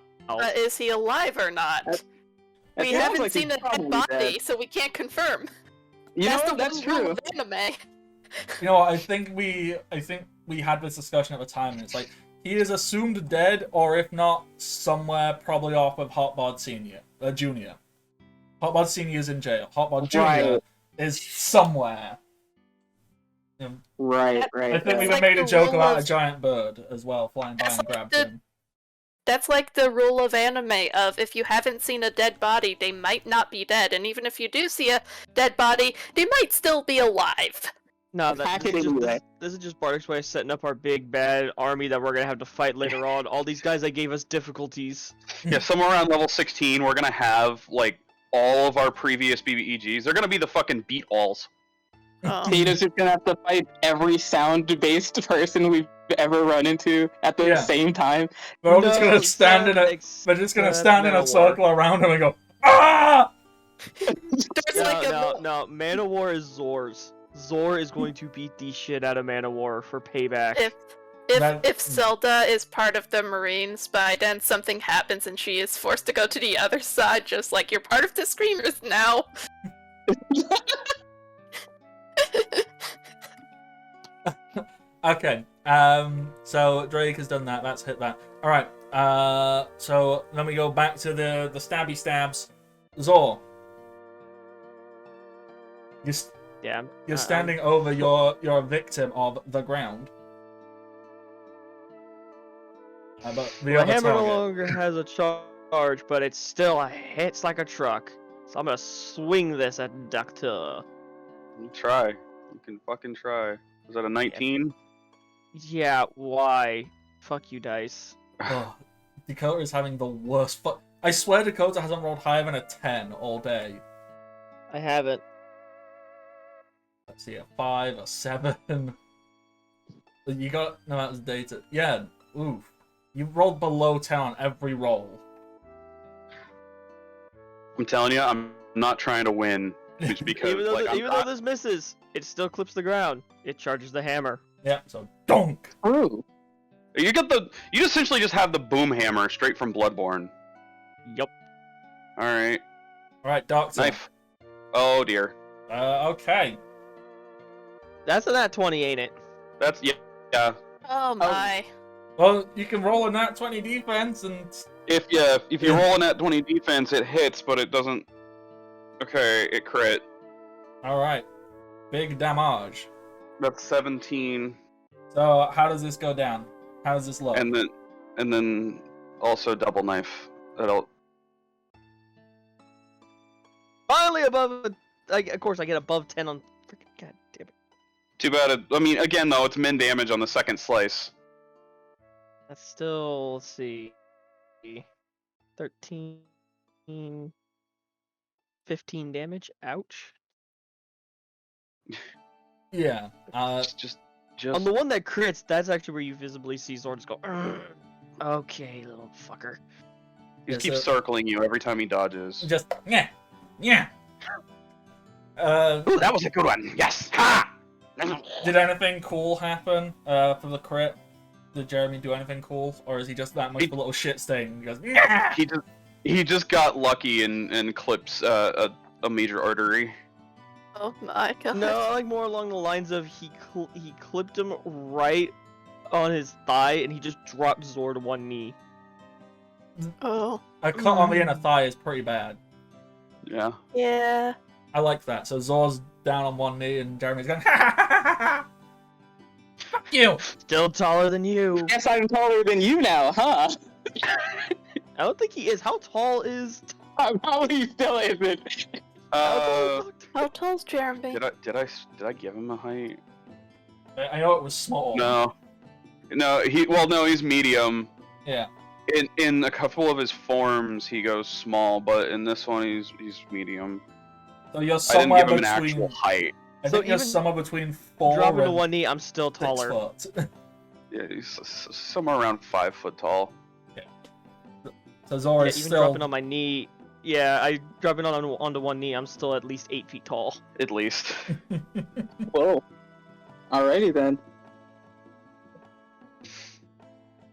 [SPEAKER 5] Is he alive or not?
[SPEAKER 6] That
[SPEAKER 5] We
[SPEAKER 6] sounds
[SPEAKER 5] haven't
[SPEAKER 6] like he's
[SPEAKER 5] seen a dead
[SPEAKER 6] probably
[SPEAKER 5] body,
[SPEAKER 6] dead.
[SPEAKER 5] so we can't confirm.
[SPEAKER 6] You know,
[SPEAKER 5] the
[SPEAKER 6] that's
[SPEAKER 5] one rule
[SPEAKER 6] true.
[SPEAKER 5] of anime.
[SPEAKER 1] You know what, I think we had this discussion at the time, and it's like, he is assumed dead, or if not, somewhere probably off with Hotbod Junior. Hotbod Senior is in jail. Hotbod Junior
[SPEAKER 6] Right.
[SPEAKER 1] is somewhere.
[SPEAKER 6] Right.
[SPEAKER 1] I think we
[SPEAKER 5] It's
[SPEAKER 1] even
[SPEAKER 5] like
[SPEAKER 1] made a
[SPEAKER 5] the
[SPEAKER 1] joke
[SPEAKER 5] rule
[SPEAKER 1] about
[SPEAKER 5] of-
[SPEAKER 1] a giant bird as well, flying by
[SPEAKER 5] That's
[SPEAKER 1] and
[SPEAKER 5] like
[SPEAKER 1] grabbed
[SPEAKER 5] the-
[SPEAKER 1] him.
[SPEAKER 5] That's like the rule of anime of if you haven't seen a dead body, they might not be dead, and even if you do see a dead body, they might still be alive.
[SPEAKER 3] No,
[SPEAKER 6] Hack
[SPEAKER 3] this,
[SPEAKER 6] it
[SPEAKER 3] is just,
[SPEAKER 6] anyway.
[SPEAKER 3] this is just Bardick's way of setting up our big bad army that we're gonna have to fight later on. All these guys that gave us difficulties.
[SPEAKER 2] Yeah, somewhere around level 16, we're gonna have, like, all of our previous BBEGs. They're gonna be the fucking beat alls.
[SPEAKER 5] Oh.
[SPEAKER 6] Data's just gonna have to fight every sound-based person we've ever run into at the
[SPEAKER 1] Yeah.
[SPEAKER 6] same time.
[SPEAKER 1] We're all just gonna stand in a... We're just gonna stand in a circle around him and go, ah!
[SPEAKER 5] There's
[SPEAKER 3] No,
[SPEAKER 5] like a
[SPEAKER 3] no,
[SPEAKER 5] rule-
[SPEAKER 3] no. Manowar is Zor's. Zor is going to beat the shit out of Manowar for payback.
[SPEAKER 5] If Zelda is part of the Marines, by then something happens and she is forced to go to the other side, just like you're part of the Screamers now.
[SPEAKER 1] Okay, so Drake has done that, that's hit that. Alright, so then we go back to the stabby stabs. Zor.
[SPEAKER 3] Yeah.
[SPEAKER 1] You're standing over your victim of the ground. But the
[SPEAKER 3] The
[SPEAKER 1] other
[SPEAKER 3] hammer no
[SPEAKER 1] target.
[SPEAKER 3] longer has a charge, but it still hits like a truck. So I'm gonna swing this at Doctor.
[SPEAKER 2] You try. You can fucking try. Was that a 19?
[SPEAKER 3] Yeah, why? Fuck you, dice.
[SPEAKER 1] Oh, Dakota is having the worst I swear Dakota hasn't rolled higher than a 10 all day.
[SPEAKER 3] I haven't.
[SPEAKER 1] Let's see, a 5, a 7. You got... No, that was data. Yeah, oof. You rolled below 10 on every roll.
[SPEAKER 2] I'm telling you, I'm not trying to win. Just because,
[SPEAKER 3] Even though,
[SPEAKER 2] like,
[SPEAKER 3] even though this misses, it still clips the ground. It charges the hammer.
[SPEAKER 1] Yeah, so donk!
[SPEAKER 6] True.
[SPEAKER 2] you essentially just have the boom hammer straight from Bloodborne.
[SPEAKER 3] Yup.
[SPEAKER 2] Alright.
[SPEAKER 1] Alright, Doctor.
[SPEAKER 2] Knife. Oh dear.
[SPEAKER 1] Okay.
[SPEAKER 3] That's a nat 20, ain't it?
[SPEAKER 2] That's, yeah.
[SPEAKER 5] Oh my.
[SPEAKER 1] Well, you can roll a nat 20 defense and...
[SPEAKER 2] If you roll an at 20 defense, it hits, but it doesn't... Okay, it crit.
[SPEAKER 1] Alright. Big damage.
[SPEAKER 2] That's 17.
[SPEAKER 1] So, how does this go down? How does this look?
[SPEAKER 2] And then also double knife. That'll...
[SPEAKER 3] Finally above. Of course, I get above 10 on. Freaking god damn it.
[SPEAKER 2] Too bad again though, it's min damage on the second slice.
[SPEAKER 3] That's still. Let's see. 13. 15 damage. Ouch.
[SPEAKER 1] Yeah.
[SPEAKER 2] Just
[SPEAKER 3] On the one that crits, that's actually where you visibly see Zords go. "Urgh." Okay, little fucker.
[SPEAKER 2] He
[SPEAKER 1] Yeah,
[SPEAKER 2] keeps
[SPEAKER 1] so-
[SPEAKER 2] circling you every time he dodges.
[SPEAKER 1] Just yeah.
[SPEAKER 2] Ooh, that was a good one. Yes. Ha!
[SPEAKER 1] Did anything cool happen for the crit? Did Jeremy do anything cool, or is he just that much of a little shit stain? He goes, nah!
[SPEAKER 2] He just got lucky and clips a major artery.
[SPEAKER 5] Oh my god.
[SPEAKER 3] No, like more along the lines of he clipped him right on his thigh, and he just dropped Zor to one knee.
[SPEAKER 5] Oh.
[SPEAKER 1] A cut on the inner thigh is pretty bad.
[SPEAKER 2] Yeah.
[SPEAKER 5] Yeah.
[SPEAKER 1] I like that. So Zor's down on one knee, and Jeremy's going, ha ha ha ha ha! Fuck you!
[SPEAKER 3] Still taller than you.
[SPEAKER 6] Guess I'm taller than you now, huh?
[SPEAKER 3] I don't think he is. How tall is?
[SPEAKER 6] How he still isn't.
[SPEAKER 5] How tall's Jeremy?
[SPEAKER 2] Did I give him a height?
[SPEAKER 1] I know it was small.
[SPEAKER 2] No. He's medium.
[SPEAKER 1] Yeah.
[SPEAKER 2] In a couple of his forms, he goes small, but in this one, he's medium.
[SPEAKER 1] So you're
[SPEAKER 2] I didn't
[SPEAKER 1] somewhere
[SPEAKER 2] give him an
[SPEAKER 1] between.
[SPEAKER 2] actual height.
[SPEAKER 1] I
[SPEAKER 3] So
[SPEAKER 1] think you're
[SPEAKER 3] even
[SPEAKER 1] somewhere between 4
[SPEAKER 3] Dropping to
[SPEAKER 1] and
[SPEAKER 3] one knee, I'm still
[SPEAKER 1] 6
[SPEAKER 3] taller.
[SPEAKER 1] foot.
[SPEAKER 2] Yeah, he's somewhere around 5 foot tall.
[SPEAKER 1] So Zor
[SPEAKER 3] Yeah,
[SPEAKER 1] is
[SPEAKER 3] even
[SPEAKER 1] still.
[SPEAKER 3] dropping on my knee. Yeah, I dropping onto one knee. I'm still at least 8 feet tall.
[SPEAKER 2] At least.
[SPEAKER 6] Whoa. Alrighty then.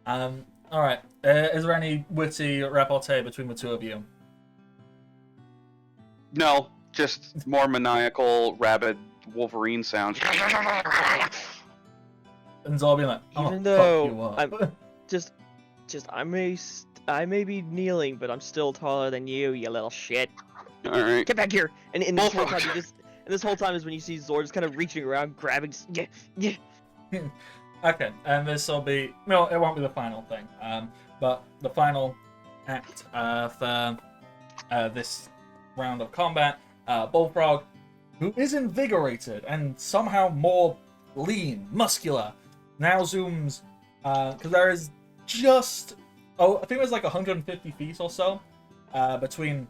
[SPEAKER 1] All right. Is there any witty repartee between the two of you?
[SPEAKER 2] No, just more maniacal, rabid Wolverine sound.
[SPEAKER 1] And Zor being like, "Oh,
[SPEAKER 3] Even
[SPEAKER 1] fuck you
[SPEAKER 3] though
[SPEAKER 1] up."
[SPEAKER 3] Just I may be kneeling, but I'm still taller than you, you little shit.
[SPEAKER 2] All right.
[SPEAKER 3] Get back here! And in this whole time,
[SPEAKER 2] Bullfuck.
[SPEAKER 3] and this whole time is when you see Zor just kind of reaching around, grabbing. Yeah.
[SPEAKER 1] Okay, and this will be no, it won't be the final thing. But the final act for this round of combat, Bullfrog, who is invigorated and somehow more lean, muscular, now zooms because there is just I think there's like 150 feet or so between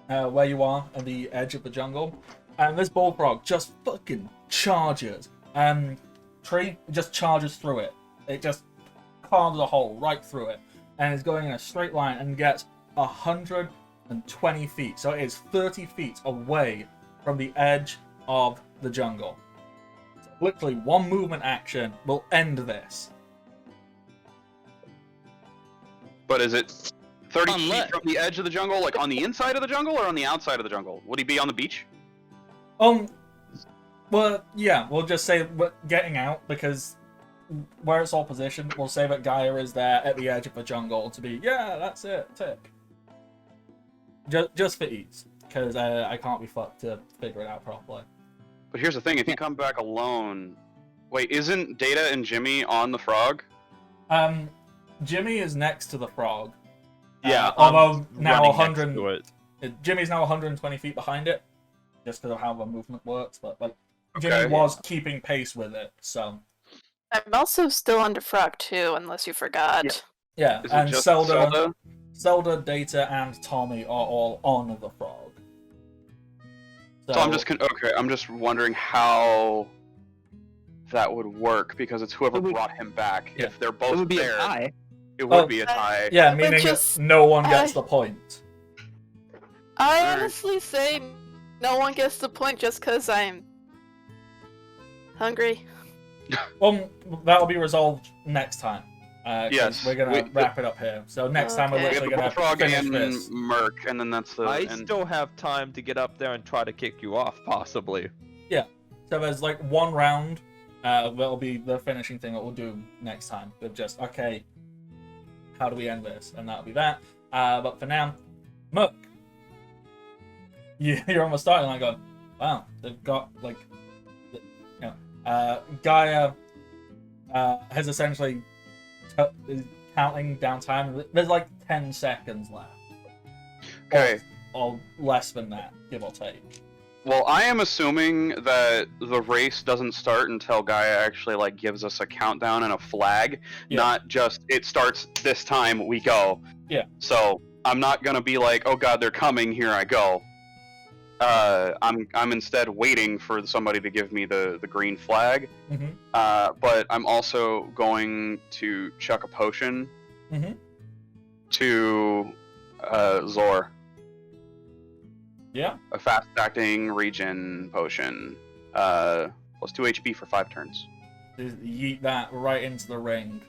[SPEAKER 1] where you are and the edge of the jungle, and this Bullfrog just fucking charges. Tree just charges through it. It just carves a hole right through it, and is going in a straight line and gets 120 feet. So it is 30 feet away from the edge of the jungle. So literally, one movement action will end this.
[SPEAKER 2] But is it 30 feet
[SPEAKER 6] Unless-
[SPEAKER 2] from the edge of the jungle, like on the inside of the jungle or on the outside of the jungle? Would he be on the beach?
[SPEAKER 1] Well, yeah, we'll just say we're getting out because where it's all positioned, we'll say that Gaia is there at the edge of the jungle to be, yeah, that's it, tick. Just for ease, because I can't be fucked to figure it out properly.
[SPEAKER 2] But here's the thing, if you come back alone... Wait, isn't Data and Jimmy on the frog?
[SPEAKER 1] Jimmy is next to the frog.
[SPEAKER 4] Yeah,
[SPEAKER 1] Although now
[SPEAKER 4] running next to
[SPEAKER 1] 100...
[SPEAKER 4] it.
[SPEAKER 1] Jimmy's now 120 feet behind it, just because of how the movement works, but like Jimmy
[SPEAKER 2] Okay.
[SPEAKER 1] was keeping pace with it, so...
[SPEAKER 5] I'm also still under frog too, unless you forgot.
[SPEAKER 1] Yeah,
[SPEAKER 2] Is it
[SPEAKER 1] and
[SPEAKER 2] just
[SPEAKER 1] Zelda, Data, and Tommy are all on the frog.
[SPEAKER 2] So I'm just I'm just wondering how that would work because it's whoever
[SPEAKER 6] It would-
[SPEAKER 2] brought him back.
[SPEAKER 1] Yeah.
[SPEAKER 2] If they're
[SPEAKER 6] It
[SPEAKER 2] both
[SPEAKER 6] would be
[SPEAKER 2] there,
[SPEAKER 6] a tie.
[SPEAKER 2] it would
[SPEAKER 1] Oh.
[SPEAKER 2] be a tie.
[SPEAKER 1] Yeah,
[SPEAKER 5] But
[SPEAKER 1] meaning
[SPEAKER 5] just-
[SPEAKER 1] that no one gets the point.
[SPEAKER 5] I
[SPEAKER 2] Alright.
[SPEAKER 5] honestly say no one gets the point just because I'm hungry.
[SPEAKER 1] Well, that'll be resolved next time. 'Cause
[SPEAKER 2] Yes,
[SPEAKER 1] we're gonna
[SPEAKER 2] we-
[SPEAKER 1] wrap it up here. So next time we're
[SPEAKER 5] Okay.
[SPEAKER 2] We have
[SPEAKER 1] literally
[SPEAKER 2] the
[SPEAKER 1] gonna
[SPEAKER 2] Bullfrog
[SPEAKER 1] finish
[SPEAKER 2] and
[SPEAKER 1] this.
[SPEAKER 2] Merc, and then that's the.
[SPEAKER 4] I
[SPEAKER 2] and-
[SPEAKER 4] still have time to get up there and try to kick you off, possibly.
[SPEAKER 1] So there's like one round. That'll be the finishing thing that we'll do next time. But just okay, how do we end this? And that'll be that. But for now, Merc, you're on the starting line going, wow, they've got like, Gaia has essentially is counting down time. There's like 10 seconds left.
[SPEAKER 2] Okay.
[SPEAKER 1] Or less than that, give or take.
[SPEAKER 2] Well, I am assuming that the race doesn't start until Gaia actually like gives us a countdown and a flag,
[SPEAKER 1] Yeah.
[SPEAKER 2] not just it starts this time we go.
[SPEAKER 1] Yeah.
[SPEAKER 2] So I'm not gonna be like, oh god, they're coming, here I go. I'm instead waiting for somebody to give me the green flag.
[SPEAKER 1] Mm-hmm.
[SPEAKER 2] But I'm also going to chuck a potion
[SPEAKER 1] Mm-hmm.
[SPEAKER 2] to Zor.
[SPEAKER 1] Yeah.
[SPEAKER 2] A fast-acting regen potion. Plus 2 HP for 5 turns.
[SPEAKER 1] Just yeet that right into the ring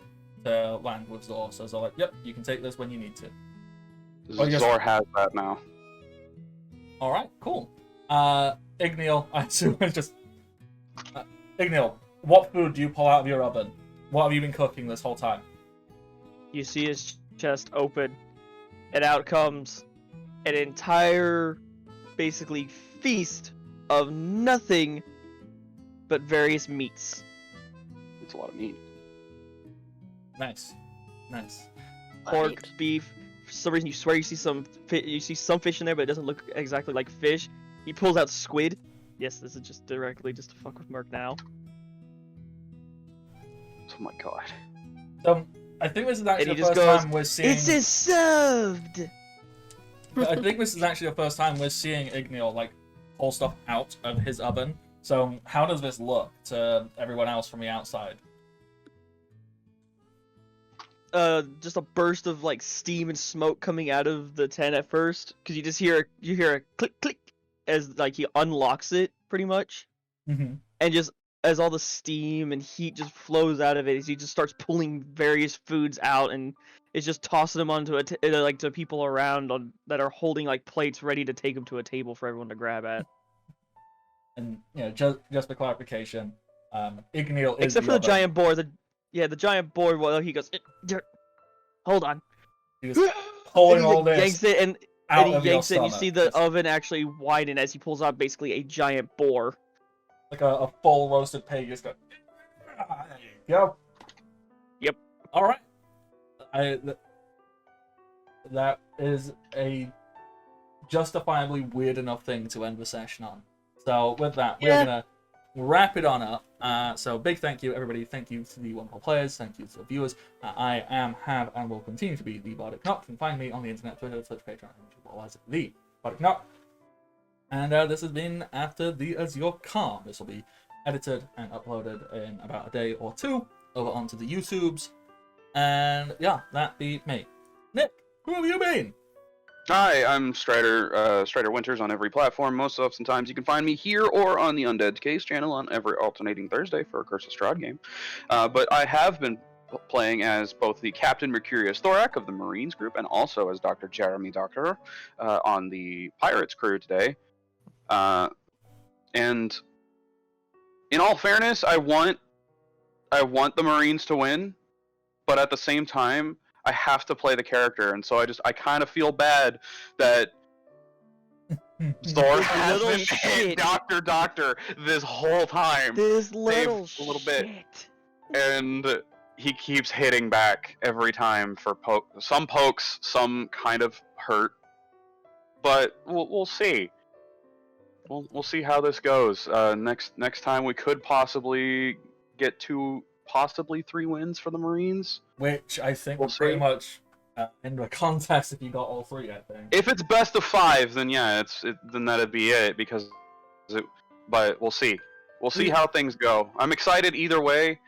[SPEAKER 1] to land with Zor. So Zor, like, yep, you can take this when you need to. Oh, yes.
[SPEAKER 2] Zor has that now.
[SPEAKER 1] All right, cool. Igneal, I assume it's just Igneal. What food do you pull out of your oven? What have you been cooking this whole time?
[SPEAKER 3] You see his chest open, and out comes an entire, basically, feast of nothing but various meats.
[SPEAKER 2] It's a lot of meat.
[SPEAKER 1] Nice, nice.
[SPEAKER 3] Pork, beef. For some reason, you swear you see some fish in there, but it doesn't look exactly like fish. He pulls out squid. Yes, this is just directly just to fuck with Merc now.
[SPEAKER 2] Oh my god.
[SPEAKER 1] So I think this is actually
[SPEAKER 3] And
[SPEAKER 1] the
[SPEAKER 3] he
[SPEAKER 1] first
[SPEAKER 3] just goes,
[SPEAKER 1] time we're seeing.
[SPEAKER 3] "It is served."
[SPEAKER 1] I think this is actually the first time we're seeing Igneal like pull stuff out of his oven. So how does this look to everyone else from the outside?
[SPEAKER 3] Just a burst of like steam and smoke coming out of the tent at first, because you just hear a click click as like he unlocks it pretty much,
[SPEAKER 1] Mm-hmm.
[SPEAKER 3] and just as all the steam and heat just flows out of it, as he just starts pulling various foods out and is just tossing them onto like to people around that are holding like plates ready to take them to a table for everyone to grab at.
[SPEAKER 1] And just for clarification, Igneal is
[SPEAKER 3] Except for the
[SPEAKER 1] oven.
[SPEAKER 3] giant boar. The giant boar. Well, he goes, hold on.
[SPEAKER 1] He was pulling all this
[SPEAKER 3] yanks it and
[SPEAKER 1] out
[SPEAKER 3] he
[SPEAKER 1] of your
[SPEAKER 3] yanks it, and you
[SPEAKER 1] stomach.
[SPEAKER 3] see the
[SPEAKER 1] Just
[SPEAKER 3] oven actually widen as he pulls out basically a giant boar.
[SPEAKER 1] like a full roasted pig. Just go. There you go.
[SPEAKER 3] Yep.
[SPEAKER 1] All right. That is a justifiably weird enough thing to end the session on. So with that, we're gonna wrap it on up. So big thank you, everybody. Thank you to the wonderful players. Thank you to the viewers. I am, have, and will continue to be the Bardic Knock. You can find me on the internet, Twitter, Twitch, Patreon, and YouTube, all as the Bardic Knock. And this has been After the Azure Calm. This will be edited and uploaded in about a day or two over onto the YouTubes. And yeah, that be me. Nick, who have you been?
[SPEAKER 2] Hi, I'm Strider, Strider Winters on every platform. Most oftentimes you can find me here or on the Undead Case channel on every alternating Thursday for a Curse of Strahd game. But I have been playing as both the Captain Mercurius Thorak of the Marines group and also as Dr. Jeremy Doctor on the Pirates crew today. And in all fairness, I want the Marines to win, but at the same time, I have to play the character, and so I kind of feel bad that Zor hasn't hit Doctor this whole time.
[SPEAKER 3] This little
[SPEAKER 2] a little bit.
[SPEAKER 3] shit.
[SPEAKER 2] And he keeps hitting back every time for some pokes, some kind of hurt. But we'll see. We'll see how this goes. Next time we could possibly get 2, possibly 3 wins for the Marines.
[SPEAKER 1] Which I think
[SPEAKER 2] We'll
[SPEAKER 1] was pretty
[SPEAKER 2] see.
[SPEAKER 1] much in the contest if you got all 3, I think.
[SPEAKER 2] If it's best of 5, then yeah, then that'd be it. But we'll see. We'll see how things go. I'm excited either way,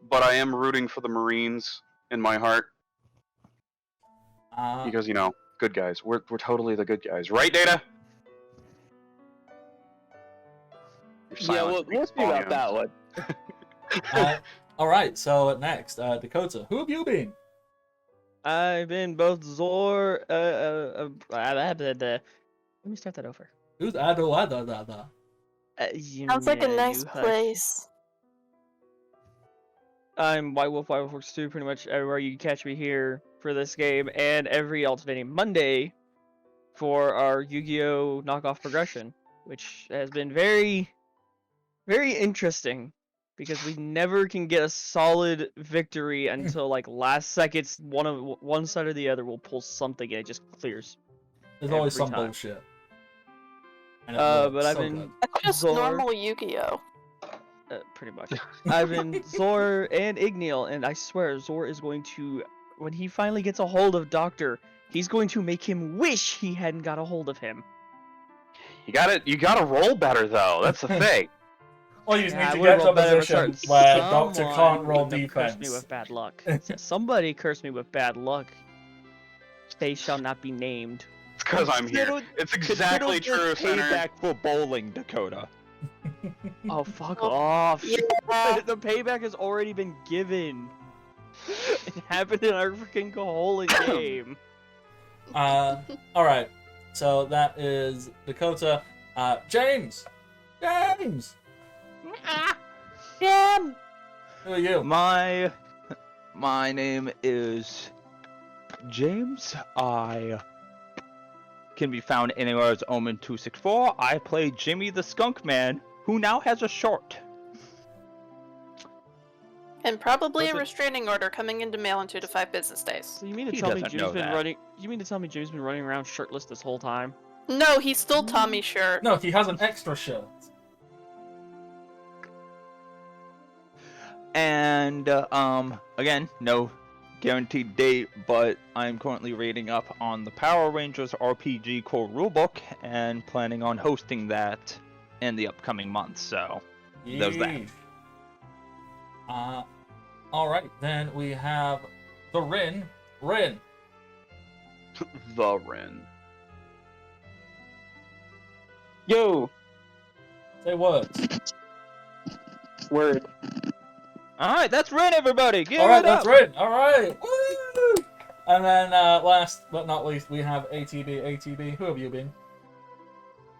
[SPEAKER 2] but I am rooting for the Marines in my heart because good guys. We're totally the good guys, right, Data? Your
[SPEAKER 6] Yeah,
[SPEAKER 2] silence
[SPEAKER 6] we'll
[SPEAKER 2] speaks
[SPEAKER 6] see about
[SPEAKER 2] volumes.
[SPEAKER 6] that one.
[SPEAKER 1] All right, so next, Dakota, who have you been?
[SPEAKER 3] I've been both Zor. Let me start that over.
[SPEAKER 1] Who's Ado?
[SPEAKER 5] Sounds like a nice place.
[SPEAKER 3] I'm White Wolf Works 2, pretty much everywhere you catch me here for this game, and every alternating Monday for our Yu-Gi-Oh! Knockoff progression, which has been very, very interesting, because we never can get a solid victory until like last seconds. One side or the other will pull something and it just clears.
[SPEAKER 1] There's always
[SPEAKER 3] every
[SPEAKER 1] some
[SPEAKER 3] time.
[SPEAKER 1] bullshit. And it
[SPEAKER 3] But
[SPEAKER 1] works
[SPEAKER 3] I've
[SPEAKER 1] so
[SPEAKER 3] been
[SPEAKER 1] good.
[SPEAKER 5] That's just
[SPEAKER 3] Zor.
[SPEAKER 5] normal Yu-Gi-Oh!
[SPEAKER 3] Pretty much. I've been Zor and Igneal, and I swear Zor is going to, when he finally gets a hold of Doctor, he's going to make him wish he hadn't got a hold of him.
[SPEAKER 2] You gotta roll better though. That's the thing.
[SPEAKER 1] Or you just
[SPEAKER 3] Yeah, I
[SPEAKER 1] need to
[SPEAKER 3] would've
[SPEAKER 1] get to a
[SPEAKER 3] rolled better for
[SPEAKER 1] position
[SPEAKER 3] certain.
[SPEAKER 1] where Doctor
[SPEAKER 3] Someone
[SPEAKER 1] can't roll
[SPEAKER 3] wouldn't have cursed me
[SPEAKER 1] defense.
[SPEAKER 3] with bad luck. Somebody cursed me with bad luck. They shall not be named.
[SPEAKER 2] It's because I'm here.
[SPEAKER 4] Consider-
[SPEAKER 2] It's exactly
[SPEAKER 4] consider
[SPEAKER 2] true,
[SPEAKER 4] this
[SPEAKER 2] Center.
[SPEAKER 4] payback for bowling, Dakota.
[SPEAKER 3] Oh, fuck
[SPEAKER 5] Oh,
[SPEAKER 3] off.
[SPEAKER 5] yeah.
[SPEAKER 3] The payback has already been given. It happened in our freaking Koholin game.
[SPEAKER 1] Alright. So that is Dakota. James! James!
[SPEAKER 5] Jam!
[SPEAKER 1] Who are you?
[SPEAKER 4] My name is James. I can be found anywhere as Omen264. I play Jimmy the Skunk Man, who now has a short.
[SPEAKER 5] And probably a
[SPEAKER 3] Does it-
[SPEAKER 5] restraining order coming into mail in 2 to 5 business days.
[SPEAKER 3] So you mean to
[SPEAKER 4] He
[SPEAKER 3] tell me
[SPEAKER 4] doesn't
[SPEAKER 3] Jimmy's
[SPEAKER 4] know
[SPEAKER 3] been
[SPEAKER 4] that.
[SPEAKER 3] running? You mean to tell me Jimmy's been running around shirtless this whole time?
[SPEAKER 5] No, he stole Tommy's shirt.
[SPEAKER 1] No, he has an extra shirt.
[SPEAKER 4] And again, no guaranteed date, but I'm currently reading up on the Power Rangers RPG core rulebook and planning on hosting that in the upcoming months. So there's that.
[SPEAKER 1] Yeesh. Alright, then we have the Rin. Rin.
[SPEAKER 2] The Ren.
[SPEAKER 6] Yo,
[SPEAKER 1] Say words.
[SPEAKER 6] word.
[SPEAKER 4] All right, that's Rin, everybody. Give
[SPEAKER 1] Alright,
[SPEAKER 4] it up.
[SPEAKER 1] that's Rin. Alright. Woo! And then last but not least, we have ATB. ATB, who have you been?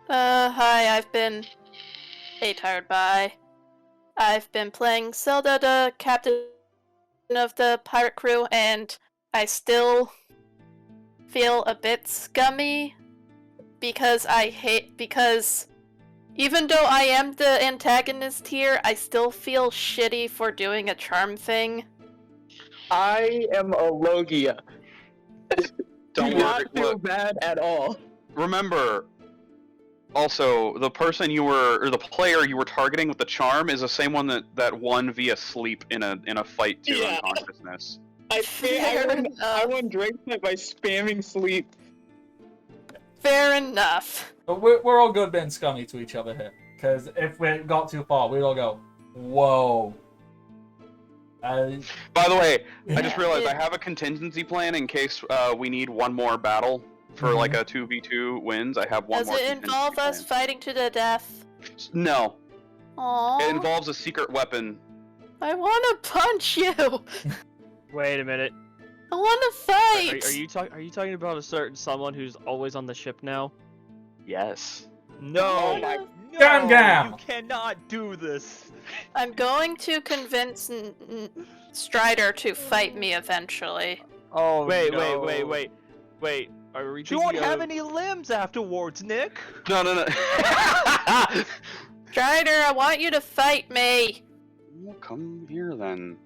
[SPEAKER 5] Hi, I've been tired by. I've been playing Zelda, the captain of the pirate crew, and I still feel a bit scummy because even though I am the antagonist here, I still feel shitty for doing a charm thing.
[SPEAKER 6] I am a Logia.
[SPEAKER 2] Don't
[SPEAKER 6] Do
[SPEAKER 2] worry.
[SPEAKER 6] not feel
[SPEAKER 2] Look,
[SPEAKER 6] bad at all.
[SPEAKER 2] remember, also, the person you were, or the player you were targeting with the charm is the same one that won via sleep in a fight to
[SPEAKER 6] Yeah.
[SPEAKER 2] unconsciousness.
[SPEAKER 6] I won Drakenet by spamming sleep.
[SPEAKER 5] Fair enough.
[SPEAKER 1] But we're all good being scummy to each other here. Because if we got too far, we'd all go, whoa.
[SPEAKER 2] By the way, I just
[SPEAKER 5] Yeah.
[SPEAKER 2] realized I have a contingency plan in case we need one more battle for like a 2v2 wins. I have one
[SPEAKER 5] Does
[SPEAKER 2] more.
[SPEAKER 5] it involve
[SPEAKER 2] contingency
[SPEAKER 5] us fighting to the death?
[SPEAKER 2] plan. No,
[SPEAKER 5] Aww.
[SPEAKER 2] it involves a secret weapon.
[SPEAKER 5] I wanna punch you!
[SPEAKER 3] Wait a minute.
[SPEAKER 5] I wanna fight!
[SPEAKER 3] Are you talking about a certain someone who's always on the ship now?
[SPEAKER 2] Yes.
[SPEAKER 4] No,
[SPEAKER 5] Oh my-
[SPEAKER 4] no,
[SPEAKER 1] Gam Gam.
[SPEAKER 4] you cannot do this.
[SPEAKER 5] I'm going to convince Strider to fight me eventually.
[SPEAKER 4] Oh
[SPEAKER 3] Wait. Are we
[SPEAKER 4] You won't
[SPEAKER 3] thinking
[SPEAKER 4] have
[SPEAKER 3] of-
[SPEAKER 4] any limbs afterwards, Nick.
[SPEAKER 2] No.
[SPEAKER 5] Strider, I want you to fight me!
[SPEAKER 2] Well, come here then.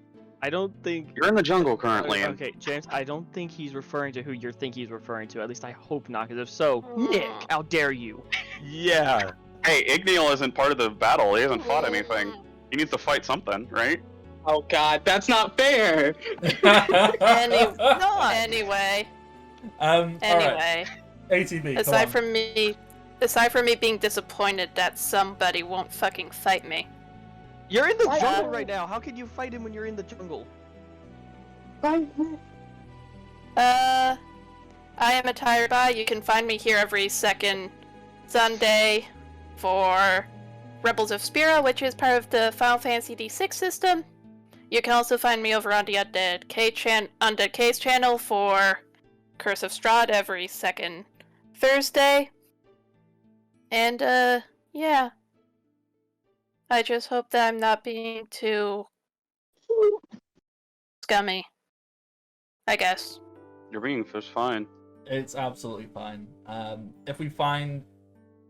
[SPEAKER 3] I don't think.
[SPEAKER 2] You're in the jungle currently. and-
[SPEAKER 3] Okay, James, I don't think he's referring to who you think he's referring to. At least I hope not, because if so, Nick, how dare you?
[SPEAKER 4] Yeah.
[SPEAKER 2] Hey, Igneal isn't part of the battle. He hasn't fought anything. He needs to fight something, right?
[SPEAKER 6] Oh god, that's not fair.
[SPEAKER 5] Anyway,
[SPEAKER 1] Alright.
[SPEAKER 5] anyway.
[SPEAKER 1] ATB, come
[SPEAKER 5] Aside
[SPEAKER 1] on.
[SPEAKER 5] from me being disappointed that somebody won't fucking fight me.
[SPEAKER 3] You're in the
[SPEAKER 5] What?
[SPEAKER 3] jungle right now. How can you fight him when you're in the jungle?
[SPEAKER 5] I am a tired eye. You can find me here every second Sunday for Rebels of Spira, which is part of the Final Fantasy D6 system. You can also find me over on the Undead K's channel for Curse of Strahd every second Thursday. And, yeah. I just hope that I'm not being too scummy. I guess.
[SPEAKER 2] You're being just fine.
[SPEAKER 1] It's absolutely fine.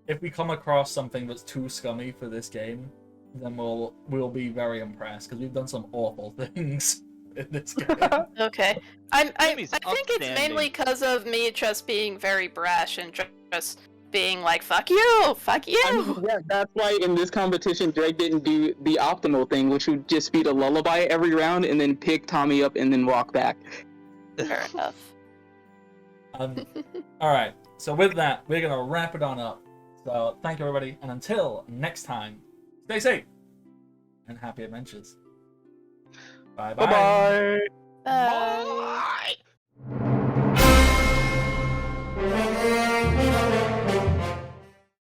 [SPEAKER 1] If we come across something that's too scummy for this game, then we'll be very impressed because we've done some awful things in this game.
[SPEAKER 5] Okay. I
[SPEAKER 4] Jimmy's
[SPEAKER 5] think it's
[SPEAKER 4] upstanding.
[SPEAKER 5] mainly because of me just being very brash and just being like, fuck you! Fuck you!
[SPEAKER 6] I mean, yeah, that's why in this competition Drake didn't do the optimal thing, which would just be to lullaby every round and then pick Tommy up and then walk back.
[SPEAKER 5] Fair enough.
[SPEAKER 1] Alright, so with that, we're going to wrap it on up. So thank you everybody, and until next time, stay safe, and happy adventures. Bye
[SPEAKER 3] Bye
[SPEAKER 1] bye.
[SPEAKER 3] bye.
[SPEAKER 5] Bye.